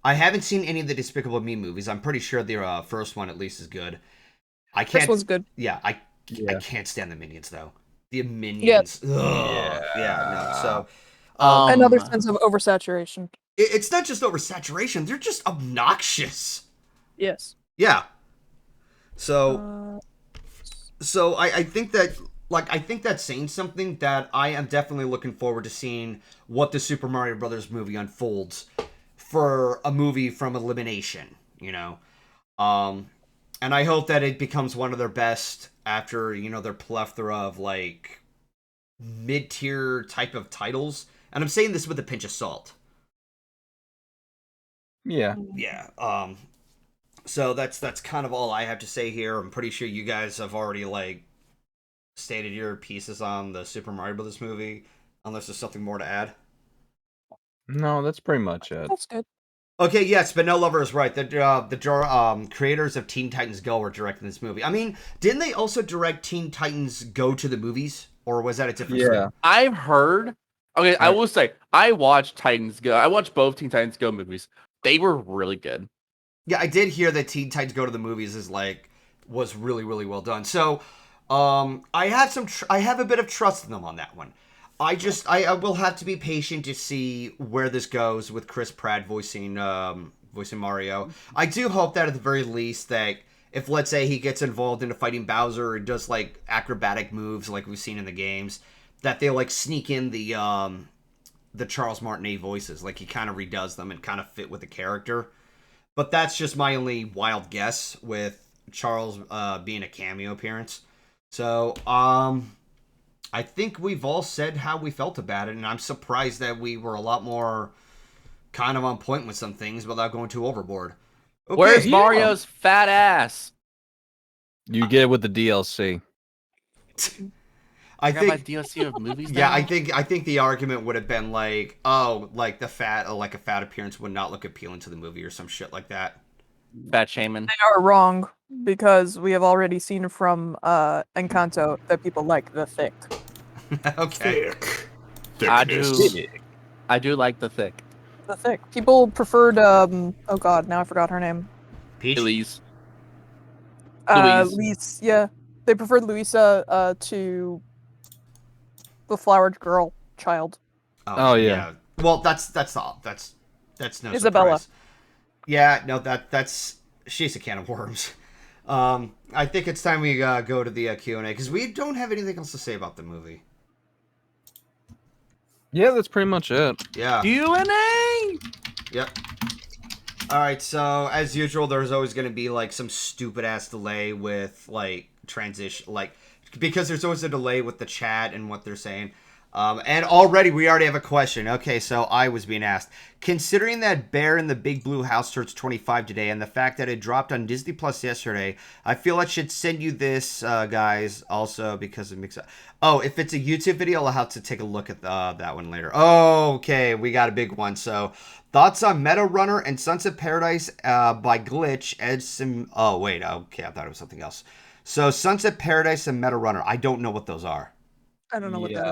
haven't seen any of the Despicable Me movies. I'm pretty sure the first one at least is good. First one's good. Yeah, I can't stand the Minions though. The Minions. Yeah. No. So Another sense of oversaturation. it's not just oversaturation. They're just obnoxious. Yes. Yeah. So I think that I think that's saying something, that I am definitely looking forward to seeing what the Super Mario Brothers movie unfolds for a movie from Illumination, and I hope that it becomes one of their best after, their plethora of like mid-tier type of titles. And I'm saying this with a pinch of salt. Yeah. Yeah. So that's kind of all I have to say here. I'm pretty sure you guys have already stated your pieces on the Super Mario Brothers movie, unless there's something more to add. No, that's pretty much it. That's good. Okay, yes, but No Lover is right. The creators of Teen Titans Go were directing this movie. I mean, didn't they also direct Teen Titans Go to the movies, or was that a different? Yeah. I've heard. Okay, I will say I watched Titans Go. I watched both Teen Titans Go movies. They were really good. Yeah, I did hear that Teen Titans Go to the movies was really, really well done. So, I have I have a bit of trust in them on that one. I will have to be patient to see where this goes with Chris Pratt voicing Mario. I do hope that at the very least that if, let's say, he gets involved into fighting Bowser or does like acrobatic moves like we've seen in the games, that they like sneak in the Charles Martinet voices, like he kind of redoes them and kind of fit with the character. But that's just my only wild guess with Charles being a cameo appearance. So, I think we've all said how we felt about it, and I'm surprised that we were a lot more kind of on point with some things without going too overboard. Okay. Where's Mario's fat ass? You get it with the DLC. I I got my think, DLC of movies now? yeah, I think the argument would have been like, oh, like a fat appearance would not look appealing to the movie or some shit like that. Fat shaman. They are wrong because we have already seen from Encanto that people like the thick. Okay. Thick. I Thickness. do like the thick. The thick. People preferred oh god, now I forgot her name. Peach? Elise. Louise, yeah. They preferred Louisa to the flowered girl child. Oh, yeah. Well, that's no Isabella. surprise. Yeah, no, that's she's a can of worms. I think it's time we go to the Q&A because we don't have anything else to say about the movie. Yeah, that's pretty much it. Yeah. Q&A! Yep. All right, so as usual, there's always going to be like some stupid ass delay with like transition, like because there's always a delay with the chat and what they're saying. And we already have a question. Okay, so I was being asked, considering that Bear in the Big Blue House turns 25 today, and the fact that it dropped on Disney Plus yesterday, I feel I should send you this, guys, also because it makes. Oh, if it's a YouTube video, I'll have to take a look at that one later. Oh, okay, we got a big one. So, thoughts on Meta Runner and Sunset Paradise by Glitch as some. Oh wait, okay, I thought it was something else. So, Sunset Paradise and Meta Runner, I don't know what those are. I don't know what that is.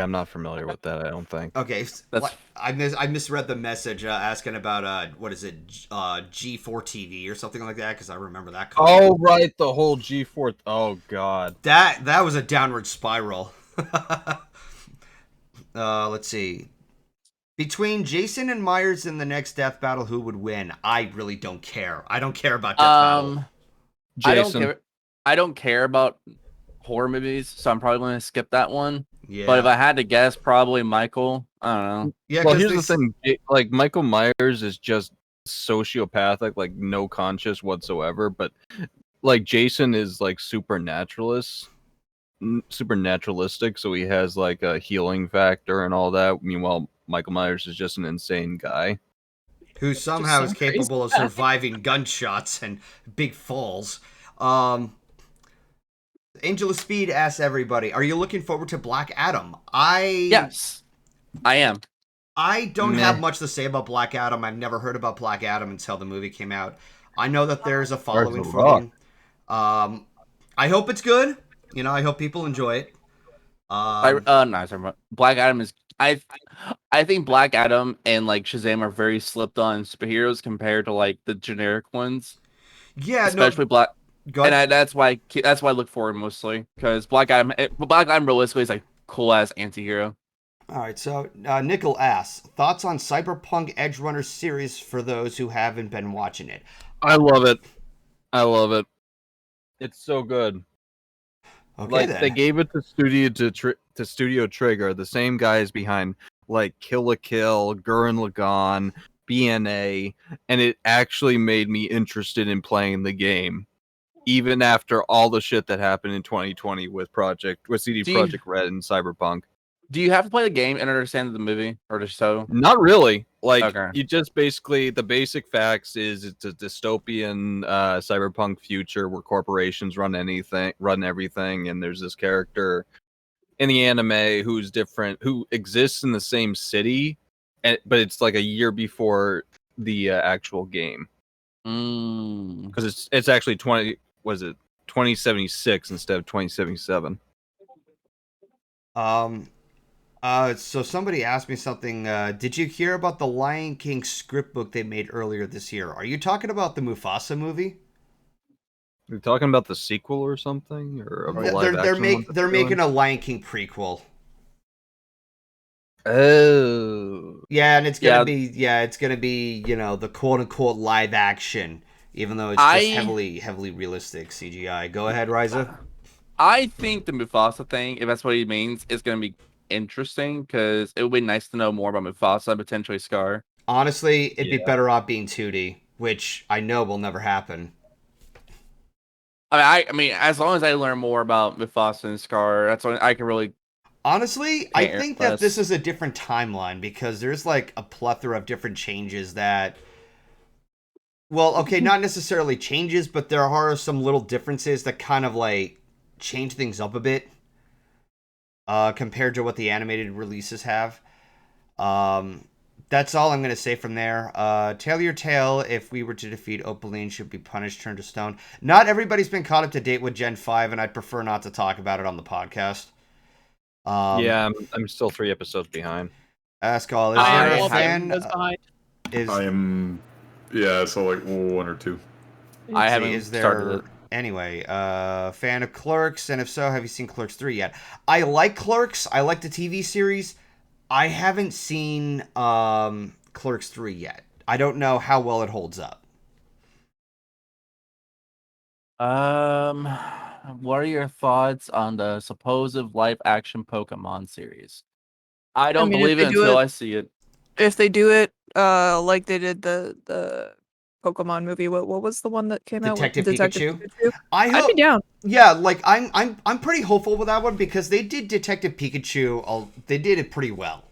I'm not familiar with that. I don't think. Okay, That's- I misread the message asking about what is it, G4 TV or something like that, because I remember that. Oh right, the whole G4. Oh god, that was a downward spiral. Let's see. Between Jason and Myers in the next death battle, who would win? I really don't care. I don't care about death battle. Jason. I don't care about horror movies, so I'm probably going to skip that one. Yeah. But if I had to guess, probably Michael. I don't know. Yeah. Well, here's the thing. Like Michael Myers is just sociopathic, like no conscience whatsoever. But like Jason is like supernaturalistic, so he has like a healing factor and all that. Meanwhile, Michael Myers is just an insane guy who somehow is some crazy capable of guy. surviving gunshots and big falls. Angel of Speed asks everybody, are you looking forward to Black Adam? Yes, I am. I don't Meh. have much to say about Black Adam. I've never heard about Black Adam until the movie came out. I know that there's a following for him. I hope it's good. You know, I hope people enjoy it. Black Adam is. I think Black Adam and like Shazam are very slipped on superheroes compared to like the generic ones. Yeah, Especially Black. Go ahead. And that's why I look for it mostly because Black Adam realistically is like cool ass anti-hero. All right, so Nickel asks, thoughts on Cyberpunk Edge Runner series for those who haven't been watching it? I love it. It's so good. Okay, like then. they gave it to Studio Trigger, the same guys behind like Kill la Kill, Gurren Lagann, BNA, and it actually made me interested in playing the game, even after all the shit that happened in 2020 with CD Projekt Red and Cyberpunk. Do you have to play the game and understand the movie or the show? Not really. Like Okay. you just basically the basic facts is it's a dystopian cyberpunk future where corporations run everything, and there's this character in the anime who's different, who exists in the same city, but it's like a year before the actual game. Because it's actually 2076 instead of 2077. So somebody asked me something. Did you hear about the Lion King script book they made earlier this year? Are you talking about the Mufasa movie? You're talking about the sequel or something, or of the live They're action one that they're doing? making a Lion King prequel. Oh. Yeah, and it's Yeah. gonna be the quote unquote live action, even though it's just heavily realistic CGI. Go ahead, Raiza. I think the Mufasa thing, if that's what he means, is going to be interesting because it would be nice to know more about Mufasa and potentially Scar. Honestly, it'd be Yeah. better off being 2D, which I know will never happen. I mean, as long as I learn more about Mufasa and Scar, that's when I can really. Honestly, I Care think that less. this is a different timeline because there's like a plethora of different changes that. Well, okay, not necessarily changes, but there are some little differences that kind of like change things up a bit compared to what the animated releases have. That's all I'm going to say from there. Tail your tail, if we were to defeat Opaline, should be punished, turned to stone. Not everybody's been caught up to date with Gen 5, and I'd prefer not to talk about it on the podcast. Yeah, I'm still 3 episodes behind. Ask all, is I there a have- fan? was behind. I am, yeah, so like 1 or 2. I See, haven't is there started it. anyway fan of Clerks, and if so, have you seen Clerks 3 yet? I like Clerks. I like the TV series. I haven't seen Clerks 3 yet. I don't know how well it holds up. What are your thoughts on the supposed live action Pokemon series? I don't mean, if believe they it do until it- I see it. If they do it like they did the Pokemon movie, what was the one that came out with Detective Pikachu? Pikachu? I I'd hope. be down. Yeah, like I'm pretty hopeful with that one because they did Detective Pikachu. They did it pretty well.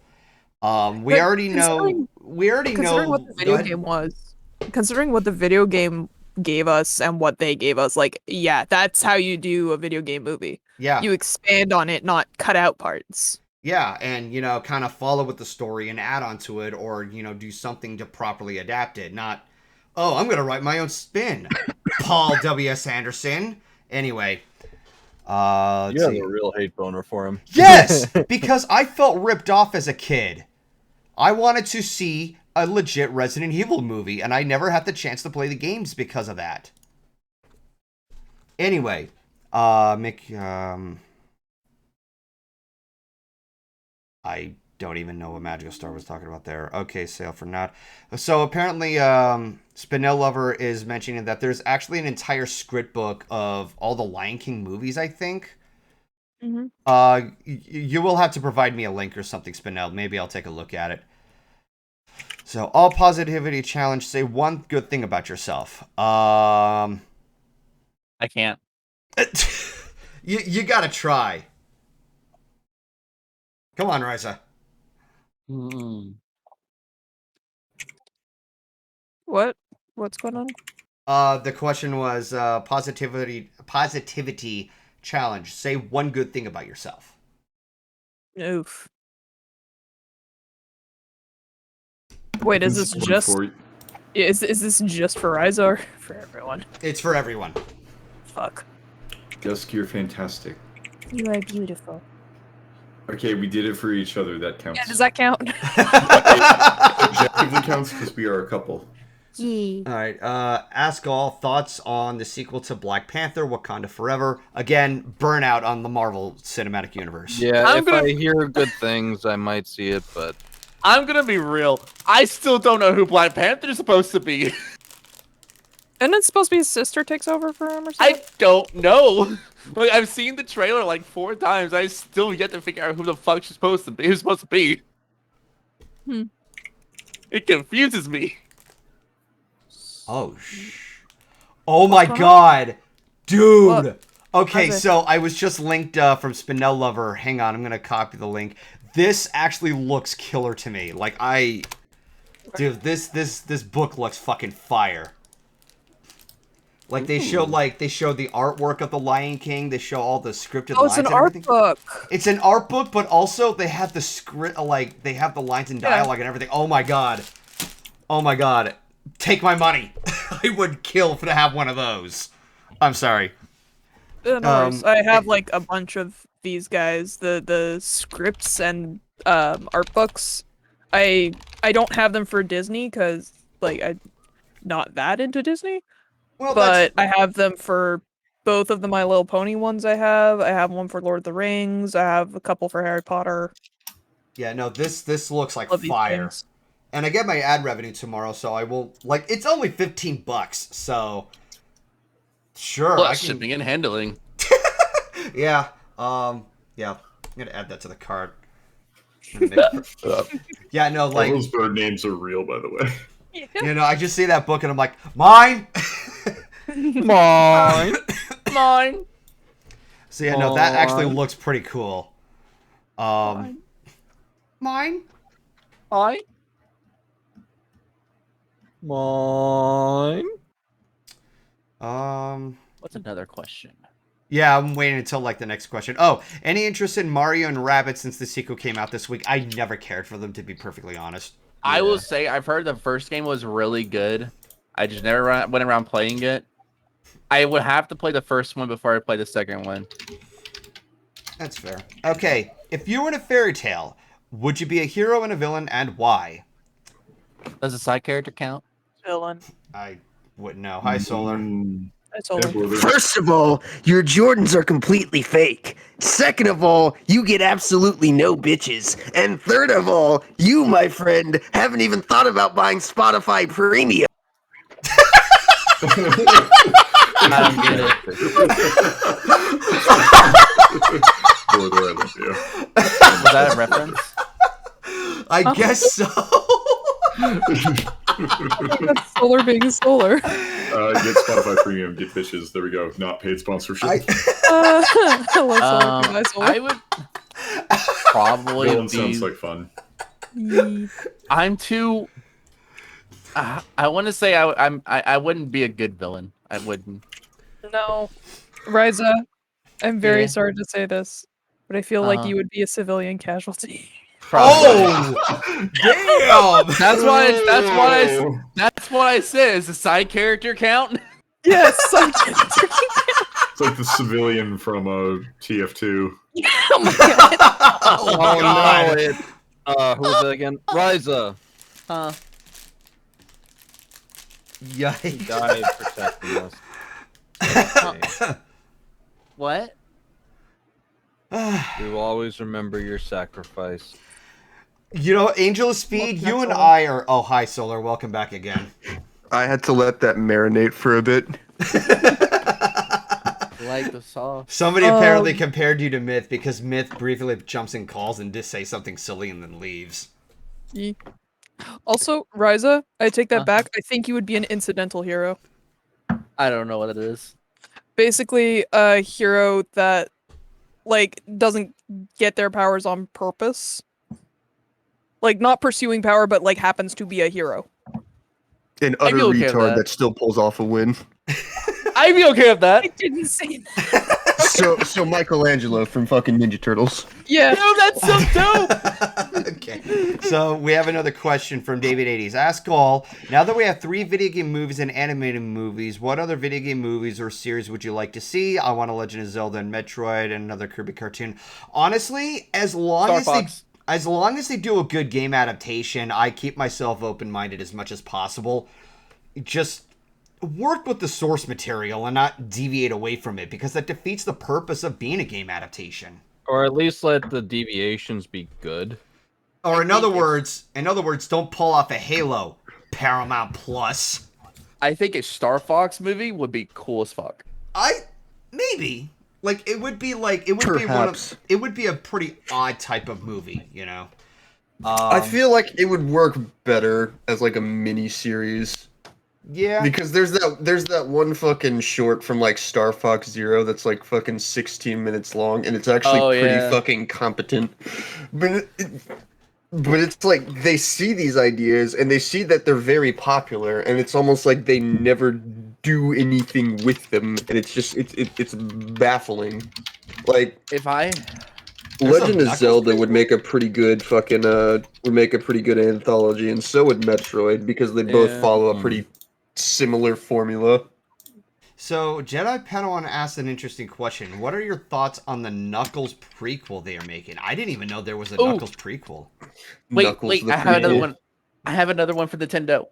We But already know. We already Considering know. what the Go video ahead. game was, considering what the video game gave us and what they gave us, like, yeah, that's how you do a video game movie. Yeah, You expand on it, not cut out parts. yeah, and kind of follow with the story and add on to it, or do something to properly adapt it. Not, oh, I'm gonna write my own spin. Paul W.S. Anderson. Anyway, let's You have see. a real hate boner for him. Yes, because I felt ripped off as a kid. I wanted to see a legit Resident Evil movie, and I never had the chance to play the games because of that. Anyway, I don't even know what Magical Star was talking about there. Okay, sale for not. So apparently, Spinel Lover is mentioning that there's actually an entire script book of all the Lion King movies, I think. Mm-hmm. You will have to provide me a link or something, Spinel. Maybe I'll take a look at it. So, all positivity challenge. Say one good thing about yourself. I can't. you gotta try. Come on, Raiza. What's going on? The question was positivity challenge. Say one good thing about yourself. Oof. Wait, is this just is this just for Raiza or for everyone? It's for everyone. Fuck. Dusk, you're fantastic. You are beautiful. Okay, we did it for each other. That counts. Yeah, does that count? Objectively counts because we are a couple. Gee. All right. Ask all thoughts on the sequel to Black Panther: Wakanda Forever. Again, burnout on the Marvel Cinematic Universe. Yeah, I'm if gonna- I hear good things, I might see it, but I'm gonna be real. I still don't know who Black Panther is supposed to be. And it's supposed to be his sister takes over for him or something? I don't know. Like I've seen the trailer like 4 times. I still yet to figure out who the fuck she's supposed to be. Who's supposed to be? It confuses me. Oh, oh my god. Dude. What? Okay, How's it? so I was just linked from Spinel Lover. Hang on, I'm going to copy the link. This actually looks killer to me. Like, dude, this book looks fucking fire. Like, they show the artwork of the Lion King. They show all the scripted Oh, lines it's an and art everything. book. It's an art book, but also they have the script, like, they have the lines and Yeah. dialogue and everything. Oh my god. Oh my god. Take my money. I would kill to have one of those. I'm sorry. No worries. I have like a bunch of these guys, the scripts and art books. I don't have them for Disney because like I'm not that into Disney. Well, but I have them for both of the My Little Pony ones I have one for Lord of the Rings, I have a couple for Harry Potter. yeah, no, this looks like Love these fire. things. And I get my ad revenue tomorrow, so I will like it's only $15, so sure, Plus I can shipping and handling. yeah. Yeah. I'm gonna add that to the cart. Yeah, no, All like those bird names are real, by the way. you know, I just see that book and I'm like, mine. Mine. Mine. So yeah, no, that actually Mine. looks pretty cool. Mine. Mine. Mine. What's another question? Yeah, I'm waiting until like the next question. Oh, any interest in Mario and Rabbids since the sequel came out this week? I never cared for them, to be perfectly honest. I will say I've heard the first game was really good. I just never went around playing it. I would have to play the first one before I play the second one. That's fair. Okay, if you were in a fairy tale, would you be a hero and a villain, and why? Does a side character count? Villain. I wouldn't know. Hi, Solar. That's Yeah, all. brother. First of all, your Jordans are completely fake. Second of all, you get absolutely no bitches. And third of all, you, my friend, haven't even thought about buying Spotify Premium. I don't get it. Brother, I love you. Was that a reference? I guess so. That's Solar being Solar. Get Spotify Premium, get bitches. There we go. Not paid sponsorship. Hello, Solar. Goodbye, Solar. I would probably Villain be. sounds like fun. I'm too. I want to say I wouldn't be a good villain. I wouldn't. No. Raiza, I'm very Yeah. sorry to say this, but I feel like Uh-huh. you would be a civilian casualty. Oh, damn! That's what I said. Is the side character count? Yes. It's like the civilian from TF2. Oh my god. Oh, my God. Who was that again? Raiza. Huh? He Yikes. died protecting us. Okay. What? We will always remember your sacrifice. You know, Angel of Speed, Welcome you back, and Solar. I are... Oh, hi, Solar. Welcome back again. I had to let that marinate for a bit. Like the sauce. Somebody apparently compared you to Myth because Myth briefly jumps in calls and just say something silly and then leaves. Also, Raiza, I take that Uh-huh. back. I think you would be an incidental hero. I don't know what it is. Basically, a hero that, like, doesn't get their powers on purpose. Like, not pursuing power, but, like, happens to be a hero. An I'd utter be okay with retard that. that still pulls off a win. I'd be okay with that. I didn't say that. So Michelangelo from fucking Ninja Turtles. Yeah. Yo, that's so dope. Okay. So we have another question from David 80s. Ask all, now that we have 3 video game movies and animated movies, what other video game movies or series would you like to see? I want a Legend of Zelda and Metroid and another Kirby cartoon. Honestly, as long as they do a good game adaptation, I keep myself open-minded as much as possible. Just work with the source material and not deviate away from it, because that defeats the purpose of being a game adaptation. Or at least let the deviations be good. Or in other words, don't pull off a Halo, Paramount Plus. I think a Star Fox movie would be cool as fuck. Maybe. Like it would be Perhaps. it would be a pretty odd type of movie, you know. I feel like it would work better as like a mini series. Yeah. Because there's that one fucking short from like Star Fox Zero that's like fucking 16 minutes long, and it's actually pretty fucking competent. But it's like they see these ideas and they see that they're very popular, and it's almost like they never do anything with them, and it's just it's baffling. Like If I Legend of Zelda would make a pretty good fucking anthology, and so would Metroid, because they both follow a pretty similar formula. So Jedi Padawan asked an interesting question. What are your thoughts on the Knuckles prequel they are making? I didn't even know there was a Knuckles prequel. Knuckles wait, the I have another prequel. one. I have another one for Nintendo.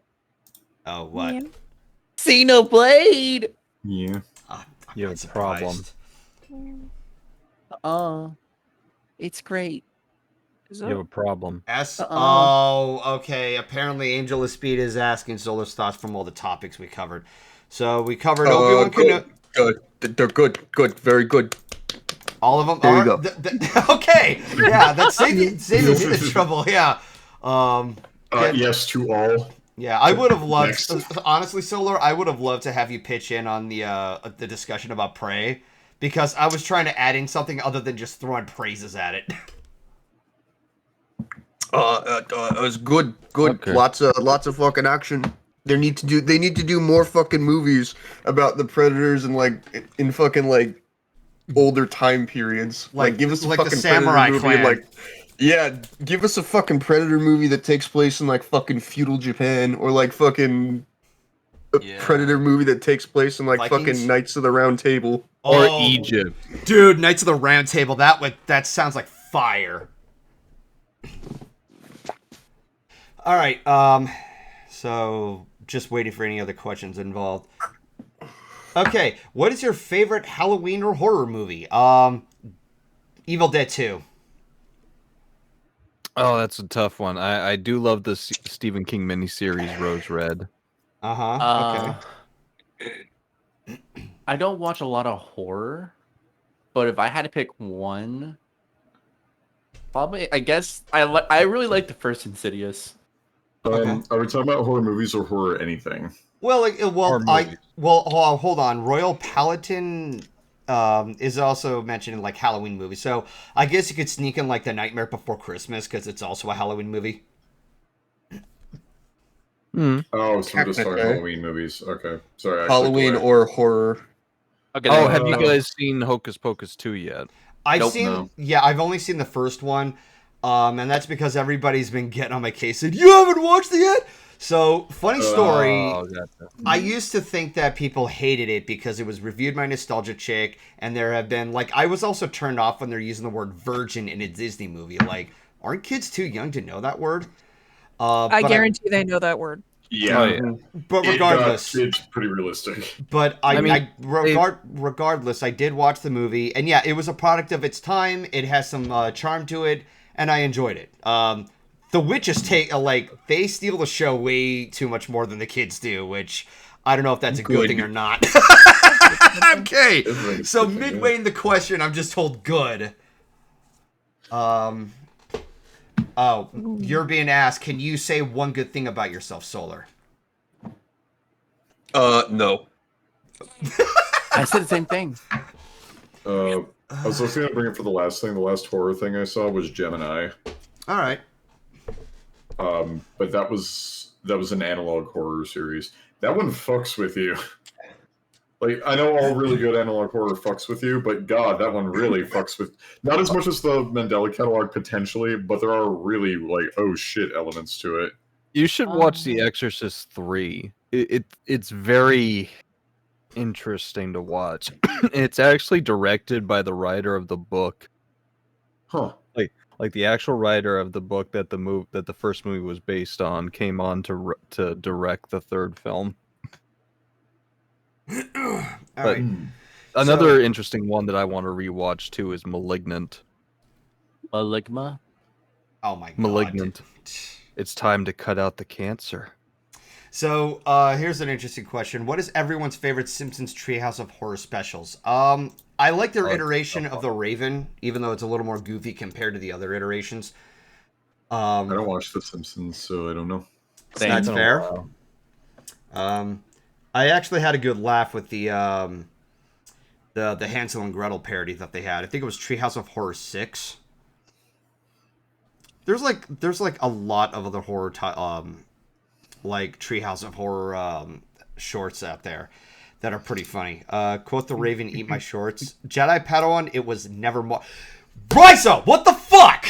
Oh, what? Xenoblade. Yeah. I'm You not have a problem. surprised. It's great. Is You have it? a problem. Oh, okay. Apparently, Angela Speed is asking Solar's thoughts from all the topics we covered. So we covered Obi-Wan Kenobi. Good. They're good. Good. Very good. All of them. There you are, go. Okay. Yeah, that's saving me the trouble. Yeah. Yes to all. Yeah, I would have loved. Next. Honestly, Solar, I would have loved to have you pitch in on the discussion about Prey, because I was trying to add in something other than just throwing praises at it. It was good. Good. Okay. Lots of fucking action. They need to do more fucking movies about the Predators and like in fucking like older time periods. Like give us a like the fucking Samurai Predator movie. Clan. Like, yeah, give us a fucking Predator movie that takes place in like fucking feudal Japan, or like fucking a Predator movie that takes place in like Vikings? fucking Knights of the Round Table. Or Oh, Egypt. dude, Knights of the Round Table. That sounds like fire. All right. So just waiting for any other questions involved. Okay, what is your favorite Halloween or horror movie? Evil Dead 2. Oh, that's a tough one. I do love the Stephen King miniseries Rose Red. Okay. I don't watch a lot of horror, but if I had to pick one, probably I guess I really like the first Insidious. Okay. Are we talking about horror movies or horror anything? Well, Horror movies. hold on. Royal Paladin is also mentioned in like Halloween movies, so I guess you could sneak in like The Nightmare Before Christmas because it's also a Halloween movie. Oh, so I'm just talking Technically. Halloween movies. Okay, sorry. Halloween or horror. Okay. Oh, then- have you guys seen Hocus Pocus 2 yet? I've no. I've only seen the first one, and that's because everybody's been getting on my case saying, you haven't watched it yet? So, funny story, Oh, gotcha. I used to think that people hated it because it was reviewed by Nostalgia Chick, and there have been, like, I was also turned off when they're using the word virgin in a Disney movie. Like, aren't kids too young to know that word? I guarantee they know that word. Yeah. Oh, yeah. But regardless, it's pretty realistic. but regardless, I did watch the movie, and yeah, it was a product of its time. It has some charm to it, and I enjoyed it. The witches they steal the show way too much more than the kids do, which I don't know if that's a good thing or not. Okay, so midway in the question, I'm just told good. Oh, you're being asked, can you say one good thing about yourself, Solar? No. I said the same thing. I was also going to bring it for the last thing. The last horror thing I saw was Gemini. All right. But that was an analog horror series. That one fucks with you. Like, I know all really good analog horror fucks with you, but God, that one really fucks with... Not as much as the Mandela catalog, potentially, but there are really, like, oh shit elements to it. You should watch The Exorcist 3. It's very interesting to watch. It's actually directed by the writer of the book. Huh. Like the actual writer of the book that the first movie was based on came on to direct the third film. All But right. another interesting one that I want to rewatch too is Malignant. Maligma. Oh my god. Malignant. It's time to cut out the cancer. So here's an interesting question. What is everyone's favorite Simpsons Treehouse of Horror specials? I like their iteration of The Raven, even though it's a little more goofy compared to the other iterations. I don't watch The Simpsons, so I don't know. That's fair. I actually had a good laugh with the Hansel and Gretel parody that they had. I think it was Treehouse of Horror 6. There's like a lot of other horror like Treehouse of Horror shorts out there that are pretty funny. Quote the Raven, eat my shorts. Jedi Padawan, it was never more. Raiza, what the fuck?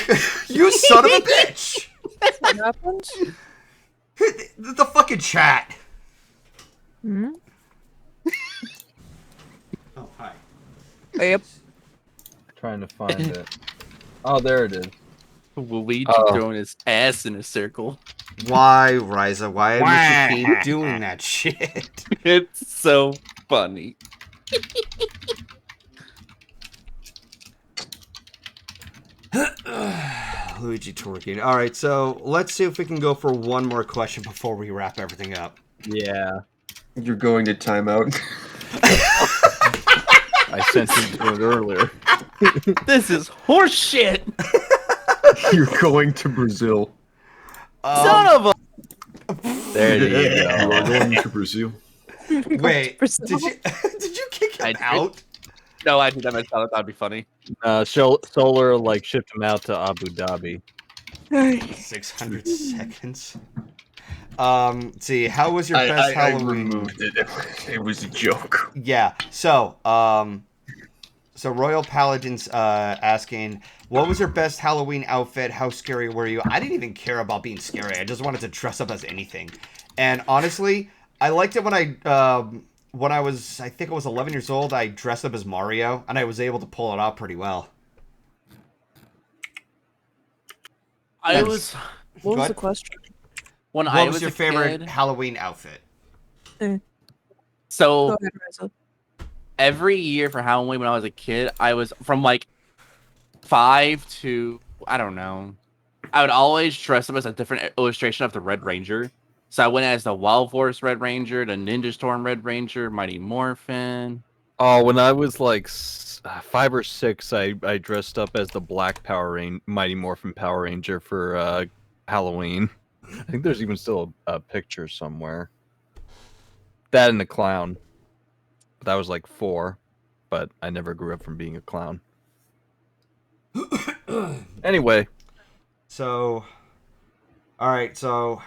You son of a bitch! What happened? The fucking chat. Hmm? Oh, hi. Yep. Trying to find it. Oh, there it is. Luigi throwing his ass in a circle. Why, Raiza? Why would you keep doing that shit? It's so funny. Luigi twerking. All right, so let's see if we can go for one more question before we wrap everything up. Yeah. You're going to timeout. I sent him to it earlier. This is horseshit. You're going to Brazil. Son of a. There you You are go. going to Brazil. Wait, Brazil. did you kick him I did. out? No, I did that myself. That'd be funny. Solar like shipped him out to Abu Dhabi. 600 seconds. See, how was your best I Halloween? removed it. It was a joke. Yeah. So Royal Paladin's asking, what was your best Halloween outfit? How scary were you? I didn't even care about being scary. I just wanted to dress up as anything. And honestly, I liked it when I was, I think I was 11 years old. I dressed up as Mario, and I was able to pull it off pretty well. I was What was What? the question? when What I was was your a favorite kid. Halloween outfit? So Go ahead, Raiza. every year for Halloween when I was a kid, I was from like 5 to I don't know. I would always dress up as a different illustration of the Red Ranger. So I went as the Wild Force Red Ranger, the Ninja Storm Red Ranger, Mighty Morphin. Oh, when I was like 5 or 6, I dressed up as the Black Mighty Morphin Power Ranger for Halloween. I think there's even still a picture somewhere. That and the clown. That was like 4, but I never grew up from being a clown. Anyway, So, all right. So,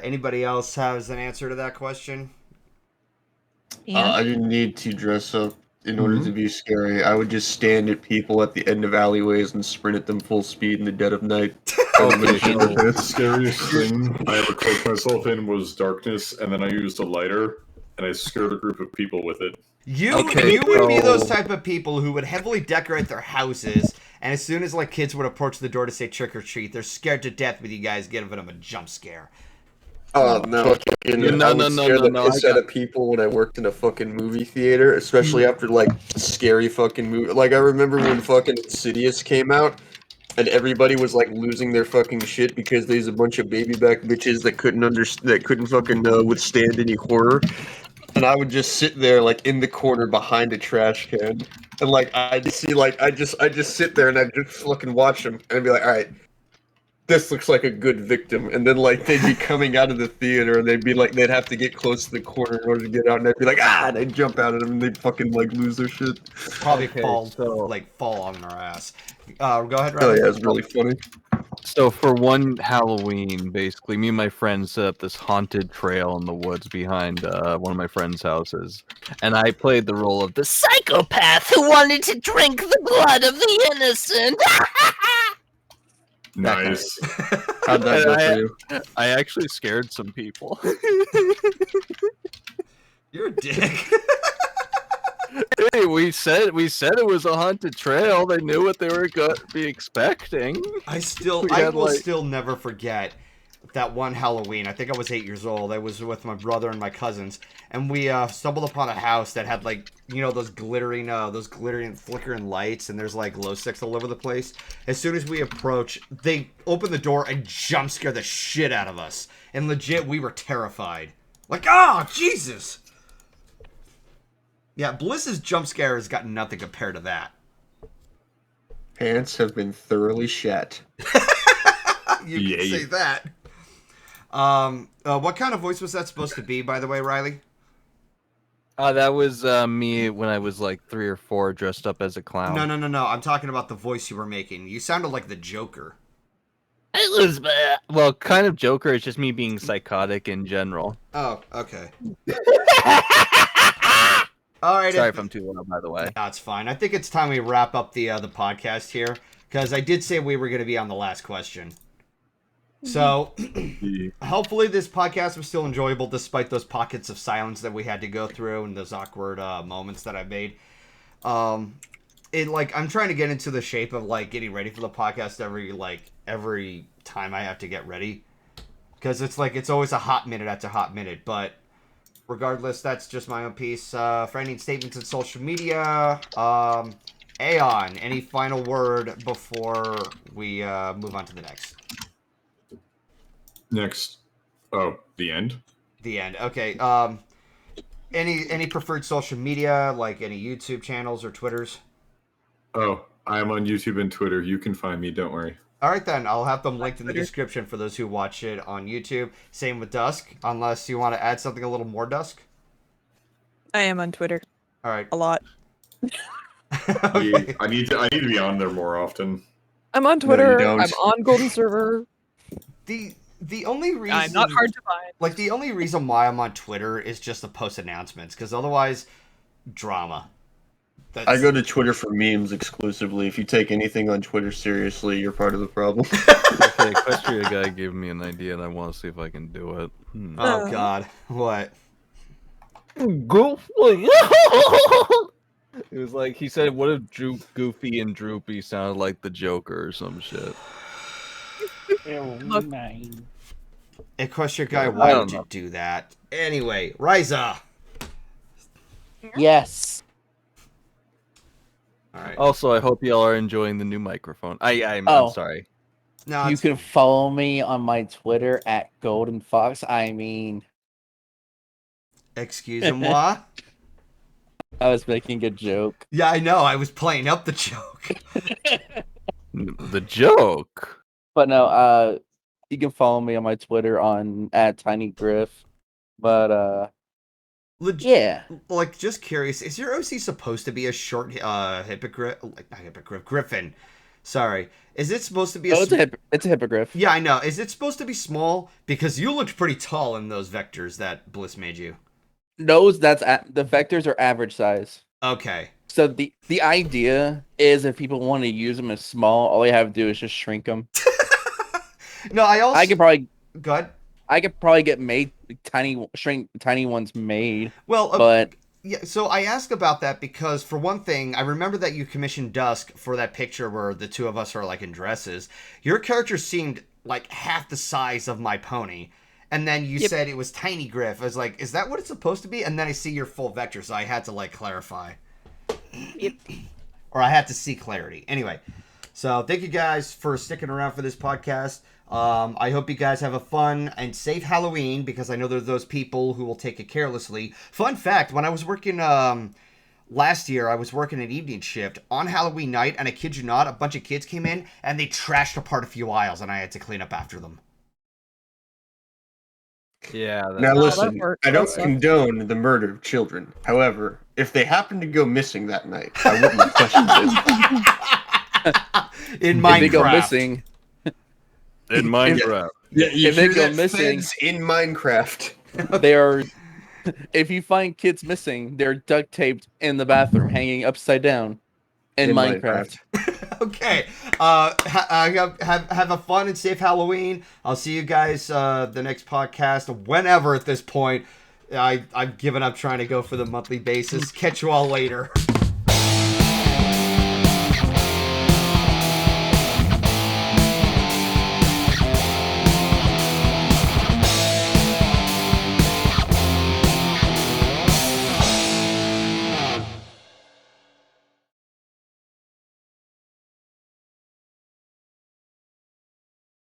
anybody else has an answer to that question? I didn't need to dress up in order to be scary. I would just stand at people at the end of alleyways and sprint at them full speed in the dead of night. okay, The scariest thing I ever cloaked myself in was darkness, and then I used a lighter, and I scared a group of people with it. You Okay, would be those so- type of people who would heavily decorate their houses, and as soon as like kids would approach the door to say trick or treat, they're scared to death with you guys giving them a jump scare. Oh no! No, I would scare the piss I out of people when I worked in a fucking movie theater, especially after like scary fucking movie. Like I remember when fucking Insidious came out, and everybody was like losing their fucking shit because there's a bunch of baby back bitches that couldn't fucking withstand any horror. And I would just sit there like in the corner behind a trash can, and like I just see like I just sit there and I just fucking watch them, and I'd be like, all right. This looks like a good victim, and then like they'd be coming out of the theater, and they'd be like they'd have to get close to the corner in order to get out, and I'd be like and they'd jump out at them, and they'd fucking like lose their shit. Probably Okay, fall so- on our ass. Go ahead, Oh Riley. yeah, it's really funny. So for one Halloween, basically, me and my friends set up this haunted trail in the woods behind one of my friends' houses, and I played the role of the psychopath who wanted to drink the blood of the innocent. Nice. How'd that go for you? I actually scared some people. You're a dick. Hey, we said it was a haunted trail. They knew what they were going to be expecting. I had, will like- still never forget that one Halloween. I think I was 8 years old. I was with my brother and my cousins, and we stumbled upon a house that had like those glittering flickering lights, and there's like glow sticks all over the place. As soon as we approach, they open the door and jump scare the shit out of us, and legit we were terrified. Like, oh Jesus! Yeah, Bliss's jump scare has got nothing compared to that. Pants have been thoroughly shat. You can Yay. say that. What kind of voice was that supposed to be, by the way, Riley? That was me when I was like 3 or 4, dressed up as a clown. No. I'm talking about the voice you were making. You sounded like the Joker. It was well, kind of Joker. It's just me being psychotic in general. Oh, okay. All right. Sorry if I'm too loud, by the way. That's fine. I think it's time we wrap up the podcast here, because I did say we were going to be on the last question. So, hopefully this podcast was still enjoyable despite those pockets of silence that we had to go through and those awkward moments that I made. I'm trying to get into the shape of like getting ready for the podcast every time I have to get ready. because it's always a hot minute after hot minute. But regardless, that's just my own piece. For any statements in social media, Aeon, any final word before we move on to the next? Next. Oh, the end? The end. Okay. Any preferred social media, like any YouTube channels or Twitters? Oh, I'm on YouTube and Twitter. You can find me, don't worry. All right, then. I'll have them linked in the description for those who watch it on YouTube. Same with Dusk, unless you want to add something a little more, Dusk. I am on Twitter. All right. A lot. Okay. Yeah, I need to be on there more often. I'm on Twitter. don't. I'm on Golden Server. The only reason I'm not hard to find. Like, the only reason why I'm on Twitter is just to post announcements, because otherwise, drama. I go to Twitter for memes exclusively. If you take anything on Twitter seriously, you're part of the problem. Okay, Equestria guy gave me an idea, and I want to see if I can do it. Oh, God. What? Go. It was like, he said, what if Goofy and Droopy sounded like the Joker or some shit? Look. Equestria guy, why would you do that? Anyway, Raiza. Yes. All right. Also, I hope y'all are enjoying the new microphone. I'm Oh. sorry. No, You it's- can follow me on my Twitter at GoldenFox. I mean, excuse-moi. I was making a joke. Yeah, I know. I was playing up the joke. The joke. But no, you can follow me on my Twitter on at TinyGriff. But yeah. Like, just curious, is your OC supposed to be a short hippogriff? Like, not hippogriff, griffin. Sorry. Is it supposed to be Oh, it's a hippogriff. Yeah, I know. Is it supposed to be small? Because you looked pretty tall in those vectors that Bliss made you. No, the vectors are average size. Okay. So the idea is if people want to use them as small, all you have to do is just shrink them. No, I could probably Go ahead. I could probably get tiny ones made. Well, but yeah, so I asked about that because, for one thing, I remember that you commissioned Dusk for that picture where the two of us are, like, in dresses. Your character seemed like half the size of my pony. And then you said it was Tiny Griff. I was like, is that what it's supposed to be? And then I see your full vector, so I had to, like, clarify. Yep. Or I had to see clarity. Anyway, so thank you guys for sticking around for this podcast. I hope you guys have a fun and safe Halloween, because I know there are those people who will take it carelessly. Fun fact, when I was working last year, I was working an evening shift on Halloween night, and I kid you not, a bunch of kids came in and they trashed apart a few aisles, and I had to clean up after them. Yeah. Now that listen, works. I don't That sucks. condone the murder of children. However, if they happen to go missing that night, I wouldn't question it. In if they go Minecraft. missing, In Minecraft. if they go missing, in Minecraft, they are. If you find kids missing, they're duct taped in the bathroom, hanging upside down in Minecraft. Okay. Have a fun and safe Halloween. I'll see you guys the next podcast, whenever at this point. I've given up trying to go for the monthly basis. Catch you all later.